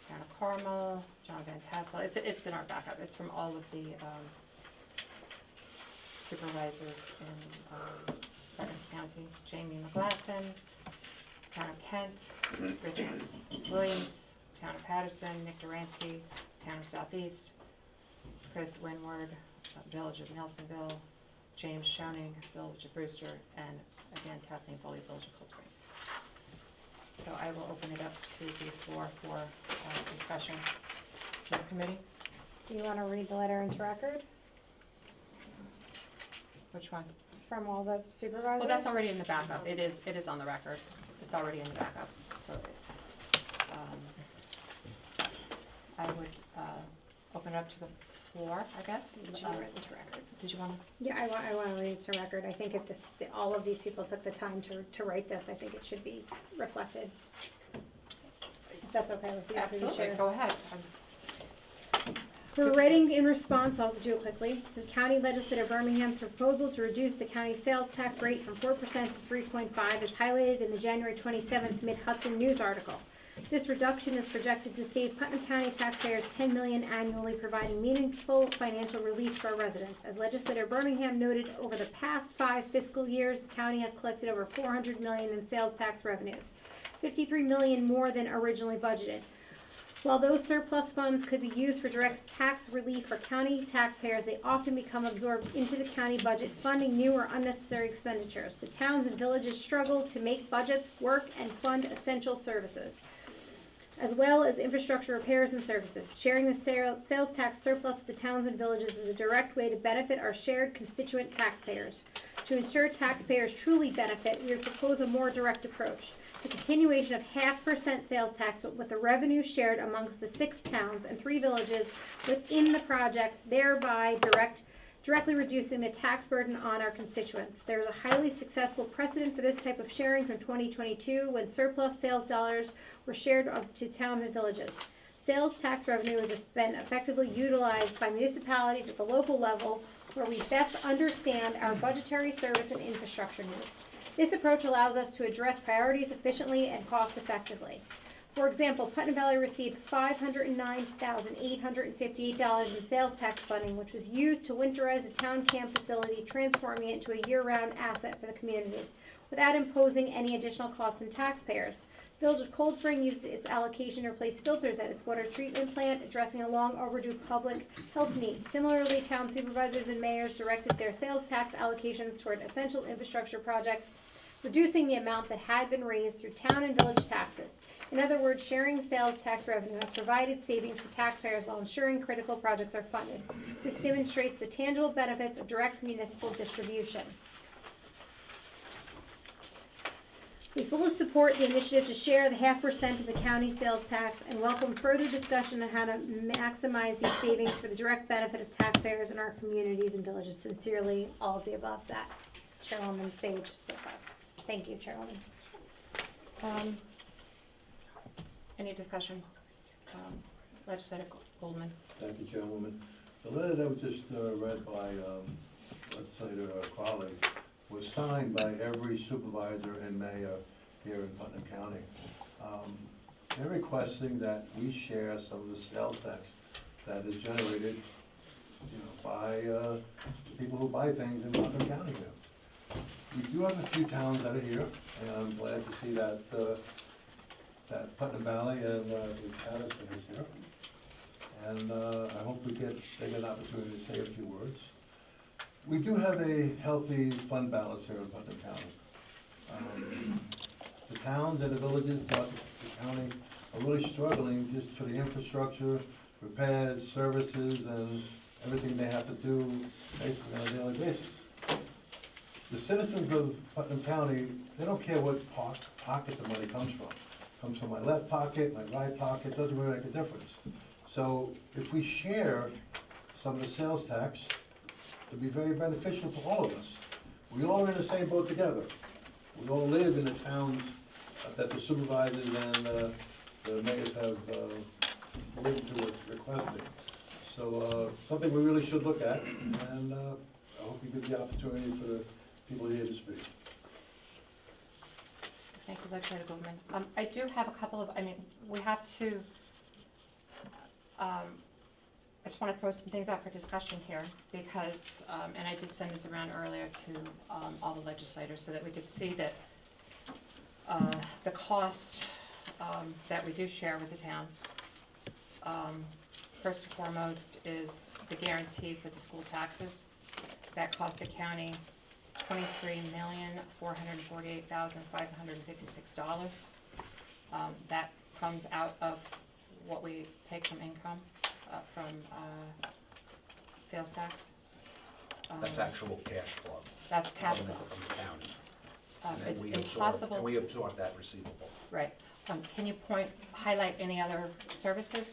town of Carmel, John Van Tassel. It's in our backup. It's from all of the supervisors in Putnam County. Jamie McGlasson, town of Kent, Richard Williams, town of Patterson, Nick Durante, town of Southeast, Chris Winward, village of Nelsonville, James Schoening, village of Brewster, and again Kathleen Foley, village of Cold Spring. So I will open it up to the floor for discussion. To the committee. Do you want to read the letter into record Which one? from all the supervisors? Well, that's already in the backup. It is on the record. It's already in the backup. So I would open it up to the floor, I guess. It should be written to record. Did you want to? Yeah, I want to read it to record. I think if all of these people took the time to write this, I think it should be reflected. If that's okay with you, Deputy Absolutely. Chair. Go ahead. We're writing in response, I'll do it quickly, to the County Legislator Birmingham's proposal to reduce the county sales tax rate from 4% to 3.5 is highlighted in the January 27th Mid-Hudson News article. This reduction is projected to save Putnam County taxpayers $10 million annually, providing meaningful financial relief to our residents. As Legislator Birmingham noted, over the past 5 fiscal years, the county has collected over $400 million in sales tax revenues, $53 million more than originally budgeted. While those surplus funds could be used for direct tax relief for county taxpayers, they often become absorbed into the county budget, funding new or unnecessary expenditures. The towns and villages struggle to make budgets work and fund essential services, as well as infrastructure repairs and services. Sharing the sales tax surplus with the towns and villages is a direct way to benefit our shared constituent taxpayers. To ensure taxpayers truly benefit, we propose a more direct approach. The continuation of 0.5% sales tax, but with the revenue shared amongst the 6 towns and 3 villages within the projects, thereby directly reducing the tax burden on our constituents. There is a highly successful precedent for this type of sharing from 2022 when surplus sales dollars were shared up to towns and villages. Sales tax revenue has been effectively utilized by municipalities at the local level where we best understand our budgetary service and infrastructure needs. This approach allows us to address priorities efficiently and cost effectively. For example, Putnam Valley received $509,858 in sales tax funding, which was used to winterize a town camp facility, transforming it into a year-round asset for the community. without imposing any additional costs on taxpayers. Village of Cold Spring uses its allocation to replace filters at its water treatment plant, addressing a long overdue public health need. Similarly, town supervisors and mayors directed their sales tax allocations toward essential infrastructure projects, reducing the amount that had been raised through town and village taxes. In other words, sharing sales tax revenue has provided savings to taxpayers while ensuring critical projects are funded. This demonstrates the tangible benefits of direct municipal distribution. We fully support the initiative to share the 0.5% of the county sales tax and welcome further discussion on how to maximize these savings for the direct benefit of taxpayers in our communities and villages. Sincerely, all of the above that Chairwoman Sage spoke of. Thank you, Chairwoman. Any discussion? Legislator Goldman. Thank you, Chairwoman. The letter that was just read by Legislator Crowley was signed by every supervisor and mayor here in Putnam County. They're requesting that we share some of the sales tax that is generated, by people who buy things in Putnam County here. We do have a few towns that are here, and I'm glad to see that that Putnam Valley and Patterson is here. And I hope they get an opportunity to say a few words. We do have a healthy fund balance here in Putnam County. The towns and the villages, but the county are really struggling just for the infrastructure, repairs, services, and everything they have to do basically on a daily basis. The citizens of Putnam County, they don't care what pocket the money comes from. Comes from my left pocket, my right pocket, doesn't really make a difference. So if we share some of the sales tax, it'd be very beneficial to all of us. We all are in the same boat together. We all live in the towns that the supervisors and the mayors have lived to us requesting. So something we really should look at, and I hope you give the opportunity for the people here to speak. Thank you, Legislator Goldman. I do have a couple of, we have to, I just want to throw some things out for discussion here because, and I did send this around earlier to all the legislators so that we could see that the cost that we do share with the towns, first and foremost is the guarantee for the school taxes. That cost the county $23,448,556. That comes out of what we take from income, from sales tax. That's actual cash flow. That's cash flow. From the county. It's And impossible. And we absorb that receivable. Right. Can you highlight any other services?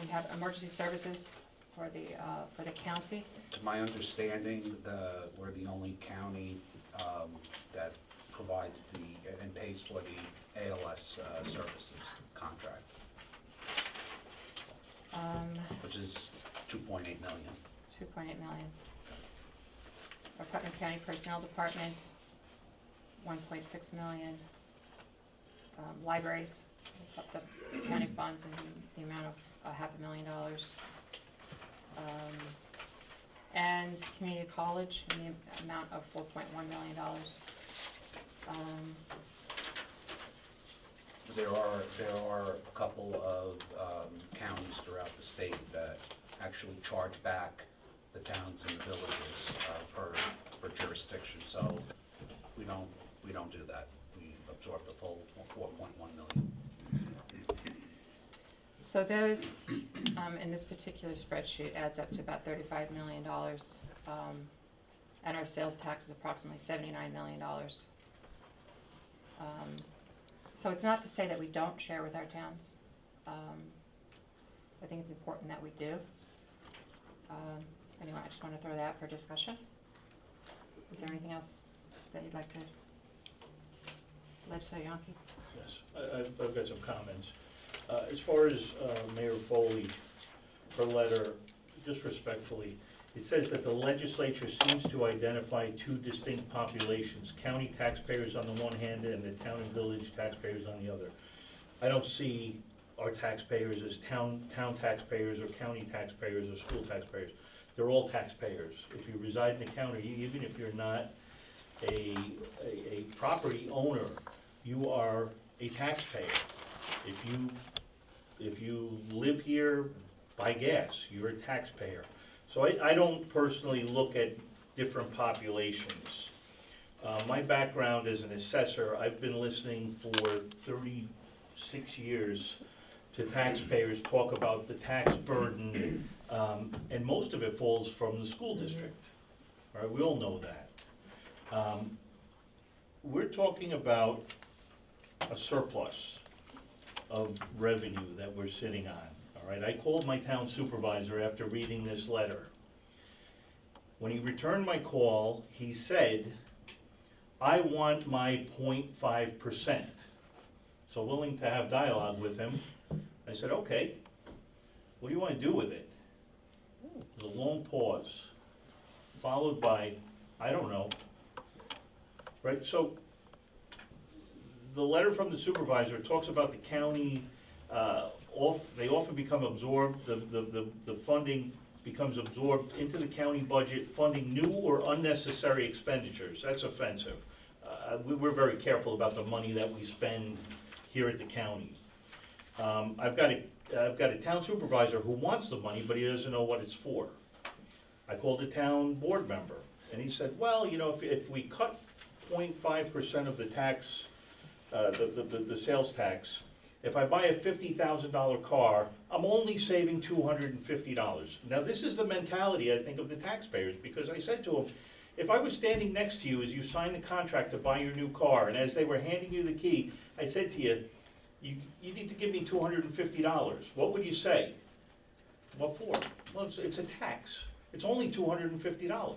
We have emergency services for the county. To my understanding, we're the only county that provides and pays for the ALS services contract, which is $2.8 million. $2.8 million. Our Putnam County Personnel Department, $1.6 million. Libraries, the county funds in the amount of $500,000. And community college in the amount of $4.1 million. There are a couple of counties throughout the state that actually charge back the towns and the villages per jurisdiction. So we don't do that. We absorb the full 4.1 million. So those, in this particular spreadsheet, adds up to about $35 million, and our sales tax is approximately $79 million. So it's not to say that we don't share with our towns. I think it's important that we do. Anyway, I just want to throw that out for discussion. Is there anything else that you'd like to, Legislator Yonke? Yes, I've got some comments. As far as Mayor Foley, her letter, just respectfully, it says that the legislature seems to identify two distinct populations, county taxpayers on the one hand and the town and village taxpayers on the other. I don't see our taxpayers as town taxpayers or county taxpayers or school taxpayers. They're all taxpayers. If you reside in the county, even if you're not a property owner, you are a taxpayer. If you live here, buy gas, you're a taxpayer. So I don't personally look at different populations. My background as an assessor, I've been listening for 36 years to taxpayers talk about the tax burden, and most of it falls from the school district. Right? We all know that. We're talking about a surplus of revenue that we're sitting on. All right, I called my town supervisor after reading this letter. When he returned my call, he said, I want my 0.5%. So willing to have dialogue with him. I said, okay, what do you want to do with it? There was a long pause, followed by, I don't know. Right, so the letter from the supervisor talks about the county, they often become absorbed, the funding becomes absorbed into the county budget, funding new or unnecessary expenditures. That's offensive. We're very careful about the money that we spend here at the county. I've got a town supervisor who wants the money, but he doesn't know what it's for. I called a town board member, and he said, well, you know, if we cut 0.5% of the tax, the sales tax, if I buy a $50,000 car, I'm only saving $250. Now, this is the mentality, I think, of the taxpayers, because I said to him, if I was standing next to you as you signed the contract to buy your new car, and as they were handing you the key, I said to you, you need to give me $250. What would you say? What for? Well, it's a tax. It's only $250.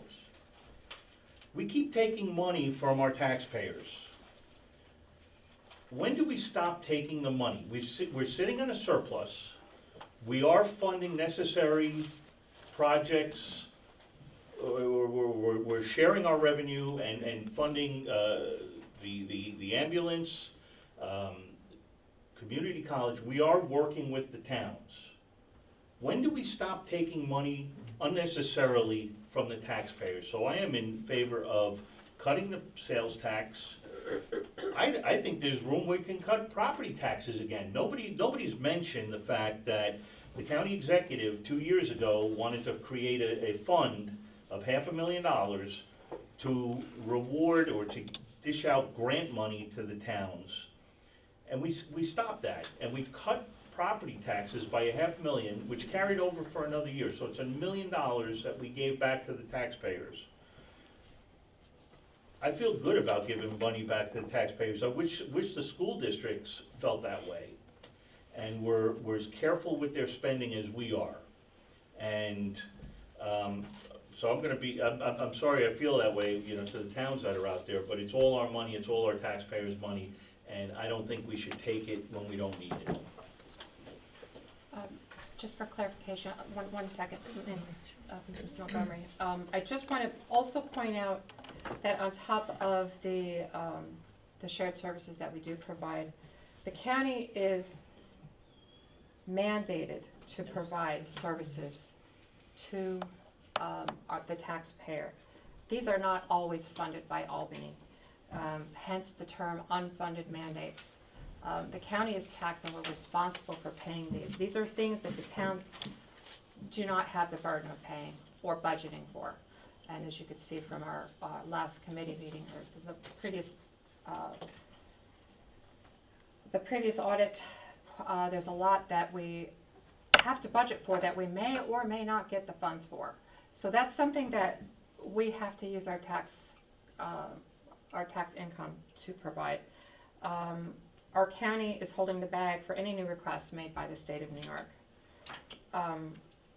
We keep taking money from our taxpayers. When do we stop taking the money? We're sitting on a surplus. We are funding necessary projects. We're sharing our revenue and funding the ambulance, community college. We are working with the towns. When do we stop taking money unnecessarily from the taxpayers? So I am in favor of cutting the sales tax. I think there's room where we can cut property taxes again. Nobody's mentioned the fact that the county executive 2 years ago wanted to create a fund of $500,000 to reward or to dish out grant money to the towns. And we stopped that, and we cut property taxes by $500,000, which carried over for another year. So it's $1 million that we gave back to the taxpayers. I feel good about giving money back to the taxpayers. I wish the school districts felt that way and were as careful with their spending as we are. And so I'm sorry I feel that way, you know, to the towns that are out there, but it's all our money, it's all our taxpayers' money, and I don't think we should take it when we don't need it. Just for clarification, one second, Ms. Montgomery. I just want to also point out that on top of the shared services that we do provide, the county is mandated to provide services to the taxpayer. These are not always funded by Albany, hence the term unfunded mandates. The county is taxed and we're responsible for paying these. These are things that the towns do not have the burden of paying or budgeting for. And as you could see from our last committee meeting, or the previous audit, there's a lot that we have to budget for that we may or may not get the funds for. So that's something that we have to use our tax income to provide. Our county is holding the bag for any new requests made by the state of New York.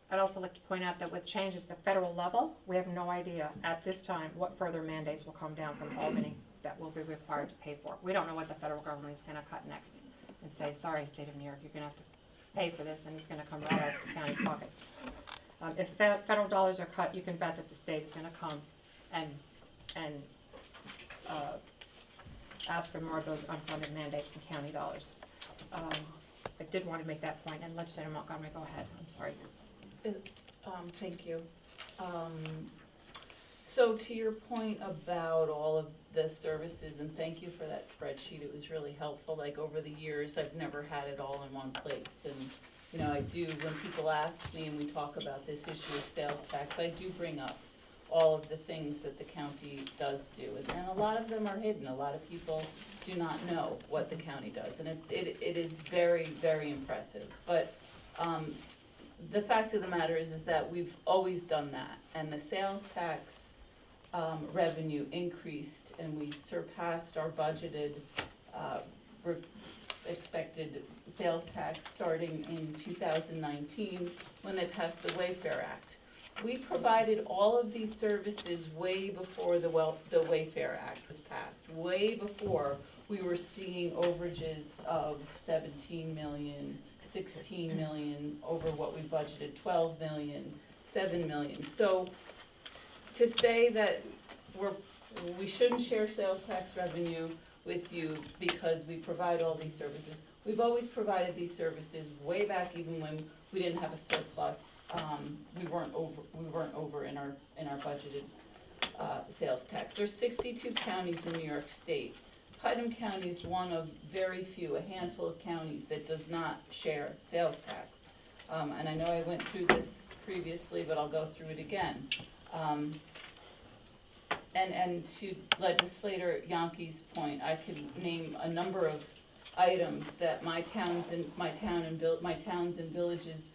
I'd also like to point out that with changes at the federal level, we have no idea at this time what further mandates will come down from Albany that will be required to pay for. We don't know what the federal government is going to cut next and say, sorry, state of New York, you're going to have to pay for this, and it's going to come right out of the county pockets. If federal dollars are cut, you can bet that the state is going to come and ask for more of those unfunded mandates from county dollars. I did want to make that point, and Legislator Montgomery, go ahead. I'm sorry. Thank you. So to your point about all of the services, and thank you for that spreadsheet, it was really helpful. Like over the years, I've never had it all in one place. And, you know, I do, when people ask me and we talk about this issue of sales tax, I do bring up all of the things that the county does do. And a lot of them are hidden. A lot of people do not know what the county does. And it is very, very impressive. But the fact of the matter is that we've always done that. And the sales tax revenue increased, and we surpassed our budgeted expected sales tax starting in 2019 when they passed the Wayfair Act. We provided all of these services way before the Wayfair Act was passed, way before we were seeing overages of 17 million, 16 million over what we budgeted, 12 million, 7 million. So to say that we shouldn't share sales tax revenue with you because we provide all these services. We've always provided these services way back, even when we didn't have a surplus. We weren't over in our budgeted sales tax. There's 62 counties in New York State. Putnam County is one of very few, a handful of counties that does not share sales tax. And I know I went through this previously, but I'll go through it again. And to Legislator Yonke's point, I could name a number of items that my towns and villages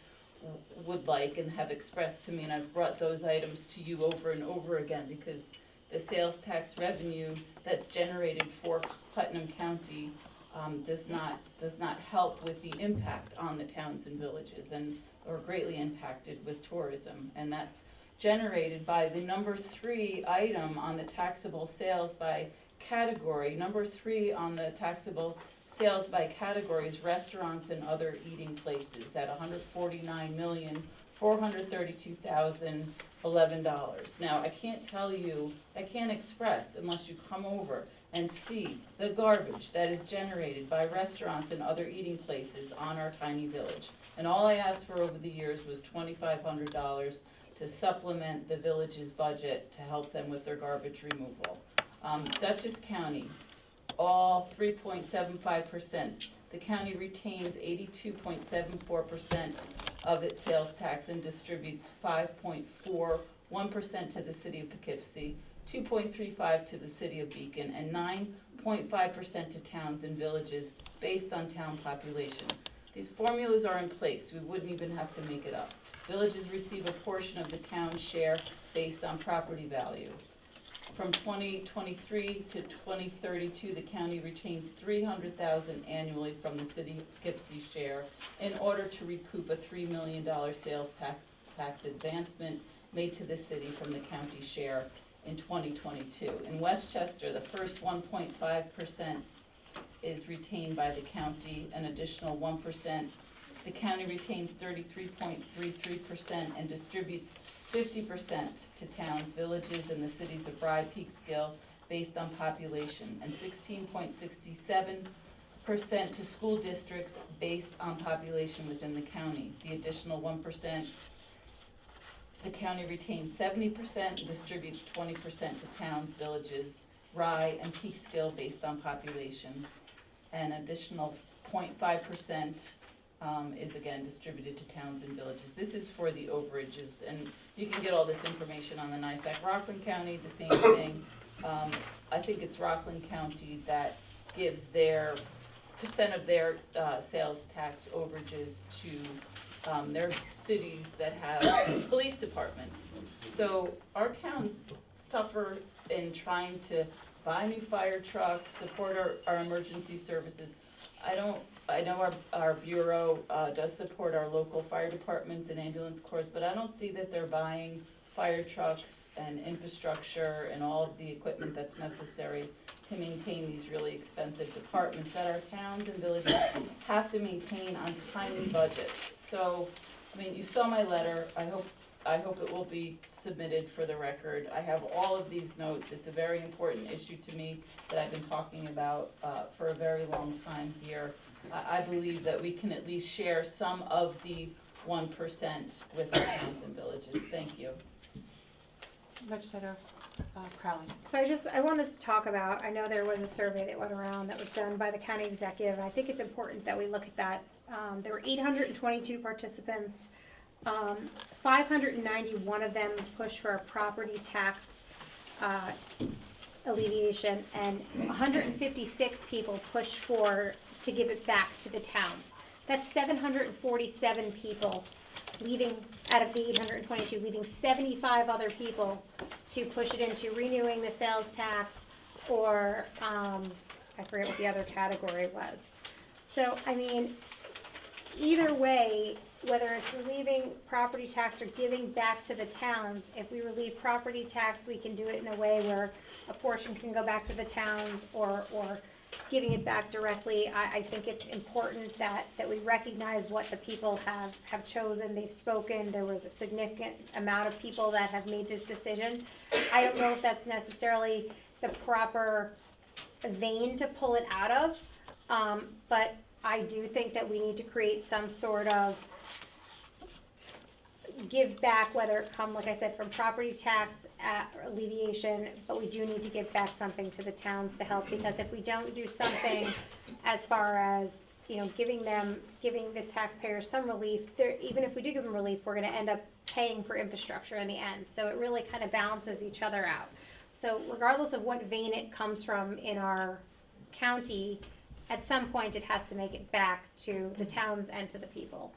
would like and have expressed to me, and I've brought those items to you over and over again, because the sales tax revenue that's generated for Putnam County does not help with the impact on the towns and villages, and or greatly impacted with tourism, and that's generated by the number 3 item on the taxable sales by category. Number 3 on the taxable sales by categories, restaurants and other eating places at $149,432,011. Now, I can't express unless you come over and see the garbage that is generated by restaurants and other eating places on our tiny village. And all I asked for over the years was $2,500 to supplement the village's budget to help them with their garbage removal. Dutchess County, all 3.75%. The county retains 82.74% of its sales tax and distributes 5.41% to the city of Poughkeepsie, 2.35% to the city of Beacon, and 9.5% to towns and villages based on town population. These formulas are in place. We wouldn't even have to make it up. Villages receive a portion of the town's share based on property value. From 2023 to 2032, the county retains $300,000 annually from the city of Poughkeepsie share in order to recoup a $3 million sales tax advancement made to the city from the county share in 2022. In Westchester, the first 1.5% is retained by the county, an additional 1%. The county retains 33.33% and distributes 50% to towns, villages, and the cities of Rye, Peekskill based on population, and 16.67% to school districts based on population within the county. The additional 1%, the county retains 70% and distributes 20% to towns, villages, Rye, and Peekskill based on population. An additional 0.5% is again distributed to towns and villages. This is for the overages, and you can get all this information on the NYSOC. Rockland County, the same thing. I think it's Rockland County that gives their percent of their sales tax overages to their cities that have police departments. So our towns suffer in trying to buy new fire trucks, support our emergency services. I know our bureau does support our local fire departments and ambulance corps, but I don't see that they're buying fire trucks and infrastructure and all of the equipment that's necessary to maintain these really expensive departments that our towns and villages have to maintain on tiny budgets. So, I mean, you saw my letter. I hope it will be submitted for the record. I have all of these notes. It's a very important issue to me that I've been talking about for a very long time here. I believe that we can at least share some of the 1% with our towns and villages. Thank you. Legislator Crowley. So I wanted to talk about, I know there was a survey that went around that was done by the county executive, and I think it's important that we look at that. There were 822 participants. 591 of them pushed for a property tax alleviation, and 156 people pushed to give it back to the towns. That's 747 people leaving, out of the 822, leaving 75 other people to push it into renewing the sales tax, or I forget what the other category was. So, I mean, either way, whether it's relieving property tax or giving back to the towns, if we relieve property tax, we can do it in a way where a portion can go back to the towns, or giving it back directly. I think it's important that we recognize what the people have chosen. They've spoken. There was a significant amount of people that have made this decision. I don't know if that's necessarily the proper vein to pull it out of, but I do think that we need to create some sort of give back, whether it come, like I said, from property tax alleviation, but we do need to give back something to the towns to help, because if we don't do something as far as, you know, giving the taxpayers some relief, even if we do give them relief, we're gonna end up paying for infrastructure in the end. So it really kind of balances each other out. So regardless of what vein it comes from in our county, at some point it has to make it back to the towns and to the people.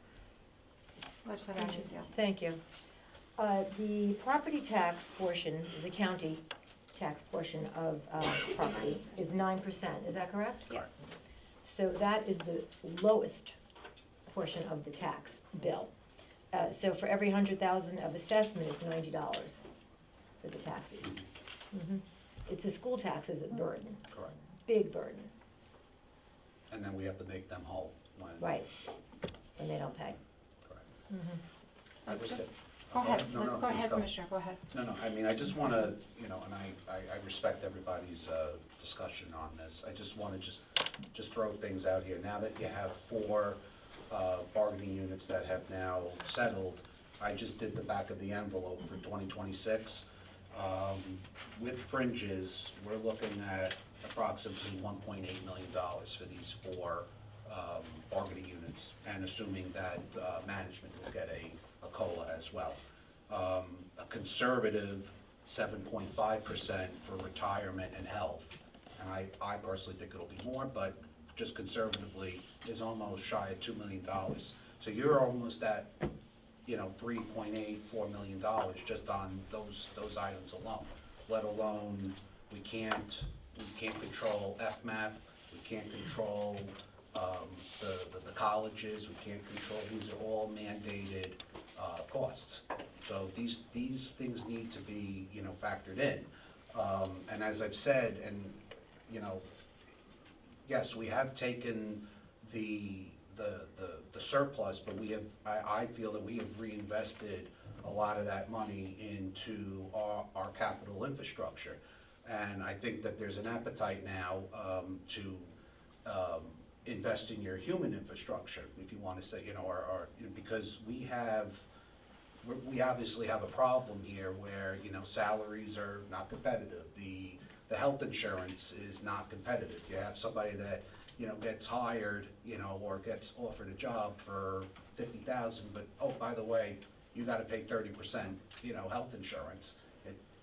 Legislator Adjournment, yeah. Thank you. The property tax portion, the county tax portion of property is 9%, is that correct? Yes. So that is the lowest portion of the tax bill. So for every 100,000 of assessment, it's $90 for the taxes. It's the school taxes that burden, Correct. big burden, And then we have to make them whole when. right, when they don't pay. I wish Just that- Go ahead, No, no, go please ahead, go. Commissioner, go ahead. No, I mean, I just want to, you know, and I respect everybody's discussion on this. I just want to just throw things out here. Now that you have 4 bargaining units that have now settled, I just did the back of the envelope for 2026. With fringes, we're looking at approximately $1.8 million for these 4 bargaining units, and assuming that management will get a COLA as well. A conservative 7.5% for retirement and health, and I personally think it'll be more, but just conservatively is almost shy of $2 million. So you're almost at, you know, $3.8, $4 million just on those items alone. Let alone we can't control FMAP, we can't control the colleges, we can't control, these are all mandated costs. So these things need to be, you know, factored in. And as I've said, and, you know, yes, we have taken the surplus, but I feel that we have reinvested a lot of that money into our capital infrastructure. And I think that there's an appetite now to invest in your human infrastructure, if you want to say, you know, because we obviously have a problem here where, you know, salaries are not competitive. The health insurance is not competitive. You have somebody that, you know, gets hired, you know, or gets offered a job for $50,000, but oh, by the way, you got to pay 30%, you know, health insurance.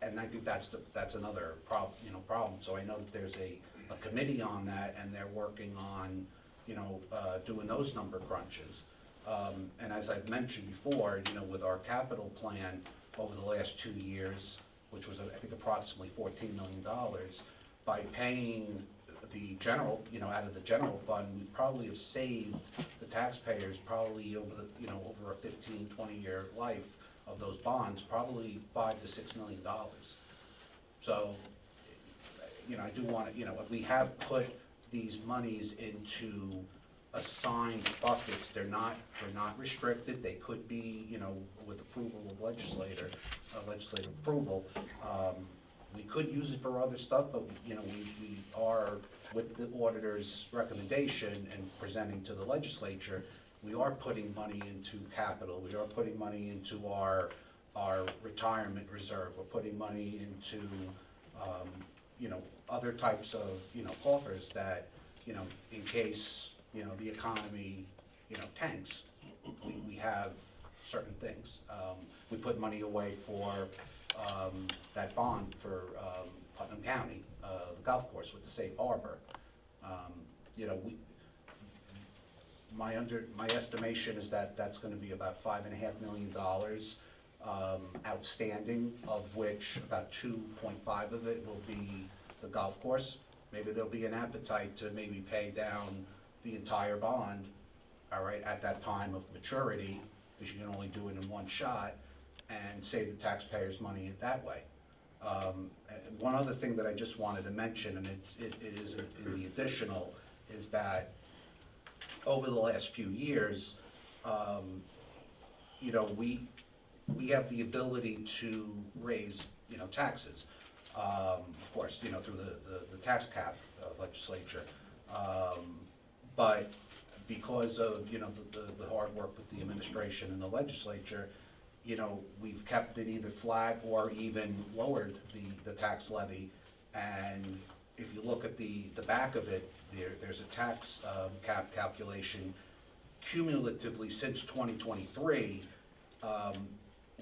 And I think that's another problem. So I know that there's a committee on that, and they're working on, you know, doing those number crunches. And as I've mentioned before, you know, with our capital plan over the last 2 years, which was, I think, approximately $14 million, by paying the general, you know, out of the general fund, we probably have saved the taxpayers probably over a 15, 20-year life of those bonds, probably $5 to $6 million. So, you know, I do want to, you know, we have put these monies into assigned buckets. They're not restricted. They could be, you know, with approval of legislative approval. We could use it for other stuff, but, you know, we are, with the auditor's recommendation and presenting to the legislature, we are putting money into capital. We are putting money into our our retirement reserve. We're putting money into, you know, other types of, you know, coffers that, you know, in case, you know, the economy, you know, tanks, we have certain things. We put money away for that bond for Putnam County, the golf course with the safe harbor. You know, my estimation is that that's gonna be about $5.5 million outstanding, of which about 2.5 of it will be the golf course. Maybe there'll be an appetite to maybe pay down the entire bond, all right, at that time of maturity, because you can only do it in one shot, and save the taxpayers money that way. One other thing that I just wanted to mention, and it is in the additional, is that over the last few years, you know, we have the ability to raise, you know, taxes. Of course, you know, through the tax cap legislature. But because of, you know, the hard work with the administration and the legislature, you know, we've kept it either flat or even lowered the tax levy. And if you look at the back of it, there's a tax cap calculation. Cumulatively since 2023,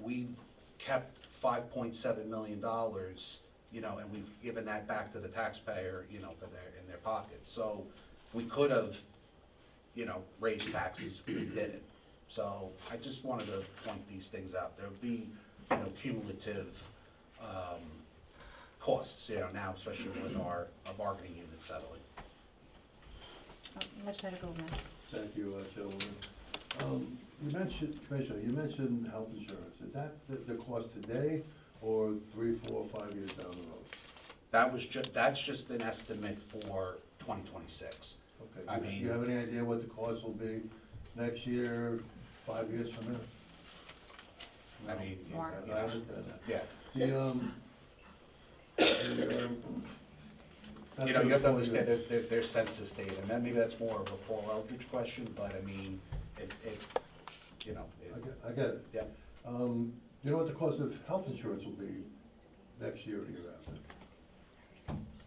we've kept $5.7 million, you know, and we've given that back to the taxpayer, you know, in their pocket. So we could have, you know, raised taxes, we didn't. So I just wanted to point these things out. There'll be, you know, cumulative costs, you know, now, especially with our bargaining unit settling. Legislator Goldman. Thank you, gentlemen. You mentioned, Commissioner, you mentioned health insurance. Is that the cost today or 3, 4, 5 years down the road? That's just an estimate for 2026. Okay. I Do mean, you have any idea what the cost will be next year, 5 years from now? I mean, More. you I know, understand that. yeah. You know, you have to understand, there's census data, and then maybe that's more of a Paul Eldridge question, but I mean, it you know. I get it. Yeah. You know what the cost of health insurance will be next year or the year after?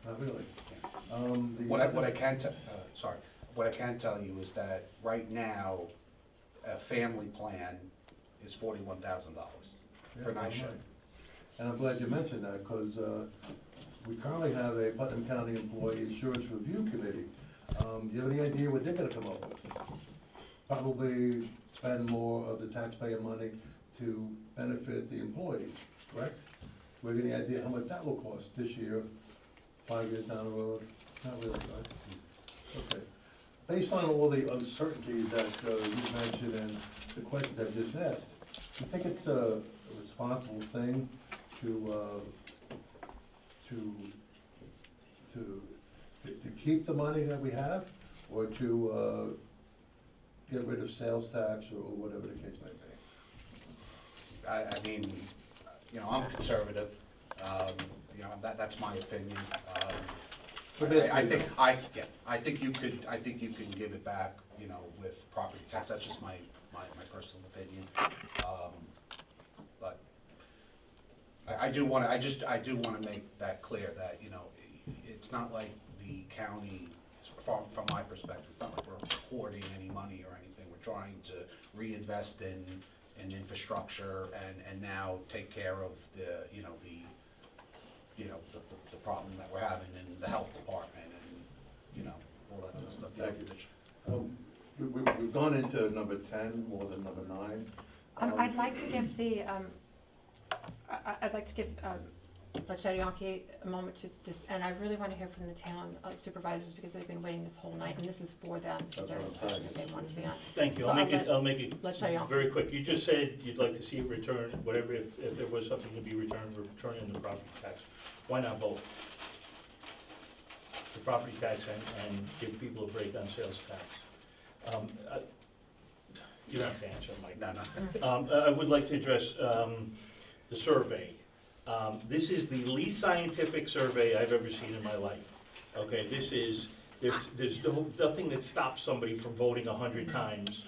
Not really. What I can tell you is that right now, a family plan is $41,000 for Yeah, 9 shifts. right. And I'm glad you mentioned that, because we currently have a Putnam County Employee Insurance Review Committee. Do you have any idea what they're gonna come up with? Probably spend more of the taxpayer money to benefit the employees, correct? Do we have any idea how much that will cost this year, 5 years down the road? Not really, right? Okay. Based on all the uncertainties that you mentioned and the questions I've just asked, do you think it's a responsible thing to keep the money that we have, or to get rid of sales tax, or whatever the case may be? I mean, you know, I'm conservative, you know, that's my opinion. I think you can give it back, you know, with property tax. That's just my personal opinion. But I do want to make that clear that, you know, it's not like the county, from my perspective, it's not like we're hoarding any money or anything. We're trying to reinvest in infrastructure and now take care of the problem that we're having in the health department and, you know, all that kind of stuff. Thank you. We've gone into number 10 more than number 9. I'd like to give Legislator Yonke a moment to and I really want to hear from the town supervisors, because they've been waiting this whole night, and this is for them. This is their discussion that they want to be on. Thank you. So I'll make it Legislator Yonke. very quick. You just said you'd like to see it returned, whatever, if there was something to be returned, we're returning the property tax. Why not both? The property tax and give people a break on sales tax. You don't have to answer, Mike. No. I would like to address the survey. This is the least scientific survey I've ever seen in my life. Okay, there's nothing that stops somebody from voting 100 times.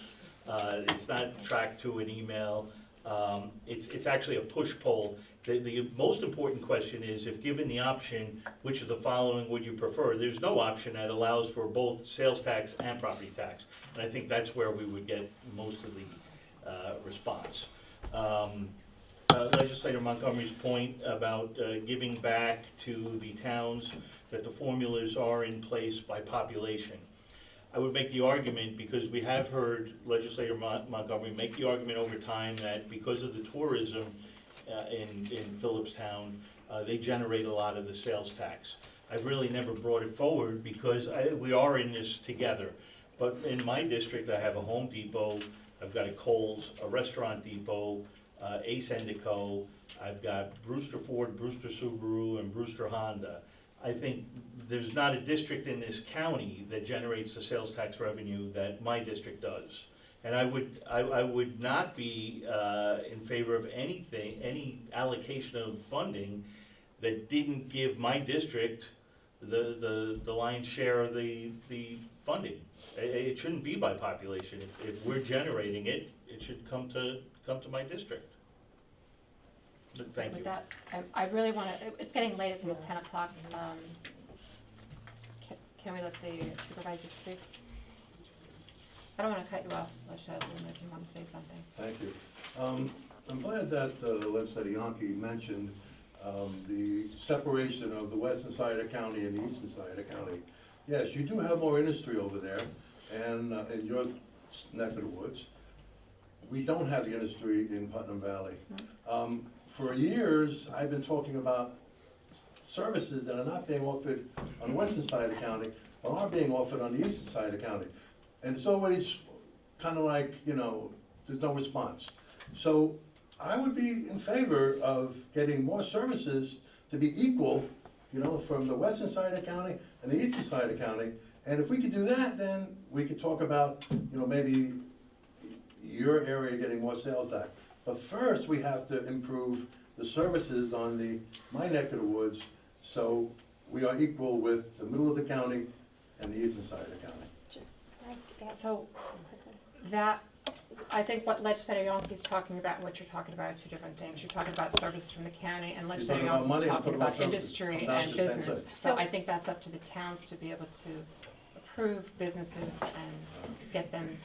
It's not tracked to an email. It's actually a push-pull. The most important question is, if given the option, which of the following would you prefer? There's no option that allows for both sales tax and property tax. And I think that's where we would get most of the response. Legislator Montgomery's point about giving back to the towns, that the formulas are in place by population. I would make the argument, because we have heard Legislator Montgomery make the argument over time that because of the tourism in Phillipstown, they generate a lot of the sales tax. I've really never brought it forward because we are in this together. But in my district, I have a Home Depot, I've got a Kohl's, a Restaurant Depot, Ace Endico, I've got Brewster Ford, Brewster Subaru, and Brewster Honda. I think there's not a district in this county that generates the sales tax revenue that my district does. And I would not be in favor of any allocation of funding that didn't give my district the lion's share of the funding. It shouldn't be by population. If we're generating it, it should come to my district. But thank you. With that, I really want to, it's getting late, it's almost 10 o'clock. Can we let the supervisor speak? I don't want to cut you off, Legislator, if you want to say something. Thank you. I'm glad that Legislator Yonke mentioned the separation of the western side of the county and the eastern side of the county. Yes, you do have more industry over there, and in your neck of the woods. We don't have the industry in Putnam Valley. For years, I've been talking about services that are not being offered on the western side of the county, but are being offered on the eastern side of the county. And it's always kind of like, you know, there's no response. So I would be in favor of getting more services to be equal, you know, from the western side of the county and the eastern side of the county. And if we could do that, then we could talk about, you know, maybe your area getting more sales tax. But first, we have to improve the services on my neck of the woods, so we are equal with the middle of the county and the eastern side of the county. So that, I think what Legislator Yonke's talking about and what you're talking about are two different things. You're talking about services from the county, and Legislator talking about money, Yonke's I'm talking talking about about services. industry That's and the same business. thing. So I think that's up to the towns to be able to approve businesses and get them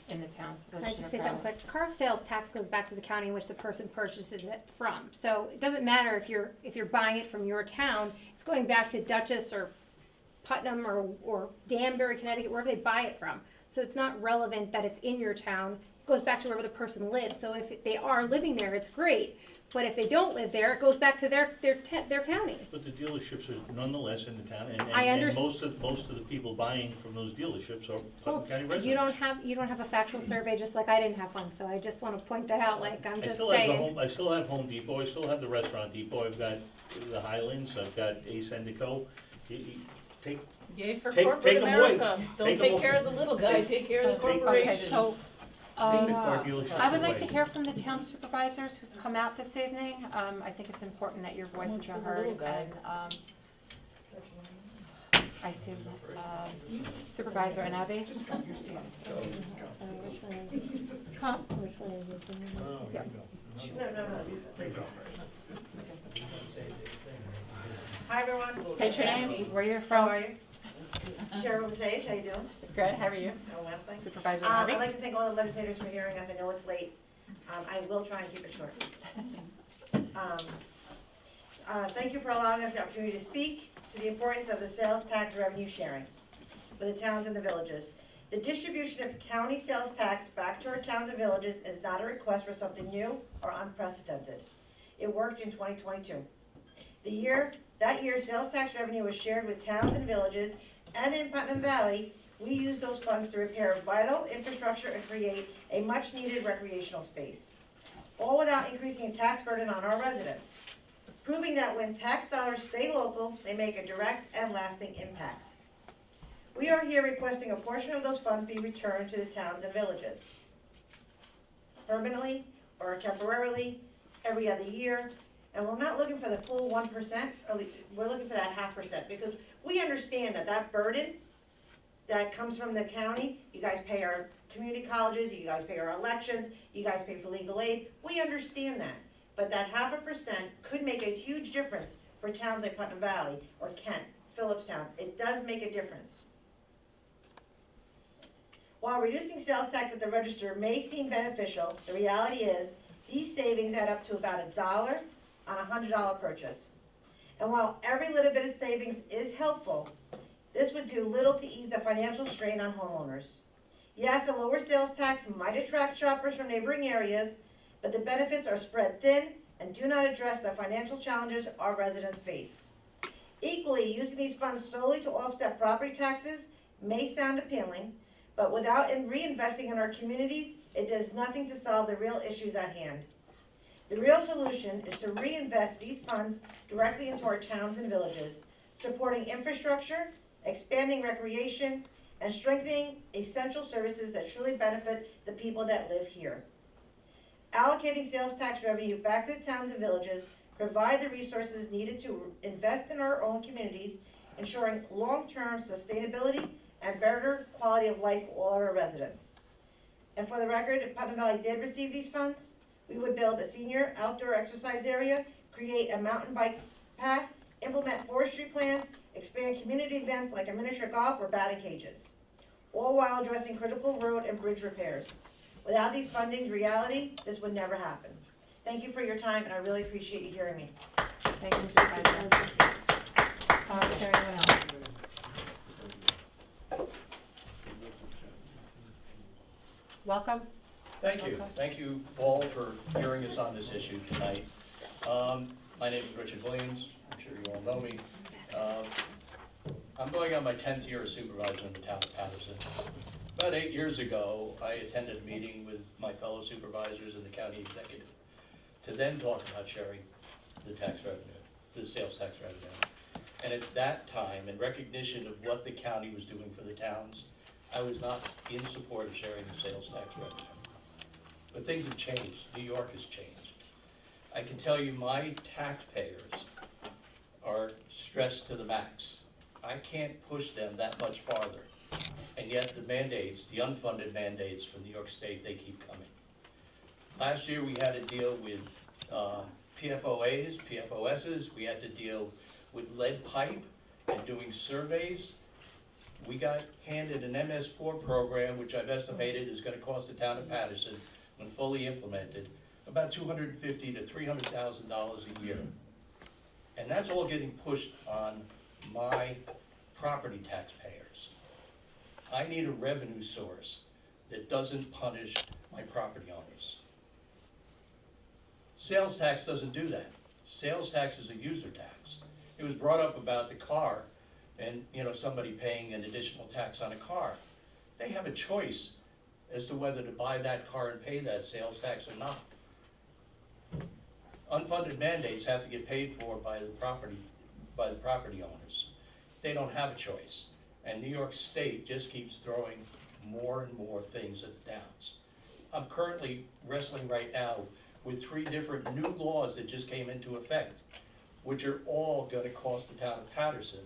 in the towns. Can I just say something quick? Car sales tax goes back to the county in which the person purchases it from. So it doesn't matter if you're buying it from your town, it's going back to Dutchess or Putnam or Danbury, Connecticut, wherever they buy it from. So it's not relevant that it's in your town. It goes back to wherever the person lives. So if they are living there, it's great. But if they don't live there, it goes back to their county. But the dealerships are nonetheless in the town, I and understand. most of the people buying from those dealerships are Putnam County residents. You don't have a factual survey, just like I didn't have one. So I just want to point that out. Like I'm just saying. I still have Home Depot, I still have the Restaurant Depot, I've got the Highlands, I've got Ace Endico. Yay for Take corporate 'em away. America. Don't Take 'em take away. care of the little guy, take care of the Okay, corporations. so, Take the car dealerships I would like away. to hear from the town supervisors who've come out this evening. I think it's important that your voices Much are for the heard, little guy. and, I see Supervisor Anabi. Huh? Yeah. Hi, everyone. State your name, where you're How from. are you? Chairwoman Sage, how you doing? Good, how are you? Oh, well, thanks. Supervisor I'd Anabi. like to thank all the legislators for hearing us. I know it's late. I will try and keep it short. Thank you for allowing us the opportunity to speak to the importance of the sales tax revenue sharing for the towns and the villages. The distribution of county sales tax back to our towns and villages is not a request for something new or unprecedented. It worked in 2022. That year, sales tax revenue was shared with towns and villages, and in Putnam Valley, we used those funds to repair vital infrastructure and create a much-needed recreational space, all without increasing the tax burden on our residents, proving that when tax dollars stay local, they make a direct and lasting impact. We are here requesting a portion of those funds be returned to the towns and villages, permanently or temporarily, every other year. And we're not looking for the full 1%, we're looking for that 0.5%, because we understand that burden that comes from the county. You guys pay our community colleges, you guys pay our elections, you guys pay for legal aid. We understand that. But that 0.5% could make a huge difference for towns like Putnam Valley or Kent, Phillipstown. It does make a difference. While reducing sales tax at the register may seem beneficial, the reality is these savings add up to about $1 on a $100 purchase. And while every little bit of savings is helpful, this would do little to ease the financial strain on homeowners. Yes, a lower sales tax might attract shoppers from neighboring areas, but the benefits are spread thin and do not address the financial challenges our residents face. Equally, using these funds solely to offset property taxes may sound appealing, but without reinvesting in our communities, it does nothing to solve the real issues at hand. The real solution is to reinvest these funds directly into our towns and villages, supporting infrastructure, expanding recreation, and strengthening essential services that truly benefit the people that live here. Allocating sales tax revenue back to the towns and villages provide the resources needed to invest in our own communities, ensuring long-term sustainability and better quality of life for all our residents. And for the record, if Putnam Valley did receive these funds, we would build a senior outdoor exercise area, create a mountain bike path, implement forestry plans, expand community events like a miniature golf or batting cages, all while addressing critical road and bridge repairs. Without these fundings, reality, this would never happen. Thank you for your time, and I really appreciate you hearing me. Thank you, Supervisor. Is there anyone else? Welcome. Thank you. Thank you all for hearing us on this issue tonight. My name is Richard Williams. I'm sure you all know me. I'm going on my 10th year as supervisor in the town of Patterson. About 8 years ago, I attended a meeting with my fellow supervisors and the county executive to then talk about sharing the tax revenue, the sales tax revenue. And at that time, in recognition of what the county was doing for the towns, I was not in support of sharing the sales tax revenue. But things have changed. New York has changed. I can tell you my taxpayers are stressed to the max. I can't push them that much farther. And yet the mandates, the unfunded mandates from New York State, they keep coming. Last year we had to deal with PFOAs, PFOSs. We had to deal with lead pipe and doing surveys. We got handed an MS4 program, which I've estimated is going to cost the town of Patterson, when fully implemented, about $250,000 to $300,000 a year. And that's all getting pushed on my property taxpayers. I need a revenue source that doesn't punish my property owners. Sales tax doesn't do that. Sales tax is a user tax. It was brought up about the car and somebody paying an additional tax on a car. They have a choice as to whether to buy that car and pay that sales tax or not. Unfunded mandates have to get paid for by the property owners. They don't have a choice. And New York State just keeps throwing more and more things at the towns. I'm currently wrestling right now with 3 different new laws that just came into effect, which are all going to cost the town of Patterson,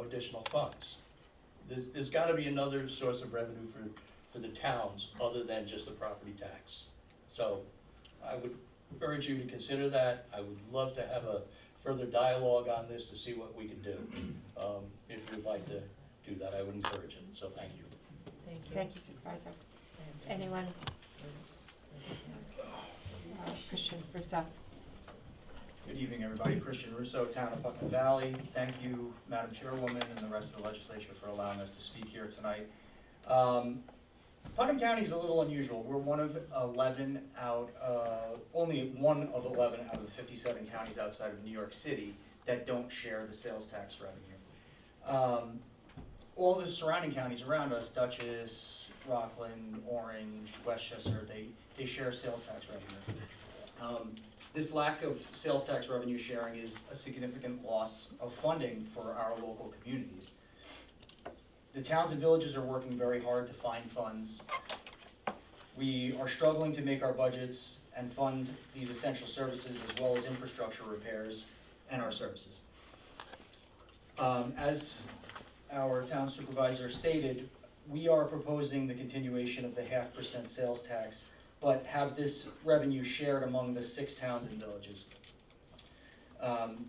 additional funds. There's got to be another source of revenue for the towns other than just the property tax. So I would urge you to consider that. I would love to have a further dialogue on this to see what we can do. If you'd like to do that, I would encourage it. So thank you. Thank you. Thank you, Supervisor. Anyone? Christian Russo. Good evening, everybody. Christian Russo, Town of Putnam Valley. Thank you, Madam Chairwoman, and the rest of the legislature for allowing us to speak here tonight. Putnam County is a little unusual. We're one of 11 only one of 11 out of the 57 counties outside of New York City that don't share the sales tax revenue. All the surrounding counties around us, Dutchess, Rockland, Orange, Westchester, they share sales tax revenue. This lack of sales tax revenue sharing is a significant loss of funding for our local communities. The towns and villages are working very hard to find funds. We are struggling to make our budgets and fund these essential services as well as infrastructure repairs and our services. our town supervisor stated, we are proposing the continuation of the 0.5% sales tax, but have this revenue shared among the 6 towns and villages.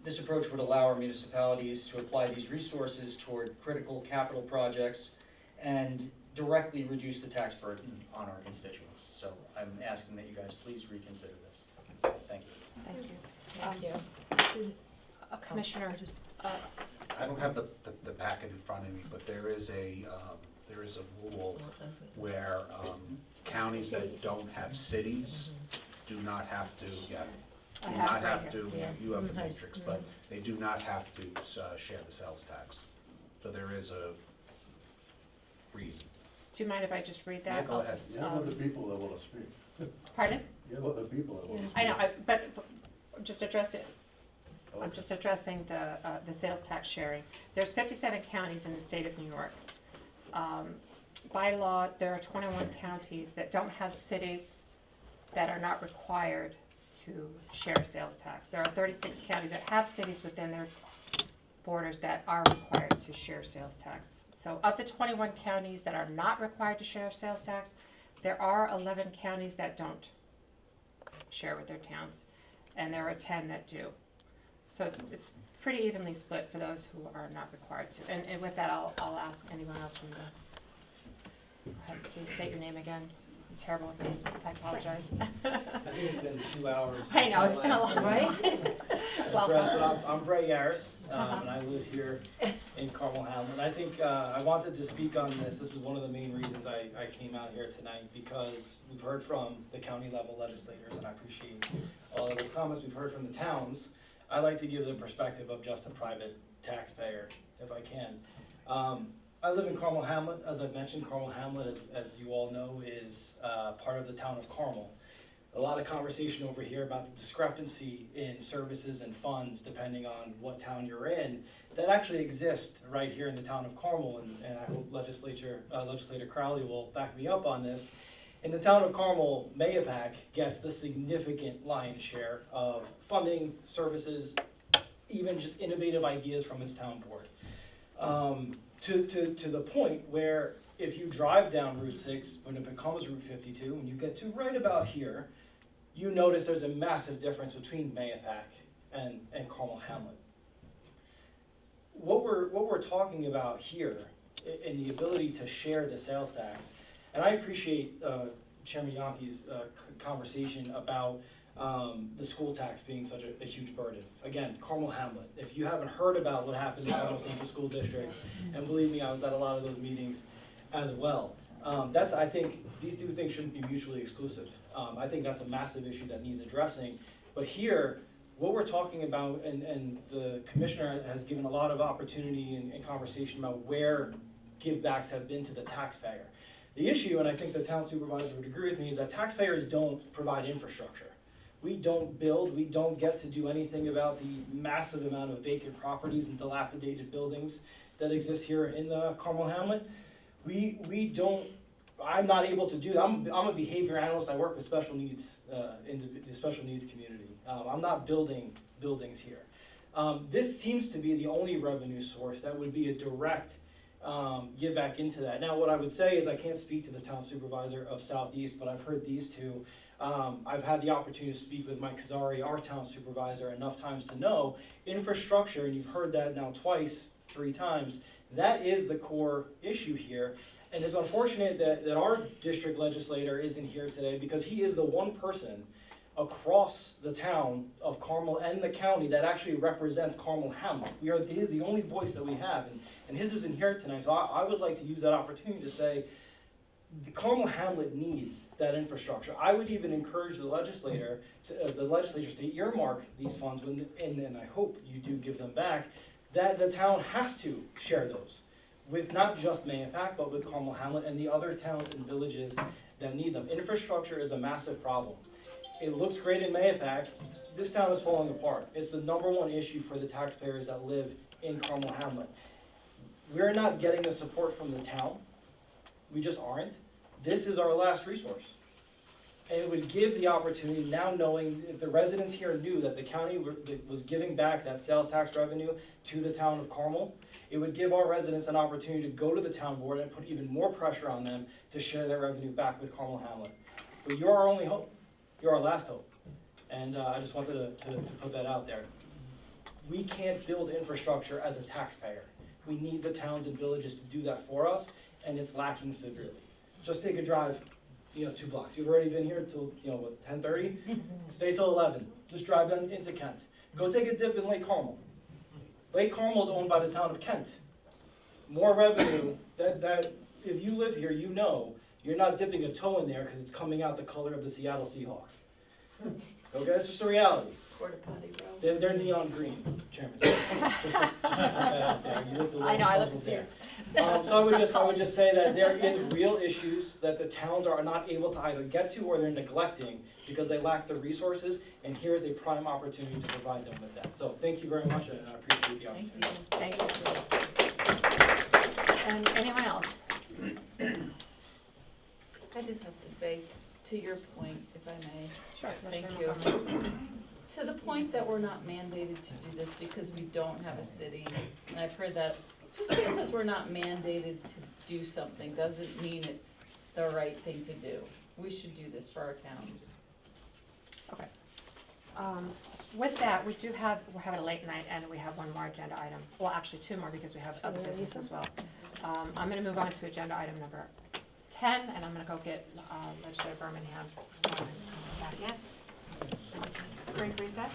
This approach would allow our municipalities to apply these resources toward critical capital projects and directly reduce the tax burden on our constituents. So I'm asking that you guys please reconsider this. Thank you. Thank you. Commissioner, I don't have the packet in front of me, but there is a rule where counties that don't have cities do not have to, you have the matrix, but they do not have to share the sales tax. So there is a reason. do you mind if I just read that? Yeah, go I'll ahead. just, You have other people that want to speak. Pardon? You have other people that want to speak. I know, but just address it. I'm Okay. just addressing the sales tax sharing. There's 57 counties in the state of New York. By law, there are 21 counties that don't have cities that are not required to share sales tax. There are 36 counties that have cities within their borders that are required to share sales tax. So of the 21 counties that are not required to share sales tax, there are 11 counties that don't share with their towns, and there are 10 that do. So it's pretty evenly split for those who are not required to. And with that, I'll ask anyone else from the, please state your name again. I'm terrible with names, I apologize. I think it's been 2 hours. I know, it's been a long, right? Welcome. I'm Bray Yaris, and I live here in Carmel Hamlet. I think I wanted to speak on this. This is one of the main reasons I came out here tonight, because we've heard from the county level legislators, and I appreciate all of those comments. We've heard from the towns. I like to give the perspective of just a private taxpayer, if I can. I live in Carmel Hamlet. As I've mentioned, Carmel Hamlet, as you all know, is part of the town of Carmel. A lot of conversation over here about the discrepancy in services and funds depending on what town you're in that actually exist right here in the town of Carmel, and I hope Legislator Crowley will back me up on this. In the town of Carmel, Mayapack gets the significant lion's share of funding, services, even just innovative ideas from its town board. To the point where if you drive down Route 6, when it becomes Route 52, and you get to right about here, you notice there's a massive difference between Mayapack and Carmel Hamlet. What we're talking about here, in the ability to share the sales tax, and I appreciate Chairman Yonke's conversation about the school tax being such a huge burden. Again, Carmel Hamlet, if you haven't heard about what happened in Carmel Central School District, and believe me, I was at a lot of those meetings as well. I think these two things shouldn't be mutually exclusive. I think that's a massive issue that needs addressing. But here, what we're talking about, and the commissioner has given a lot of opportunity and conversation about where givebacks have been to the taxpayer. The issue, and I think the town supervisor would agree with me, is that taxpayers don't provide infrastructure. We don't build, we don't get to do anything about the massive amount of vacant properties and dilapidated buildings that exist here in Carmel Hamlet. We don't, I'm not able to do that. I'm a behavior analyst. I work with special needs in the special needs community. I'm not building buildings here. This seems to be the only revenue source that would be a direct give back into that. Now, what I would say is I can't speak to the town supervisor of Southeast, but I've heard these two. I've had the opportunity to speak with Mike Kazari, our town supervisor, enough times to know infrastructure, and you've heard that now twice, 3 times, that is the core issue here. And it's unfortunate that our district legislator isn't here today, because he is the one person across the town of Carmel and the county that actually represents Carmel Hamlet. He is the only voice that we have, and his isn't here tonight. So I would like to use that opportunity to say, the Carmel Hamlet needs that infrastructure. I would even encourage the legislature to earmark these funds, and I hope you do give them back, that the town has to share those with not just Mayapack, but with Carmel Hamlet and the other towns and villages that need them. Infrastructure is a massive problem. It looks great in Mayapack. This town is falling apart. It's the #1 issue for the taxpayers that live in Carmel Hamlet. We're not getting the support from the town. We just aren't. This is our last resource. And it would give the opportunity, now knowing, if the residents here knew that the county was giving back that sales tax revenue to the town of Carmel, it would give our residents an opportunity to go to the town board and put even more pressure on them to share that revenue back with Carmel Hamlet. But you're our only hope. You're our last hope. And I just wanted to put that out there. We can't build infrastructure as a taxpayer. We need the towns and villages to do that for us, and it's lacking severely. Just take a drive, 2 blocks. You've already been here till, 10:30? Stay till 11. Just drive into Kent. Go take a dip in Lake Carmel. Lake Carmel is owned by the town of Kent. More revenue, that if you live here, you're not dipping a toe in there because it's coming out the color of the Seattle Seahawks. Okay, it's just a reality. Porta potty row. They're neon green, Chairman. Just to put that out there. You looked a little I know, I look puzzled there. confused. So I would just say that there is real issues that the towns are not able to either get to or they're neglecting because they lack the resources, and here's a prime opportunity to provide them with that. So thank you very much, and I appreciate the opportunity. Thank you. And anyone else? I just have to say, to your point, if I may. Sure. Thank you. To the point that we're not mandated to do this because we don't have a city, and I've heard that, just because we're not mandated to do something doesn't mean it's the right thing to do. We should do this for our towns. Okay. With that, we're having a late night and we have one more agenda item. Well, actually 2 more because we have other business as well. I'm going to move on to agenda item number 10, and I'm going to go get Legislator Birmingham back in. Brief recess.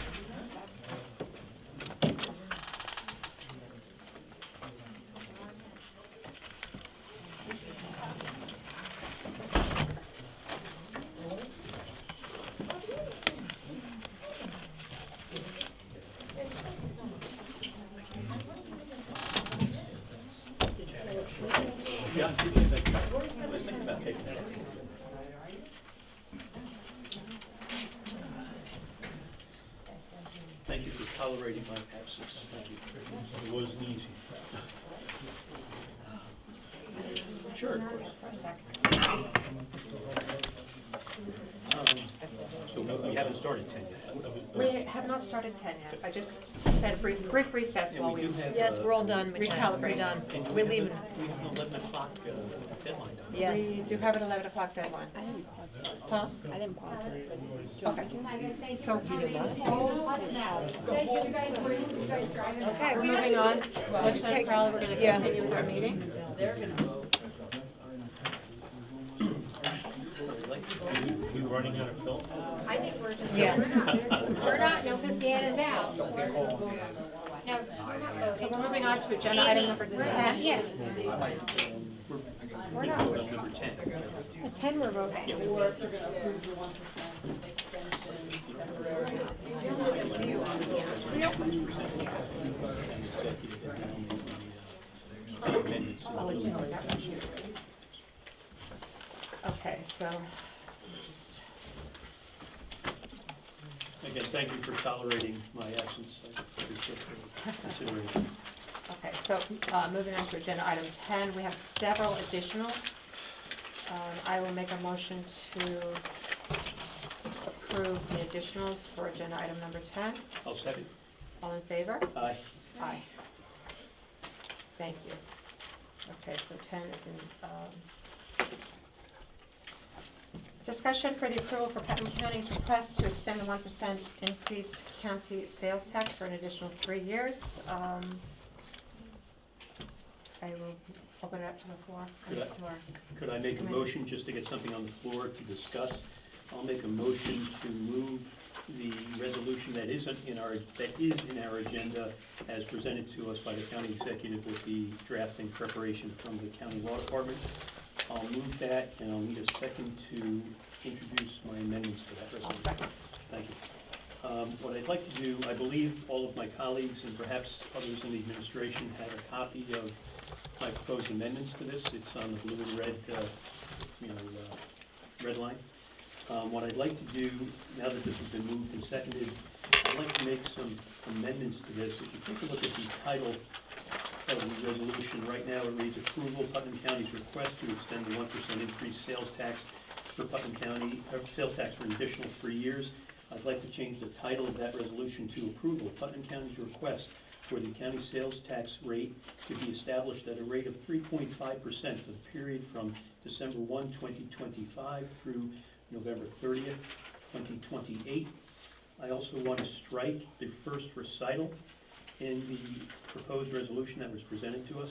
Yeah, I was thinking about taking that. Thank you for tolerating my absence. Thank you. It wasn't easy. Sure, of course. So we haven't started 10 yet. We have not started 10 yet. I just said a brief recess Yeah, while we we do have, Yes, we're all done. recalibrate. We're done. and We're we leaving. have an 11 o'clock deadline. Yes. We do have an 11 o'clock deadline. Huh? I didn't pause this. Okay. So, Okay, okay, we're moving on. Legislator Crowley, we're going to Yeah. continue with our meeting. They're gonna vote. We running out of film? I think we're just, Yeah. we're not, no, because Dan is out. No, we're not So voting. we're moving on to agenda item number 10. Yes. We're not. Number 10. At 10 we're voting. Or if they're gonna approve the 1% extension temporarily. I'll let you know what that was. Okay, so, let me just, Again, thank you for tolerating my absence. I appreciate the consideration. okay, so, moving on to agenda item 10, we have several additionals. I will make a motion to approve the additionals for agenda item number 10. I'll second. All in favor? Aye. Aye. Thank you. Okay, so 10 is in, discussion for the approval for Putnam County's request to extend the 1% increased county sales tax for an additional 3 years. I will open it up to the floor. Could I make a motion just to get something on the floor to discuss? I'll make a motion to move the resolution that is in our agenda as presented to us by the county executive with the drafting preparation from the county law department. I'll move that, and I'll need a second to introduce my amendments to that I'll resolution. second. Thank you. What I'd like to do, I believe all of my colleagues and perhaps others in the administration have a copy of my proposed amendments to this. It's on the blue and red, red line. What I'd like to do, now that this has been moved and seconded, I'd like to make some amendments to this. If you take a look at the title of the resolution, right now it reads approval Putnam County's request to extend the 1% increased sales tax for Putnam County, sales tax for an additional 3 years. I'd like to change the title of that resolution to approval Putnam County's request for the county sales tax rate to be established at a rate of 3.5% for the period from December 1, 2025 through November 30th, 2028. I also want to strike the first recital in the proposed resolution that was presented to us.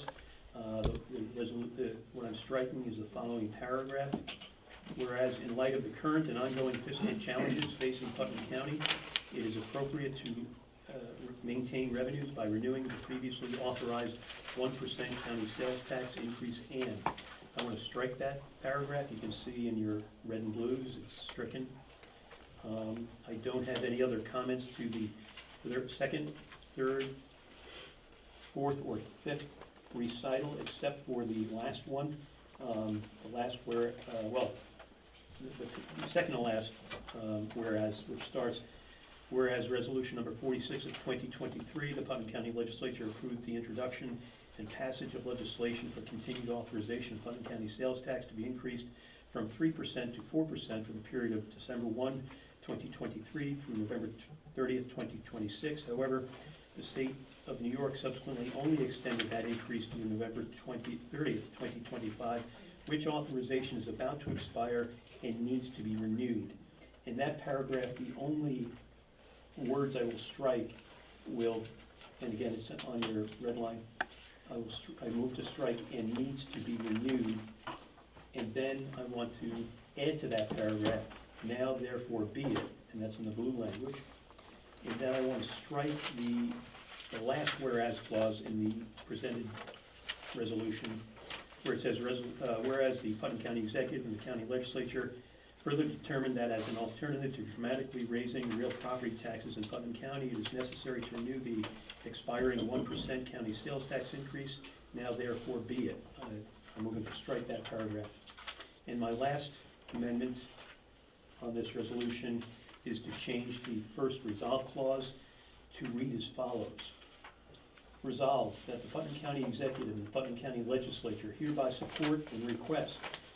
What I'm striking is the following paragraph. Whereas in light of the current and ongoing fiscal challenges facing Putnam County, it is appropriate to maintain revenues by renewing the previously authorized 1% county sales tax increase, and I want to strike that paragraph. You can see in your red and blues, it's stricken. I don't have any other comments to the second, third, fourth, or fifth recital, except for the last one. The last where, the second to last whereas, which starts, whereas resolution number 46 of 2023, the Putnam County Legislature approved the introduction and passage of legislation for continued authorization of Putnam County sales tax to be increased from 3% to 4% for the period of December 1, 2023 through November 30th, 2026. However, the state of New York subsequently only extended that increase to November 30th, 2025, which authorization is about to expire and needs to be renewed. In that paragraph, the only words I will strike will, and again, it's on your red line, I move to strike "and needs to be renewed," and then I want to add to that paragraph, "now therefore be it," and that's in the blue language. And then I want to strike the last whereas clause in the presented resolution, where it says, whereas the Putnam County Executive and the County Legislature further determined that as an alternative to dramatically raising real property taxes in Putnam County, it is necessary to renew the expiring 1% county sales tax increase. Now therefore be it. I'm moving to strike that paragraph. And my last amendment on this resolution is to change the first resolve clause to read as follows. Resolved that the Putnam County Executive and the Putnam County Legislature hereby support and request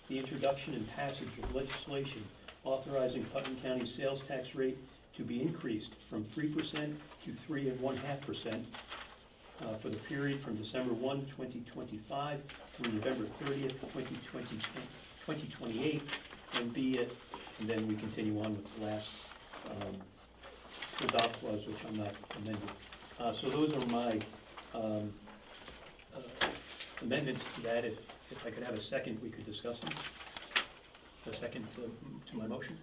the introduction and passage of legislation authorizing Putnam County sales tax rate to be increased from 3% to 3.5% for the period from December 1, 2025 through November 30th, 2028, and be it, and then we continue on with the last resolve clause, which I'm not amending. So those are my amendments to that. If I could have a second, we could discuss them. A second to my motion?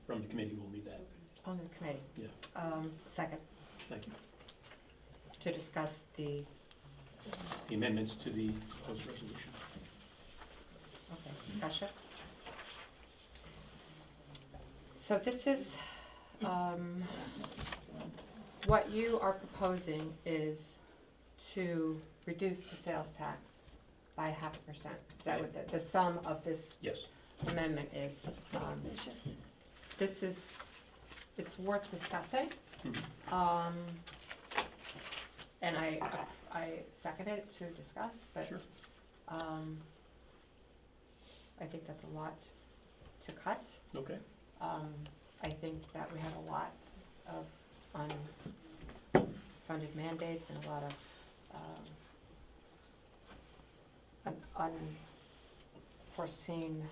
From the committee, we'll need that. On the committee? Yeah. Second, Thank you. to discuss the, The amendments to the proposed resolution. okay, discussion. So this is, what you are proposing is to reduce the sales tax by 0.5%. Is that what the sum of this Yes. amendment is? This is, it's worth discussing. Mhm. And I second it to discuss, but Sure. I think that's a lot to cut. Okay. I think that we have a lot of unfunded mandates and a lot of unforeseen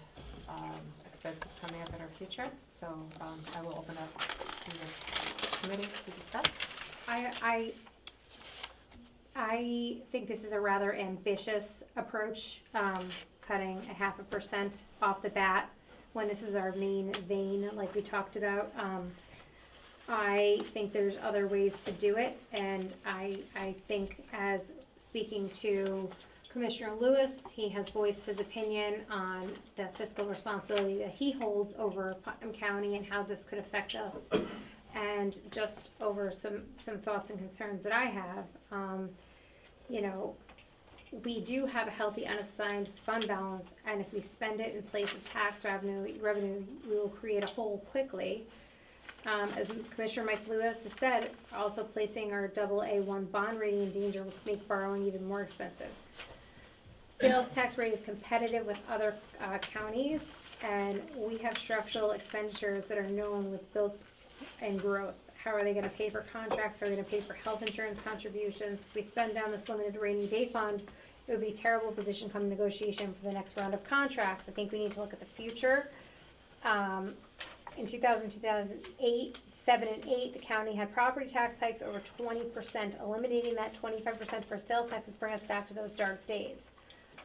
expenses coming up in our future. So I will open up to the committee to discuss. I think this is a rather ambitious approach, cutting 0.5% off the bat when this is our main vein, like we talked about. I think there's other ways to do it, and I think, as speaking to Commissioner Lewis, he has voiced his opinion on the fiscal responsibility that he holds over Putnam County and how this could affect us. And just over some thoughts and concerns that I have, you know, we do have a healthy unassigned fund balance, and if we spend it in place of tax revenue, we will create a hole quickly. As Commissioner Mike Lewis has said, also placing our AA1 bond rating in danger will make borrowing even more expensive. sales tax rate is competitive with other counties, and we have structural expenditures that are known with built-in growth. How are they gonna pay for contracts? How are they gonna pay for health insurance contributions? If we spend down this limited rainy day fund, it would be a terrible position come negotiation for the next round of contracts. I think we need to look at the future. In 2008, 7 and 8, the county had property tax hikes over 20%. Eliminating that 25% for sales tax would bring us back to those dark days.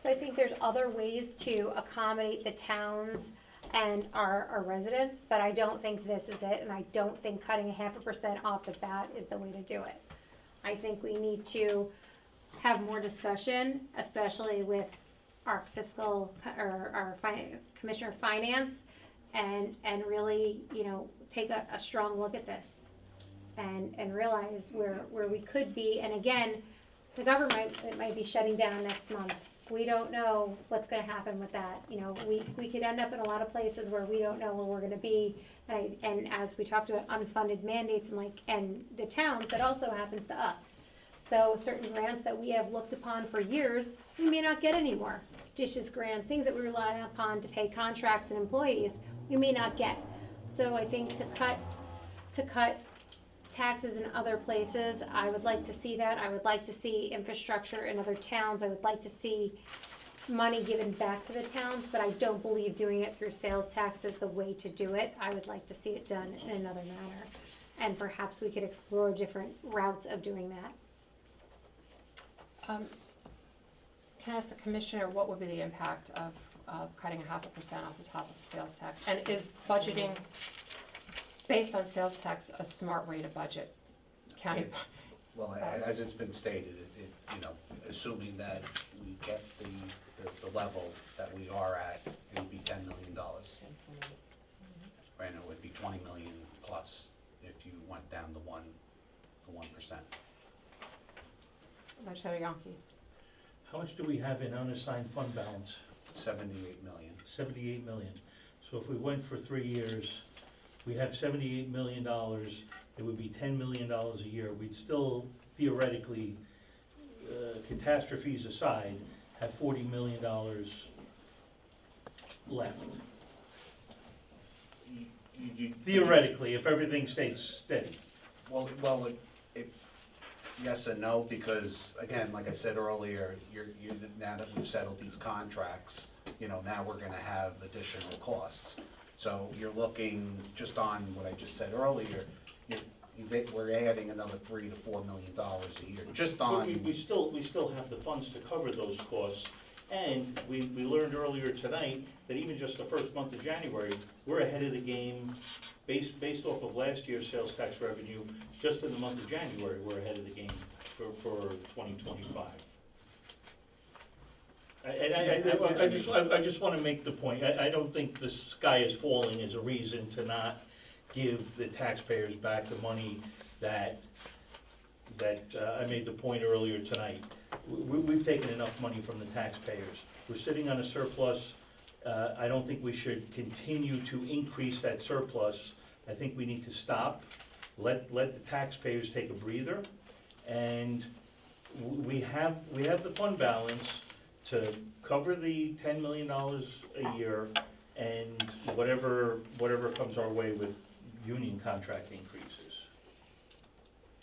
So I think there's other ways to accommodate the towns and our residents, but I don't think this is it, and I don't think cutting 0.5% off the bat is the way to do it. I think we need to have more discussion, especially with our fiscal, or our Commissioner of Finance, and really, you know, take a strong look at this and realize where we could be. And again, the government, it might be shutting down next month. We don't know what's gonna happen with that. You know, we could end up in a lot of places where we don't know where we're gonna be. And as we talked about unfunded mandates and the towns, that also happens to us. So certain grants that we have looked upon for years, we may not get anymore. Dishes grants, things that we rely upon to pay contracts and employees, we may not get. So I think to cut taxes in other places, I would like to see that. I would like to see infrastructure in other towns. I would like to see money given back to the towns, but I don't believe doing it through sales tax is the way to do it. I would like to see it done in another manner. And perhaps we could explore different routes of doing that. Can I ask the Commissioner, what would be the impact of cutting 0.5% off the top of the sales tax? And is budgeting based on sales tax a smart way to budget county? Well, as it's been stated, you know, assuming that we get the level that we are at, it would be $10 million. And it would be 20 million plus if you went down the 1%. Legislator Yonke. How much do we have in unassigned fund balance? 78 million. 78 million. So if we went for 3 years, we have $78 million, it would be $10 million a year. We'd still theoretically, catastrophes aside, have $40 million left. Theoretically, if everything stays steady. Well, yes and no, because again, like I said earlier, now that we've settled these contracts, you know, now we're gonna have additional costs. So you're looking, just on what I just said earlier, we're adding another $3 to $4 million a year, just on. We still have the funds to cover those costs. And we learned earlier tonight that even just the first month of January, we're ahead of the game based off of last year's sales tax revenue. Just in the month of January, we're ahead of the game for 2025. I just want to make the point. I don't think the sky is falling as a reason to not give the taxpayers back the money that I made the point earlier tonight. We've taken enough money from the taxpayers. We're sitting on a surplus. I don't think we should continue to increase that surplus. I think we need to stop, let the taxpayers take a breather, and we have the fund balance to cover the $10 million a year and whatever comes our way with union contract increases.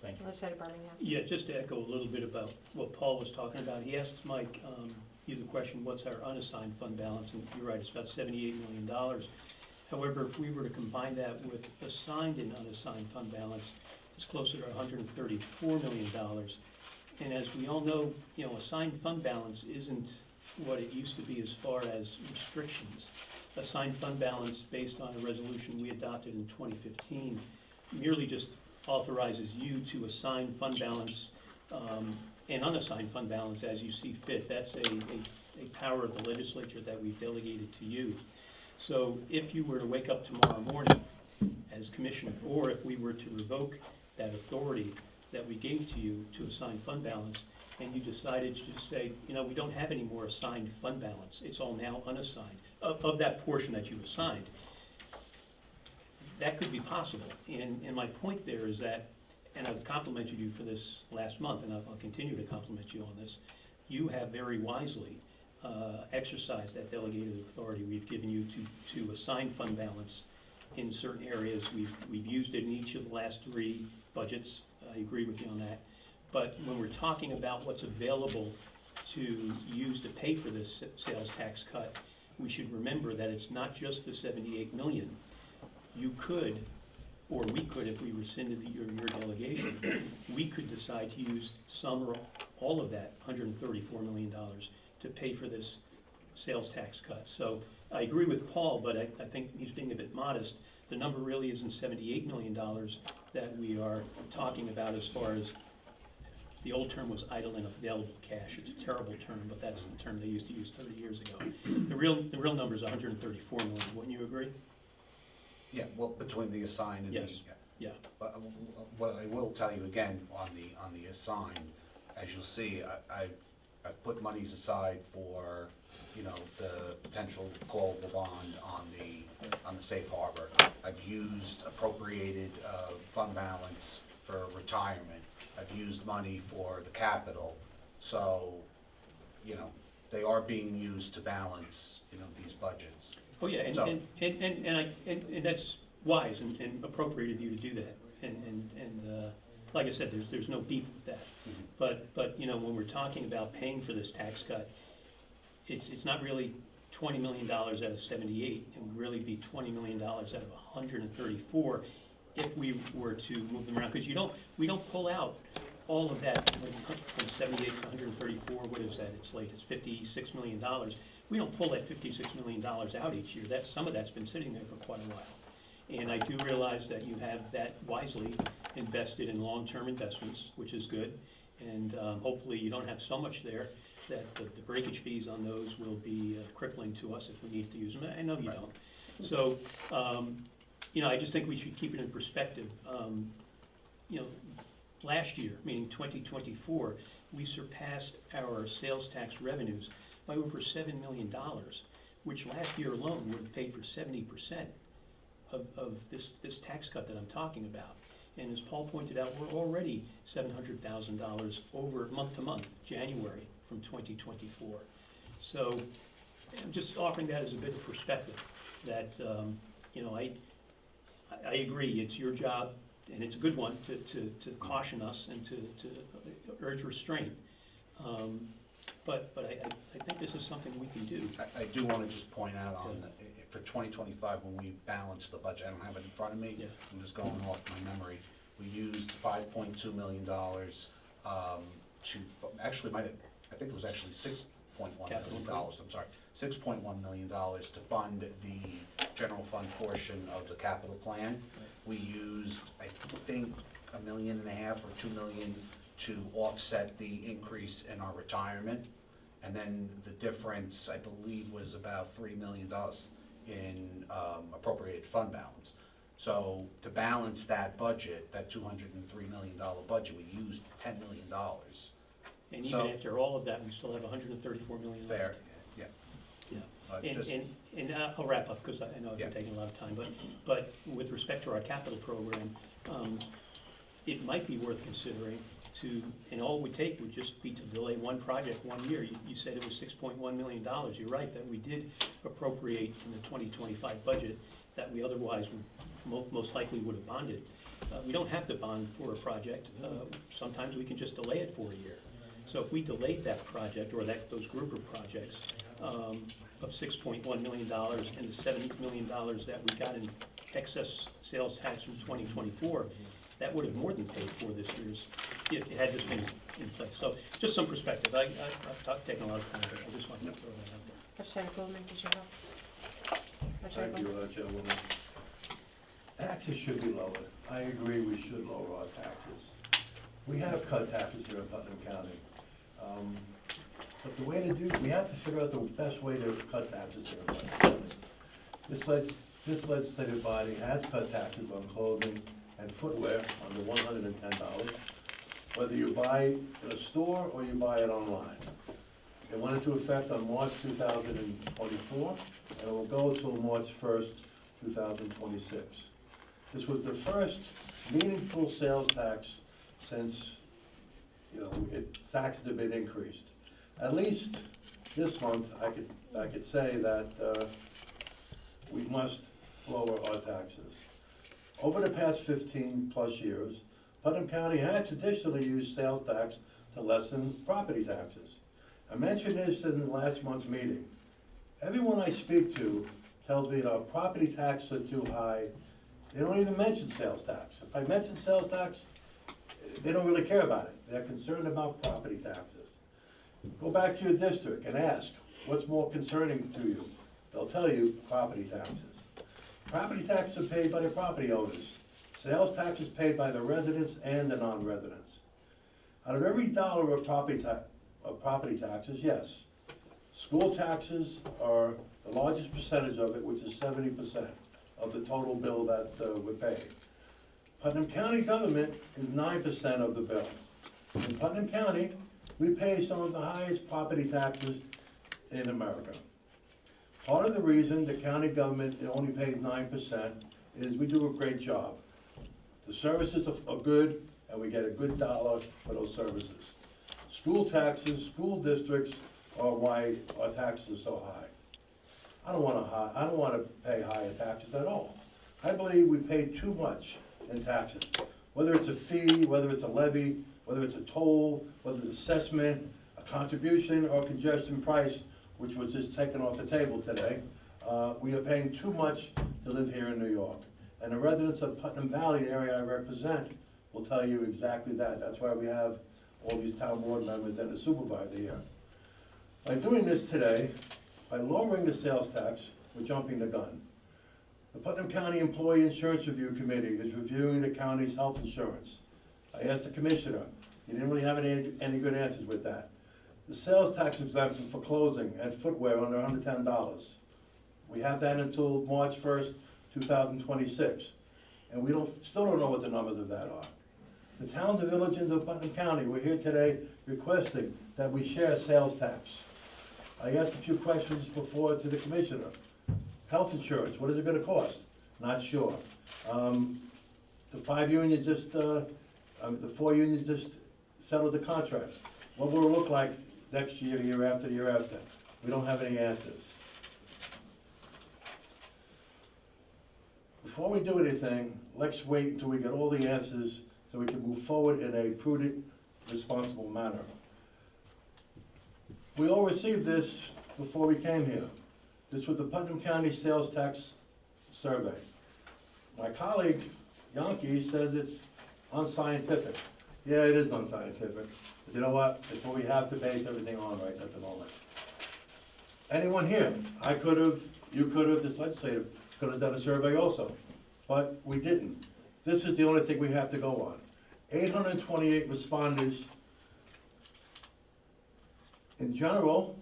Thank you. Legislator Birmingham. Yeah, just to echo a little bit about what Paul was talking about. He asked Mike, the question, what's our unassigned fund balance? And you're right, it's about $78 million. However, if we were to combine that with assigned and unassigned fund balance, it's closer to $134 million. And as we all know, you know, assigned fund balance isn't what it used to be as far as restrictions. Assigned fund balance, based on a resolution we adopted in 2015, merely just authorizes you to assign fund balance and unassigned fund balance as you see fit. That's a power of the legislature that we've delegated to you. So if you were to wake up tomorrow morning as commissioner, or if we were to revoke that authority that we gave to you to assign fund balance, and you decided to say, you know, we don't have any more assigned fund balance, it's all now unassigned, of that portion that you assigned, that could be possible. And my point there is that, and I've complimented you for this last month, and I'll continue to compliment you on this, you have very wisely exercise that delegated authority we've given you to assign fund balance in certain areas. We've used it in each of the last 3 budgets. I agree with you on that. But when we're talking about what's available to use to pay for this sales tax cut, we should remember that it's not just the 78 million. You could, or we could, if we rescinded your delegation, we could decide to use some or all of that $134 million to pay for this sales tax cut. So I agree with Paul, but I think he's being a bit modest. The number really isn't $78 million that we are talking about as far as, the old term was idle and available cash. It's a terrible term, but that's the term they used to use 30 years ago. The real number is 134 million. Wouldn't you agree? Yeah, well, between the assigned and Yes. the, Yeah. But what I will tell you again on the assigned, as you'll see, I've put monies aside for, you know, the potential callable bond on the safe harbor. I've used appropriated fund balance for retirement. I've used money for the capital. So, you know, they are being used to balance, you know, these budgets. Oh, yeah, So- and that's wise and appropriate of you to do that. And like I said, there's no beef with that. Mhm. But you know, when we're talking about paying for this tax cut, it's not really $20 million out of 78. It would really be $20 million out of 134 if we were to move them around. Because we don't pull out all of that from 78 to 134. What is that? It's like it's $56 million. We don't pull that $56 million out each year. Some of that's been sitting there for quite a while. And I do realize that you have that wisely invested in long-term investments, which is good. And hopefully you don't have so much there that the breakage fees on those will be crippling to us if we need to use them. I know you don't. So, you know, I just think we should keep it in perspective. You know, last year, meaning 2024, we surpassed our sales tax revenues by over $7 million, which last year alone would have paid for 70% of this tax cut that I'm talking about. And as Paul pointed out, we're already $700,000 over month to month, January from 2024. So I'm just offering that as a bit of perspective that, you know, I agree, it's your job, and it's a good one, to caution us and to urge restraint. But I think this is something we can do. I do want to just point out on for 2025, when we balance the budget, I don't have it in front of me. Yeah. I'm just going off my memory. We used $5.2 million actually I think it was actually $6.1 million, I'm sorry, $6.1 million to fund the general fund portion of the capital plan. We used, I think, $1.5 million or $2 million to offset the increase in our retirement. And then the difference, I believe, was about $3 million in appropriated fund balance. So to balance that budget, that $203 million budget, we used $10 million. And even So- after all of that, we still have 134 million left. Fair, yeah. Yeah. And I'll wrap up because I know I've been Yeah. taking a lot of time, but with respect to our capital program, it might be worth considering and all it would take would just be to delay one project 1 year. You said it was $6.1 million. You're right that we did appropriate in the 2025 budget that we otherwise would most likely would have bonded. We don't have to bond for a project. Sometimes we can just delay it for a year. So if we delayed that project or those group of projects of $6.1 million and the $7 million that we got in excess sales tax from 2024, that would have more than paid for this year's, if it had this been in place. So just some perspective. I've taken a lot of time, but I just wanted to throw that out there. Legislator Goldman, did you have? Legislator Thank Goldman? you, Chairwoman. Taxes should be lowered. I agree we should lower our taxes. We have cut taxes here in Putnam County. But the way to do, we have to figure out the best way to cut taxes here in Putnam County. This legislative body has cut taxes on clothing and footwear under $110, whether you buy in a store or you buy it online. It went into effect on March 2024, and it will go until March 1st, 2026. This was the first meaningful sales tax since, taxes have been increased. At least this month, I could say that we must lower our taxes. Over the past 15+ years, Putnam County had traditionally used sales tax to lessen property taxes. I mentioned this in last month's meeting. Everyone I speak to tells me that our property taxes are too high. They don't even mention sales tax. If I mention sales tax, they don't really care about it. They're concerned about property taxes. Go back to your district and ask, what's more concerning to you? They'll tell you property taxes. Property taxes are paid by the property owners. Sales tax is paid by the residents and the non-residents. Out of every dollar of property taxes, yes, school taxes are the largest percentage of it, which is 70% of the total bill that we pay. Putnam County government is 9% of the bill. In Putnam County, we pay some of the highest property taxes in America. Part of the reason the county government only pays 9% is we do a great job. The services are good, and we get a good dollar for those services. School taxes, school districts are why our taxes are so high. I don't want to pay higher taxes at all. I believe we pay too much in taxes. Whether it's a fee, whether it's a levy, whether it's a toll, whether it's assessment, a contribution, or congestion price, which was just taken off the table today, we are paying too much to live here in New York. And the residents of Putnam Valley, the area I represent, will tell you exactly that. That's why we have all these town board members and a supervisor here. By doing this today, by lowering the sales tax, we're jumping the gun. The Putnam County Employee Insurance Review Committee is reviewing the county's health insurance. I asked the commissioner, he didn't really have any good answers with that. The sales tax exemption for clothing and footwear under $110. We have that until March 1st, 2026. And we still don't know what the numbers of that are. The towns and villages of Putnam County, we're here today requesting that we share sales tax. I asked a few questions before to the commissioner. Health insurance, what is it gonna cost? Not sure. The 4 unions just settled the contracts. What will it look like next year, the year after, the year after? We don't have any answers. Before we do anything, let's wait until we get all the answers so we can move forward in a prudent, responsible manner. We all received this before we came here. This was the Putnam County Sales Tax Survey. My colleague, Yankee, says it's unscientific. Yeah, it is unscientific. But you know what? It's what we have to base everything on right at the moment. Anyone here, I could have, you could have, this legislative could have done a survey also, but we didn't. This is the only thing we have to go on. 828 respondents. In general,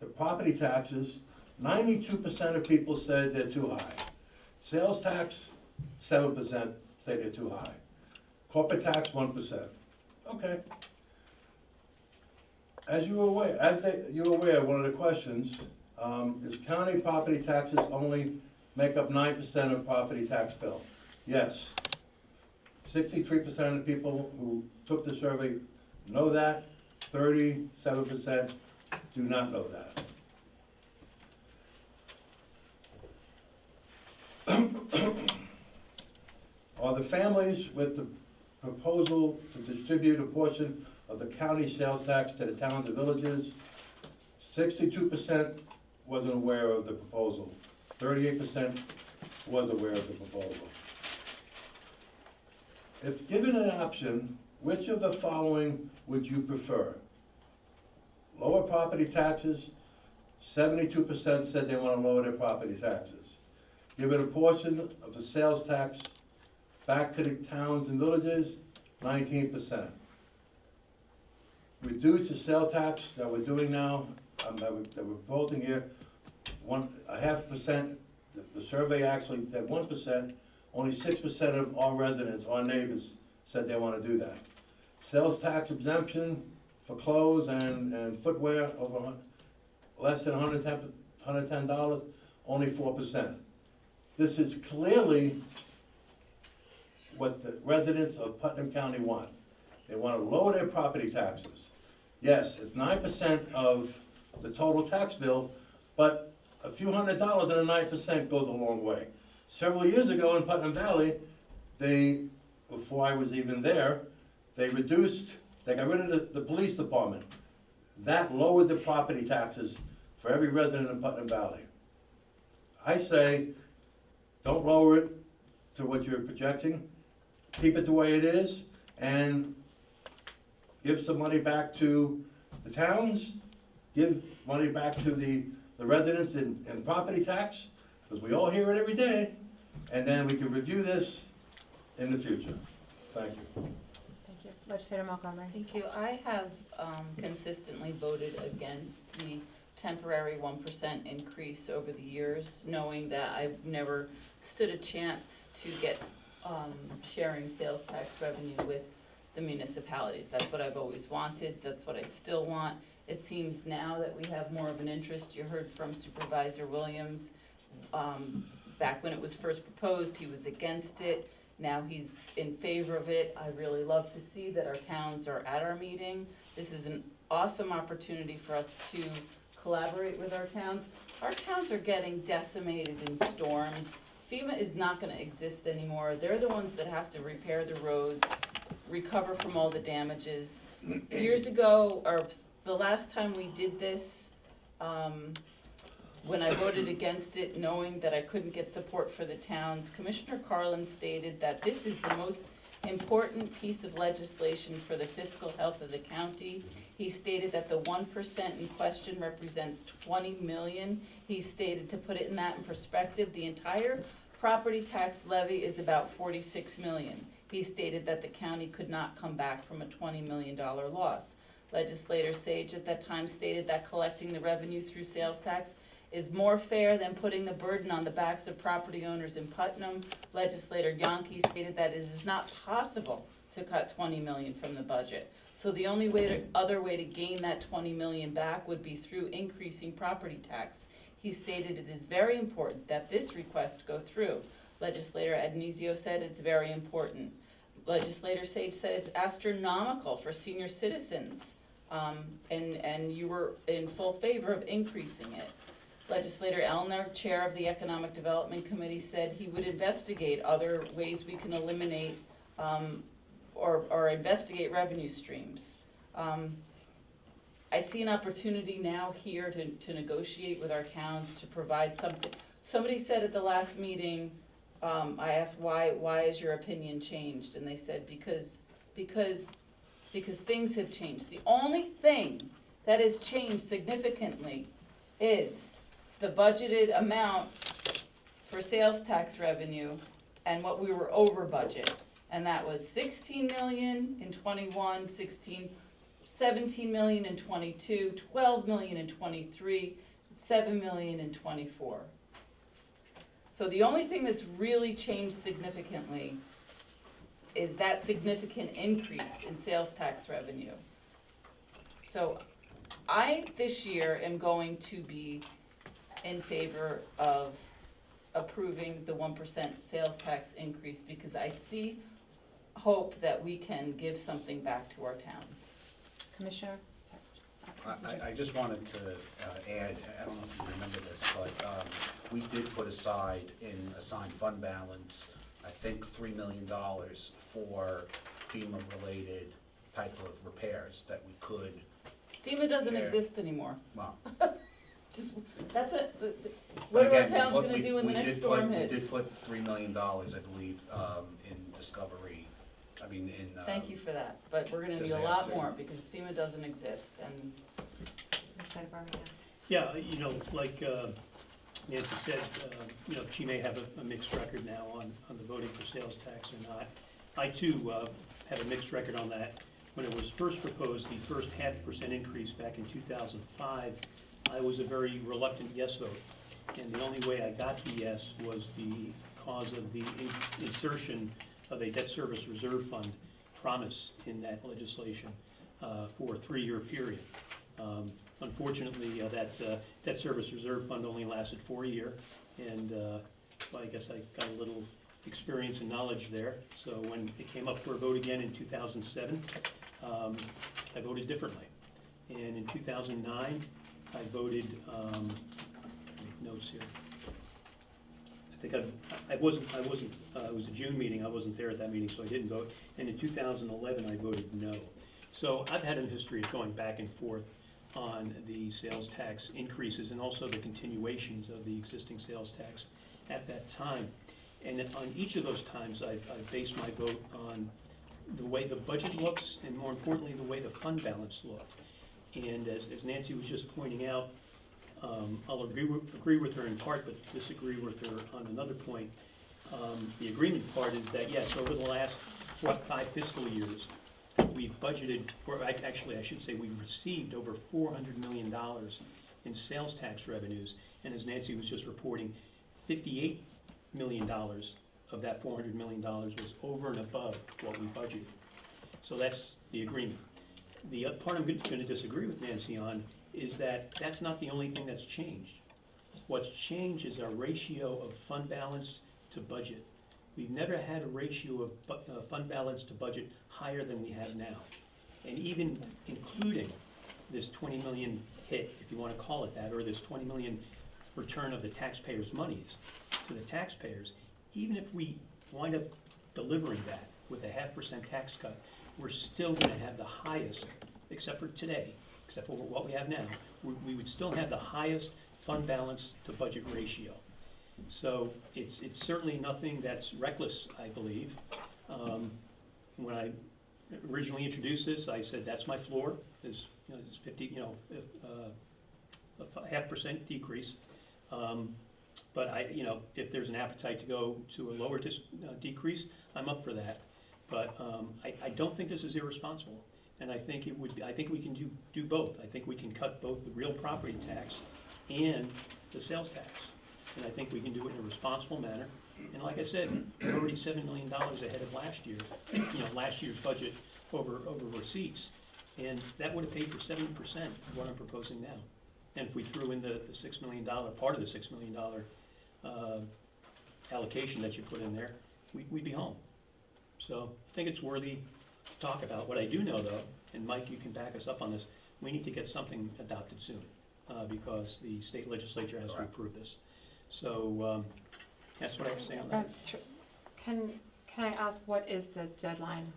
the property taxes, 92% of people said they're too high. Sales tax, 7% say they're too high. Corporate tax, 1%. Okay. As you're aware, one of the questions is county property taxes only make up 9% of property tax bill? Yes. 63% of the people who took the survey know that. 37% do not know that. Are the families with the proposal to distribute a portion of the county sales tax to the towns and villages? 62% wasn't aware of the proposal. 38% was aware of the proposal. If given an option, which of the following would you prefer? Lower property taxes, 72% said they want to lower their property taxes. Give it a portion of the sales tax back to the towns and villages, 19%. Reduce the sales tax that we're doing now, that we're voting here, 0.5%. The survey actually said 1%. Only 6% of our residents, our neighbors, said they want to do that. Sales tax exemption for clothes and footwear over less than $110, only 4%. This is clearly what the residents of Putnam County want. They want to lower their property taxes. Yes, it's 9% of the total tax bill, but a few $100s and a 9% goes a long way. Several years ago in Putnam Valley, before I was even there, they got rid of the police department. That lowered the property taxes for every resident in Putnam Valley. I say, don't lower it to what you're projecting, keep it the way it is, and give some money back to the towns, give money back to the residents in property tax, because we all hear it every day, and then we can review this in the future. Thank you. Thank you. Legislator Montgomery. Thank you. I have consistently voted against the temporary 1% increase over the years, knowing that I've never stood a chance to get sharing sales tax revenue with the municipalities. That's what I've always wanted. That's what I still want. It seems now that we have more of an interest. You heard from Supervisor Williams. Back when it was first proposed, he was against it. Now he's in favor of it. I really love to see that our towns are at our meeting. This is an awesome opportunity for us to collaborate with our towns. Our towns are getting decimated in storms. FEMA is not going to exist anymore. They're the ones that have to repair the roads, recover from all the damages. Years ago, or the last time we did this, when I voted against it, knowing that I couldn't get support for the towns, Commissioner Carlin stated that this is the most important piece of legislation for the fiscal health of the county. He stated that the 1% in question represents 20 million. He stated, to put it in perspective, the entire property tax levy is about 46 million. He stated that the county could not come back from a $20 million loss. Legislator Sage at that time stated that collecting the revenue through sales tax is more fair than putting the burden on the backs of property owners in Putnam. Legislator Yonke stated that it is not possible to cut 20 million from the budget. So the only other way to gain that 20 million back would be through increasing property tax. He stated it is very important that this request go through. Legislator Addonizio said it's very important. Legislator Sage said it's astronomical for senior citizens, and you were in full favor of increasing it. Legislator Elner, chair of the Economic Development Committee, said he would investigate other ways we can eliminate or investigate revenue streams. I see an opportunity now here to negotiate with our towns to provide something. Somebody said at the last meeting, I asked why has your opinion changed? And they said because things have changed. The only thing that has changed significantly is the budgeted amount for sales tax revenue and what we were over budget. And that was 16 million in 21, 17 million in 22, 12 million in 23, 7 million in 24. So the only thing that's really changed significantly is that significant increase in sales tax revenue. So I, this year, am going to be in favor of approving the 1% sales tax increase because I see hope that we can give something back to our towns. Commissioner? I just wanted to add, I don't know if you remember this, but we did put aside in assigned fund balance, I think $3 million for FEMA-related type of repairs that we could. FEMA doesn't exist anymore. Well, Just, that's it. but What are our again, towns what gonna we- do when the we next did storm put- hits? We did put $3 million, I believe, in Discovery, I mean, in. Thank you for that, but we're gonna need a lot disaster. more because FEMA doesn't exist, and Legislator Birmingham. Yeah, you know, like Nancy said, you know, she may have a mixed record now on the voting for sales tax or not. I too have a mixed record on that. When it was first proposed, the first 0.5% increase back in 2005, I was a very reluctant yes vote. And the only way I got the yes was because of the insertion of a debt service reserve fund promise in that legislation for a 3-year period. Unfortunately, that debt service reserve fund only lasted for a year, and well, I guess I got a little experience and knowledge there. So when it came up for a vote again in 2007, I voted differently. And in 2009, I voted, make notes here. I think it was a June meeting, I wasn't there at that meeting, so I didn't vote. And in 2011, I voted no. So I've had a history of going back and forth on the sales tax increases and also the continuations of the existing sales tax at that time. And on each of those times, I've based my vote on the way the budget looks and, more importantly, the way the fund balance looked. And as Nancy was just pointing out, I'll agree with her in part, but disagree with her on another point. The agreement part is that, yes, over the last 5 fiscal years, we've budgeted, actually I should say we've received over $400 million in sales tax revenues, and as Nancy was just reporting, $58 million of that $400 million was over and above what we budgeted. So that's the agreement. The part I'm going to disagree with Nancy on is that that's not the only thing that's changed. What's changed is our ratio of fund balance to budget. We've never had a ratio of fund balance to budget higher than we have now. And even including this 20 million hit, if you want to call it that, or this 20 million return of the taxpayers' monies to the taxpayers, even if we wind up delivering that with a 0.5% tax cut, we're still going to have the highest, except for today, except for what we have now, we would still have the highest fund balance to budget ratio. So it's certainly nothing that's reckless, I believe. When I originally introduced this, I said that's my floor, is it's 50, a 0.5% decrease. But if there's an appetite to go to a lower decrease, I'm up for that. But I don't think this is irresponsible, and I think I think we can do both. I think we can cut both the real property tax and the sales tax, and I think we can do it in a responsible manner. And like I said, we're already $7 million ahead of last year. Last year's budget over receipts, and that would have paid for 70% of what I'm proposing now. And if we threw in the $6 million, part of the $6 million allocation that you put in there, we'd be home. So I think it's worthy to talk about. What I do know, though, and Mike, you can back us up on this, we need to get something adopted soon because the state legislature has to approve this. So that's what I have to say on that. Can I ask, what is the deadline?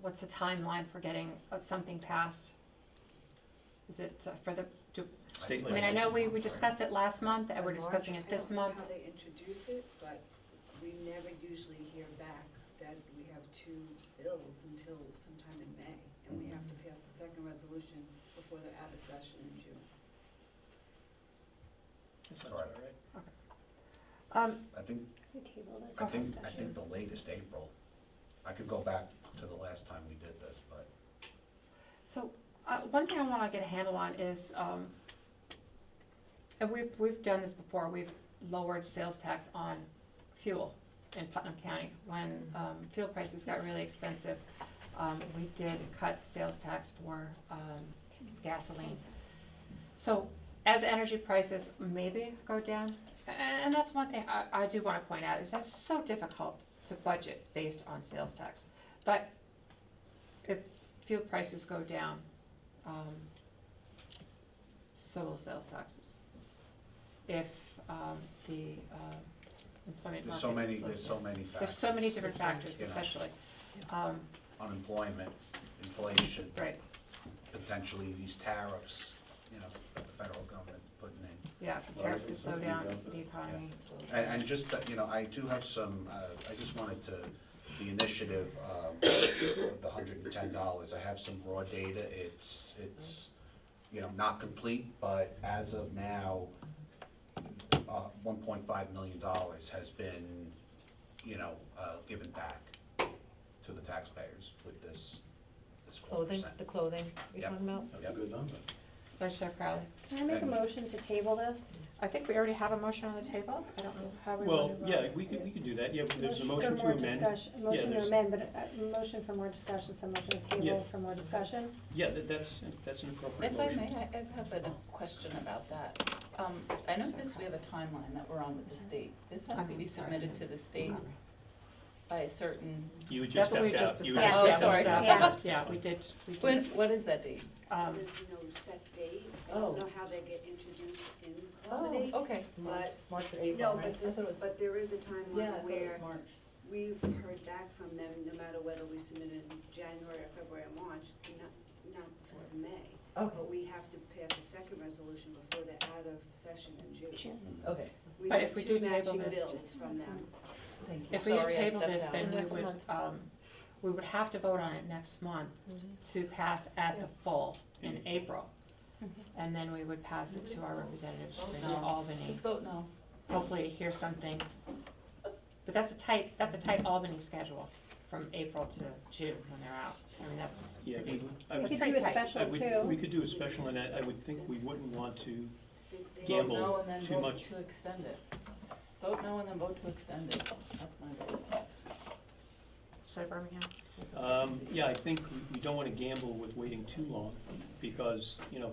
What's the timeline for getting something passed? Is it for the? State I mean, I know we discussed it last month, and we're discussing it this month. I don't know how they introduce it, but we never usually hear back that we have 2 bills until sometime in May, and we have to pass the second resolution before the Abbott session in June. That sounds All right. about right. I think the latest April. I could go back to the last time we did this, but. So one thing I want to get a handle on is, and we've done this before. We've lowered sales tax on fuel in Putnam County when fuel prices got really expensive. We did cut sales tax for gasoline. So as energy prices maybe go down, and that's one thing I do want to point out, is that's so difficult to budget based on sales tax. But if fuel prices go down, so will sales taxes. If the employment There's market so many factors. There's so many different factors, You know. especially. Unemployment, inflation. Right. Potentially these tariffs, that the federal government putting in. Yeah, if the tariffs could slow down the economy. And just, I do have some, I just wanted to, the initiative, with the $110, I have some raw data. It's not complete, but as of now, $1.5 million has been, given back to the taxpayers with this 4%. Clothing, the clothing you're Yep. talking about? That's a good number. Vice Chair Crowley. Can I make a And- motion to table this? I think we already have a motion on the table. I don't know how we Well, want to. yeah, we could do that. Yeah, there's a For motion to more amend. discussion- Yeah, Motion to there's- amend, but motion for more discussion, so motion to table Yeah. for more discussion. Yeah, that's an appropriate If I motion. may, I have a question about that. I know we have a timeline that we're on with the state. This has to be submitted to the state by a certain, You would That's just what we have just to, you discussed. would Oh, just sorry. have to. Yeah. Yeah, we did. when, what is that date? Um, There's no set date. I Oh. don't know how they get introduced in Oh, Albany. okay. But, March or April, no, right? but there is a Yeah, I timeline thought it where was March. we've heard back from them, no matter whether we submit in January or February or March, not before May. Okay, But we have to pass a second resolution before they're out of session in June. okay, We But have if we two do table matching this- bills from them. thank you. If we had Sorry, I tabled stepped this, out. then Next month. we would have to vote on it next month to pass at the full in April. And then we would pass it to our representatives in No. Albany, Just vote no. hopefully to hear something. But that's a tight Albany schedule from April to June when they're out. I mean, that's Yeah, pretty, I We would, could pretty do a tight. special we too. could do a special, and I would think we wouldn't want to They- gamble Vote no and then too vote much. to extend it. Vote no and then vote to extend it. That's my vote. So Birmingham? Yeah, I think we don't want to gamble with waiting too long, because, you know,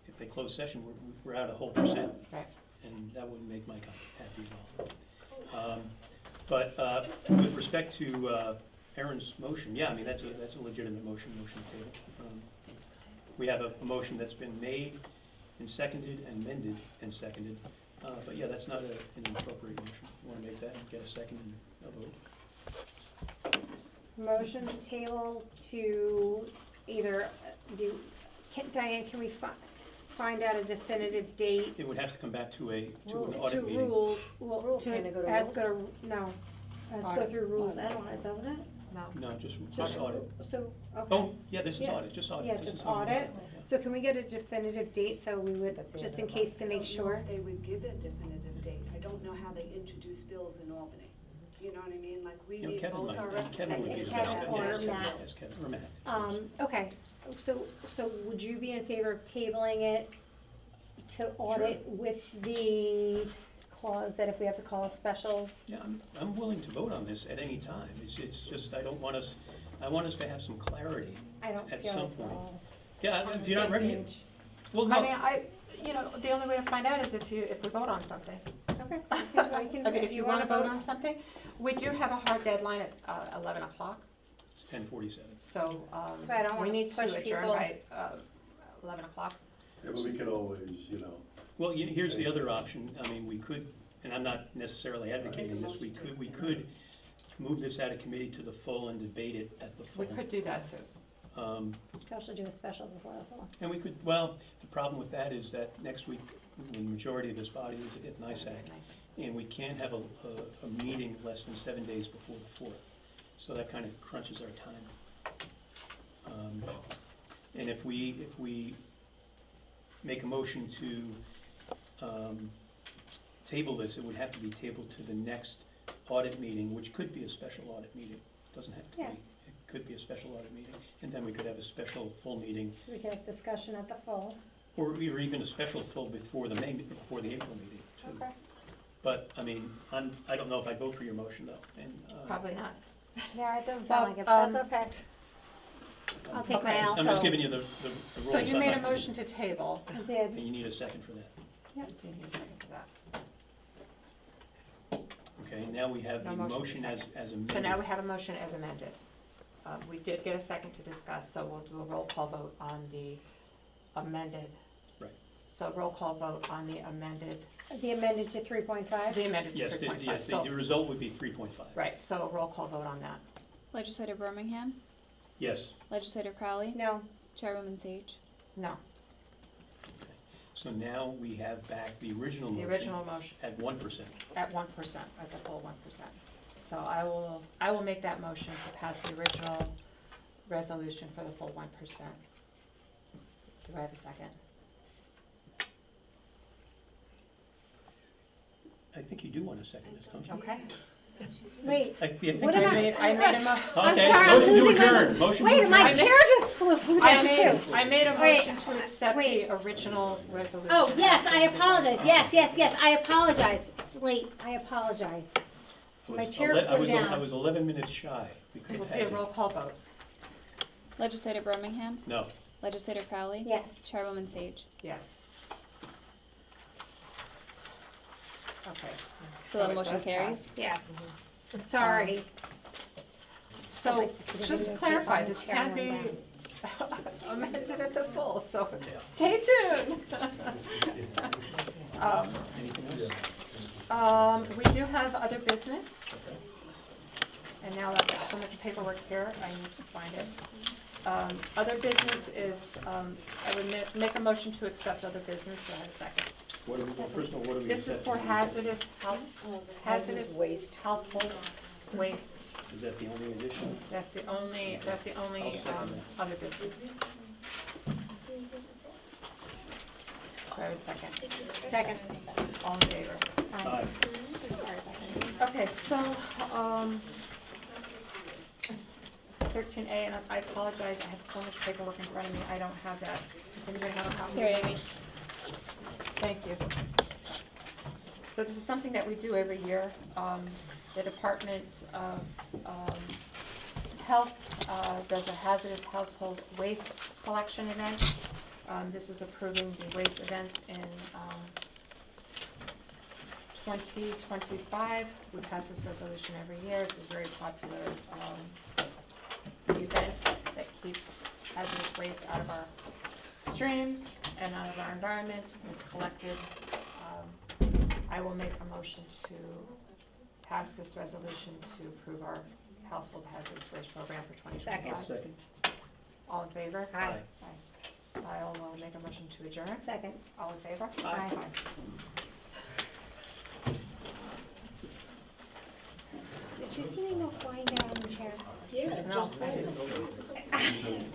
if they close session, we're out a whole percent. Right. And that wouldn't make Mike happy at all. But with respect to Aaron's motion, yeah, I mean, that's a legitimate motion table. We have a motion that's been made and seconded and amended and seconded, but yeah, that's not an inappropriate motion. You want to make that and get a second and a vote? Motion to table to either Diane, can we find out a definitive date? It would have to come back to an To audit meeting. rules, well, Rules, can it go to has rules? no, has to go Audit. through rules and audit, doesn't it? No. No, just Just audit. So, okay. Oh, yeah, this is Yeah. audit, just audit. Yeah, This just is something audit. yeah. So can we get a definitive date, so we would, That's the just end in of the case to make sure? They would give a definitive date. I don't know how they introduce bills in Albany. You know what I mean? Like, we You know, need Kevin both might, our Kevin would be the Kevin best. or Yes, Kevin, Matt. yes, Kevin or Matt. Okay, so would you be in favor of tabling it to audit with the clause that if we have to call a special? Yeah, I'm willing to vote on this at any time. It's just, I want us to have some clarity. I don't At feel some like we're point. all Yeah, on if the you're not same ready, page. well, I no. mean, the only way to find out is if we vote on something. Okay. I mean, if you wanna vote on something, we do have a hard deadline at 11 o'clock, It's 10:47. so, So I don't we wanna need push to adjourn people. by 11 o'clock. Yeah, but we could always, Well, here's the other option. I mean, we could, and I'm not necessarily advocating this, we could move this out of committee to the full and debate it at the full. We could do that too. Could also do a special before the fall. And we could, well, the problem with that is that next week, the majority of this body is at NYSAC, and we can't have a meeting less than 7 days before the 4th. So that kind of crunches our time. And if we make a motion to table this, it would have to be tabled to the next audit meeting, which could be a special audit meeting. Doesn't have to be. Yeah. It could be a special audit meeting, and then we could have a special full meeting, We could have discussion at the fall. or even a special full before the April meeting too. Okay. But, I mean, I don't know if I'd vote for your motion though, and. Probably not. Yeah, it doesn't Well, sound like it, but that's okay. I'll take my okay, L. I'm just so- giving you the rules. So you I'm made a not- motion to table. I did. And you need a second for that. Do you need a second for that? Okay, now we have No the motion, motion second. as amended. So now we have a motion as amended. We did get a second to discuss, so we'll do a roll call vote on the amended. Right. So roll call vote on the amended, The amended to 3.5? the amended to Yes, 3.5. yes, So- the result would be 3.5. Right, so a roll call vote on that. Legislator Birmingham, Yes, Legislator Crowley, No. Chairwoman Sage. No, so now we have back the original the motion. original motion At 1%. at 1%, at the full 1%. So I will make that motion to pass the original resolution for the full 1%. Do I have a second? I think you do want to second this, don't you? Okay. Wait, I think What I- am I made a I'm Okay, sorry, I'm motion to losing my- adjourn, motion to wait, adjourn. my chair just flew down too. I made a Wait, motion to accept wait. the original resolution. Oh, yes, as I amended. apologize. Yes, I apologize. It's late, I apologize. I My was chair ele- I flew was down. I was 11 minutes shy. We could We'll have do a had it. roll call vote. Legislator Birmingham, No, Legislator Crowley, Yes. Chairwoman Sage. Yes. Okay. So the it motion does carries? pass. Yes. Sorry. So, like to see the just to videotape clarify, on this the chair can one be down. amended at the full, so stay tuned. We do have other business. And now that there's so much paperwork here, I need to find it. Other business is, I would make a motion to accept other business. Do I have a second? What do we, well, first of all, what do we? This is accept? for hazardous waste. household waste. Is that the only addition? That's the only I'll second that. other business. Do I have a second? Second. All in favor? Aye. Sorry about that. Okay, so, 13A, and I apologize, I have so much paperwork in front of me, I don't have that. Does anybody have a copy? Here, Amy. Thank you. So this is something that we do every year. The Department of Health does a hazardous household waste collection event. This is approving the waste events in 2025. We pass this resolution every year. It's a very popular event that keeps hazardous waste out of our streams and out of our environment. It's collected. I will make a motion to pass this resolution to approve our household hazardous waste program for 2025. Second. All in favor? Aye. Aye. I'll make a motion to adjourn. Second. All in favor? Aye. Did you see me go flying down on the chair? Yeah, No, just I didn't.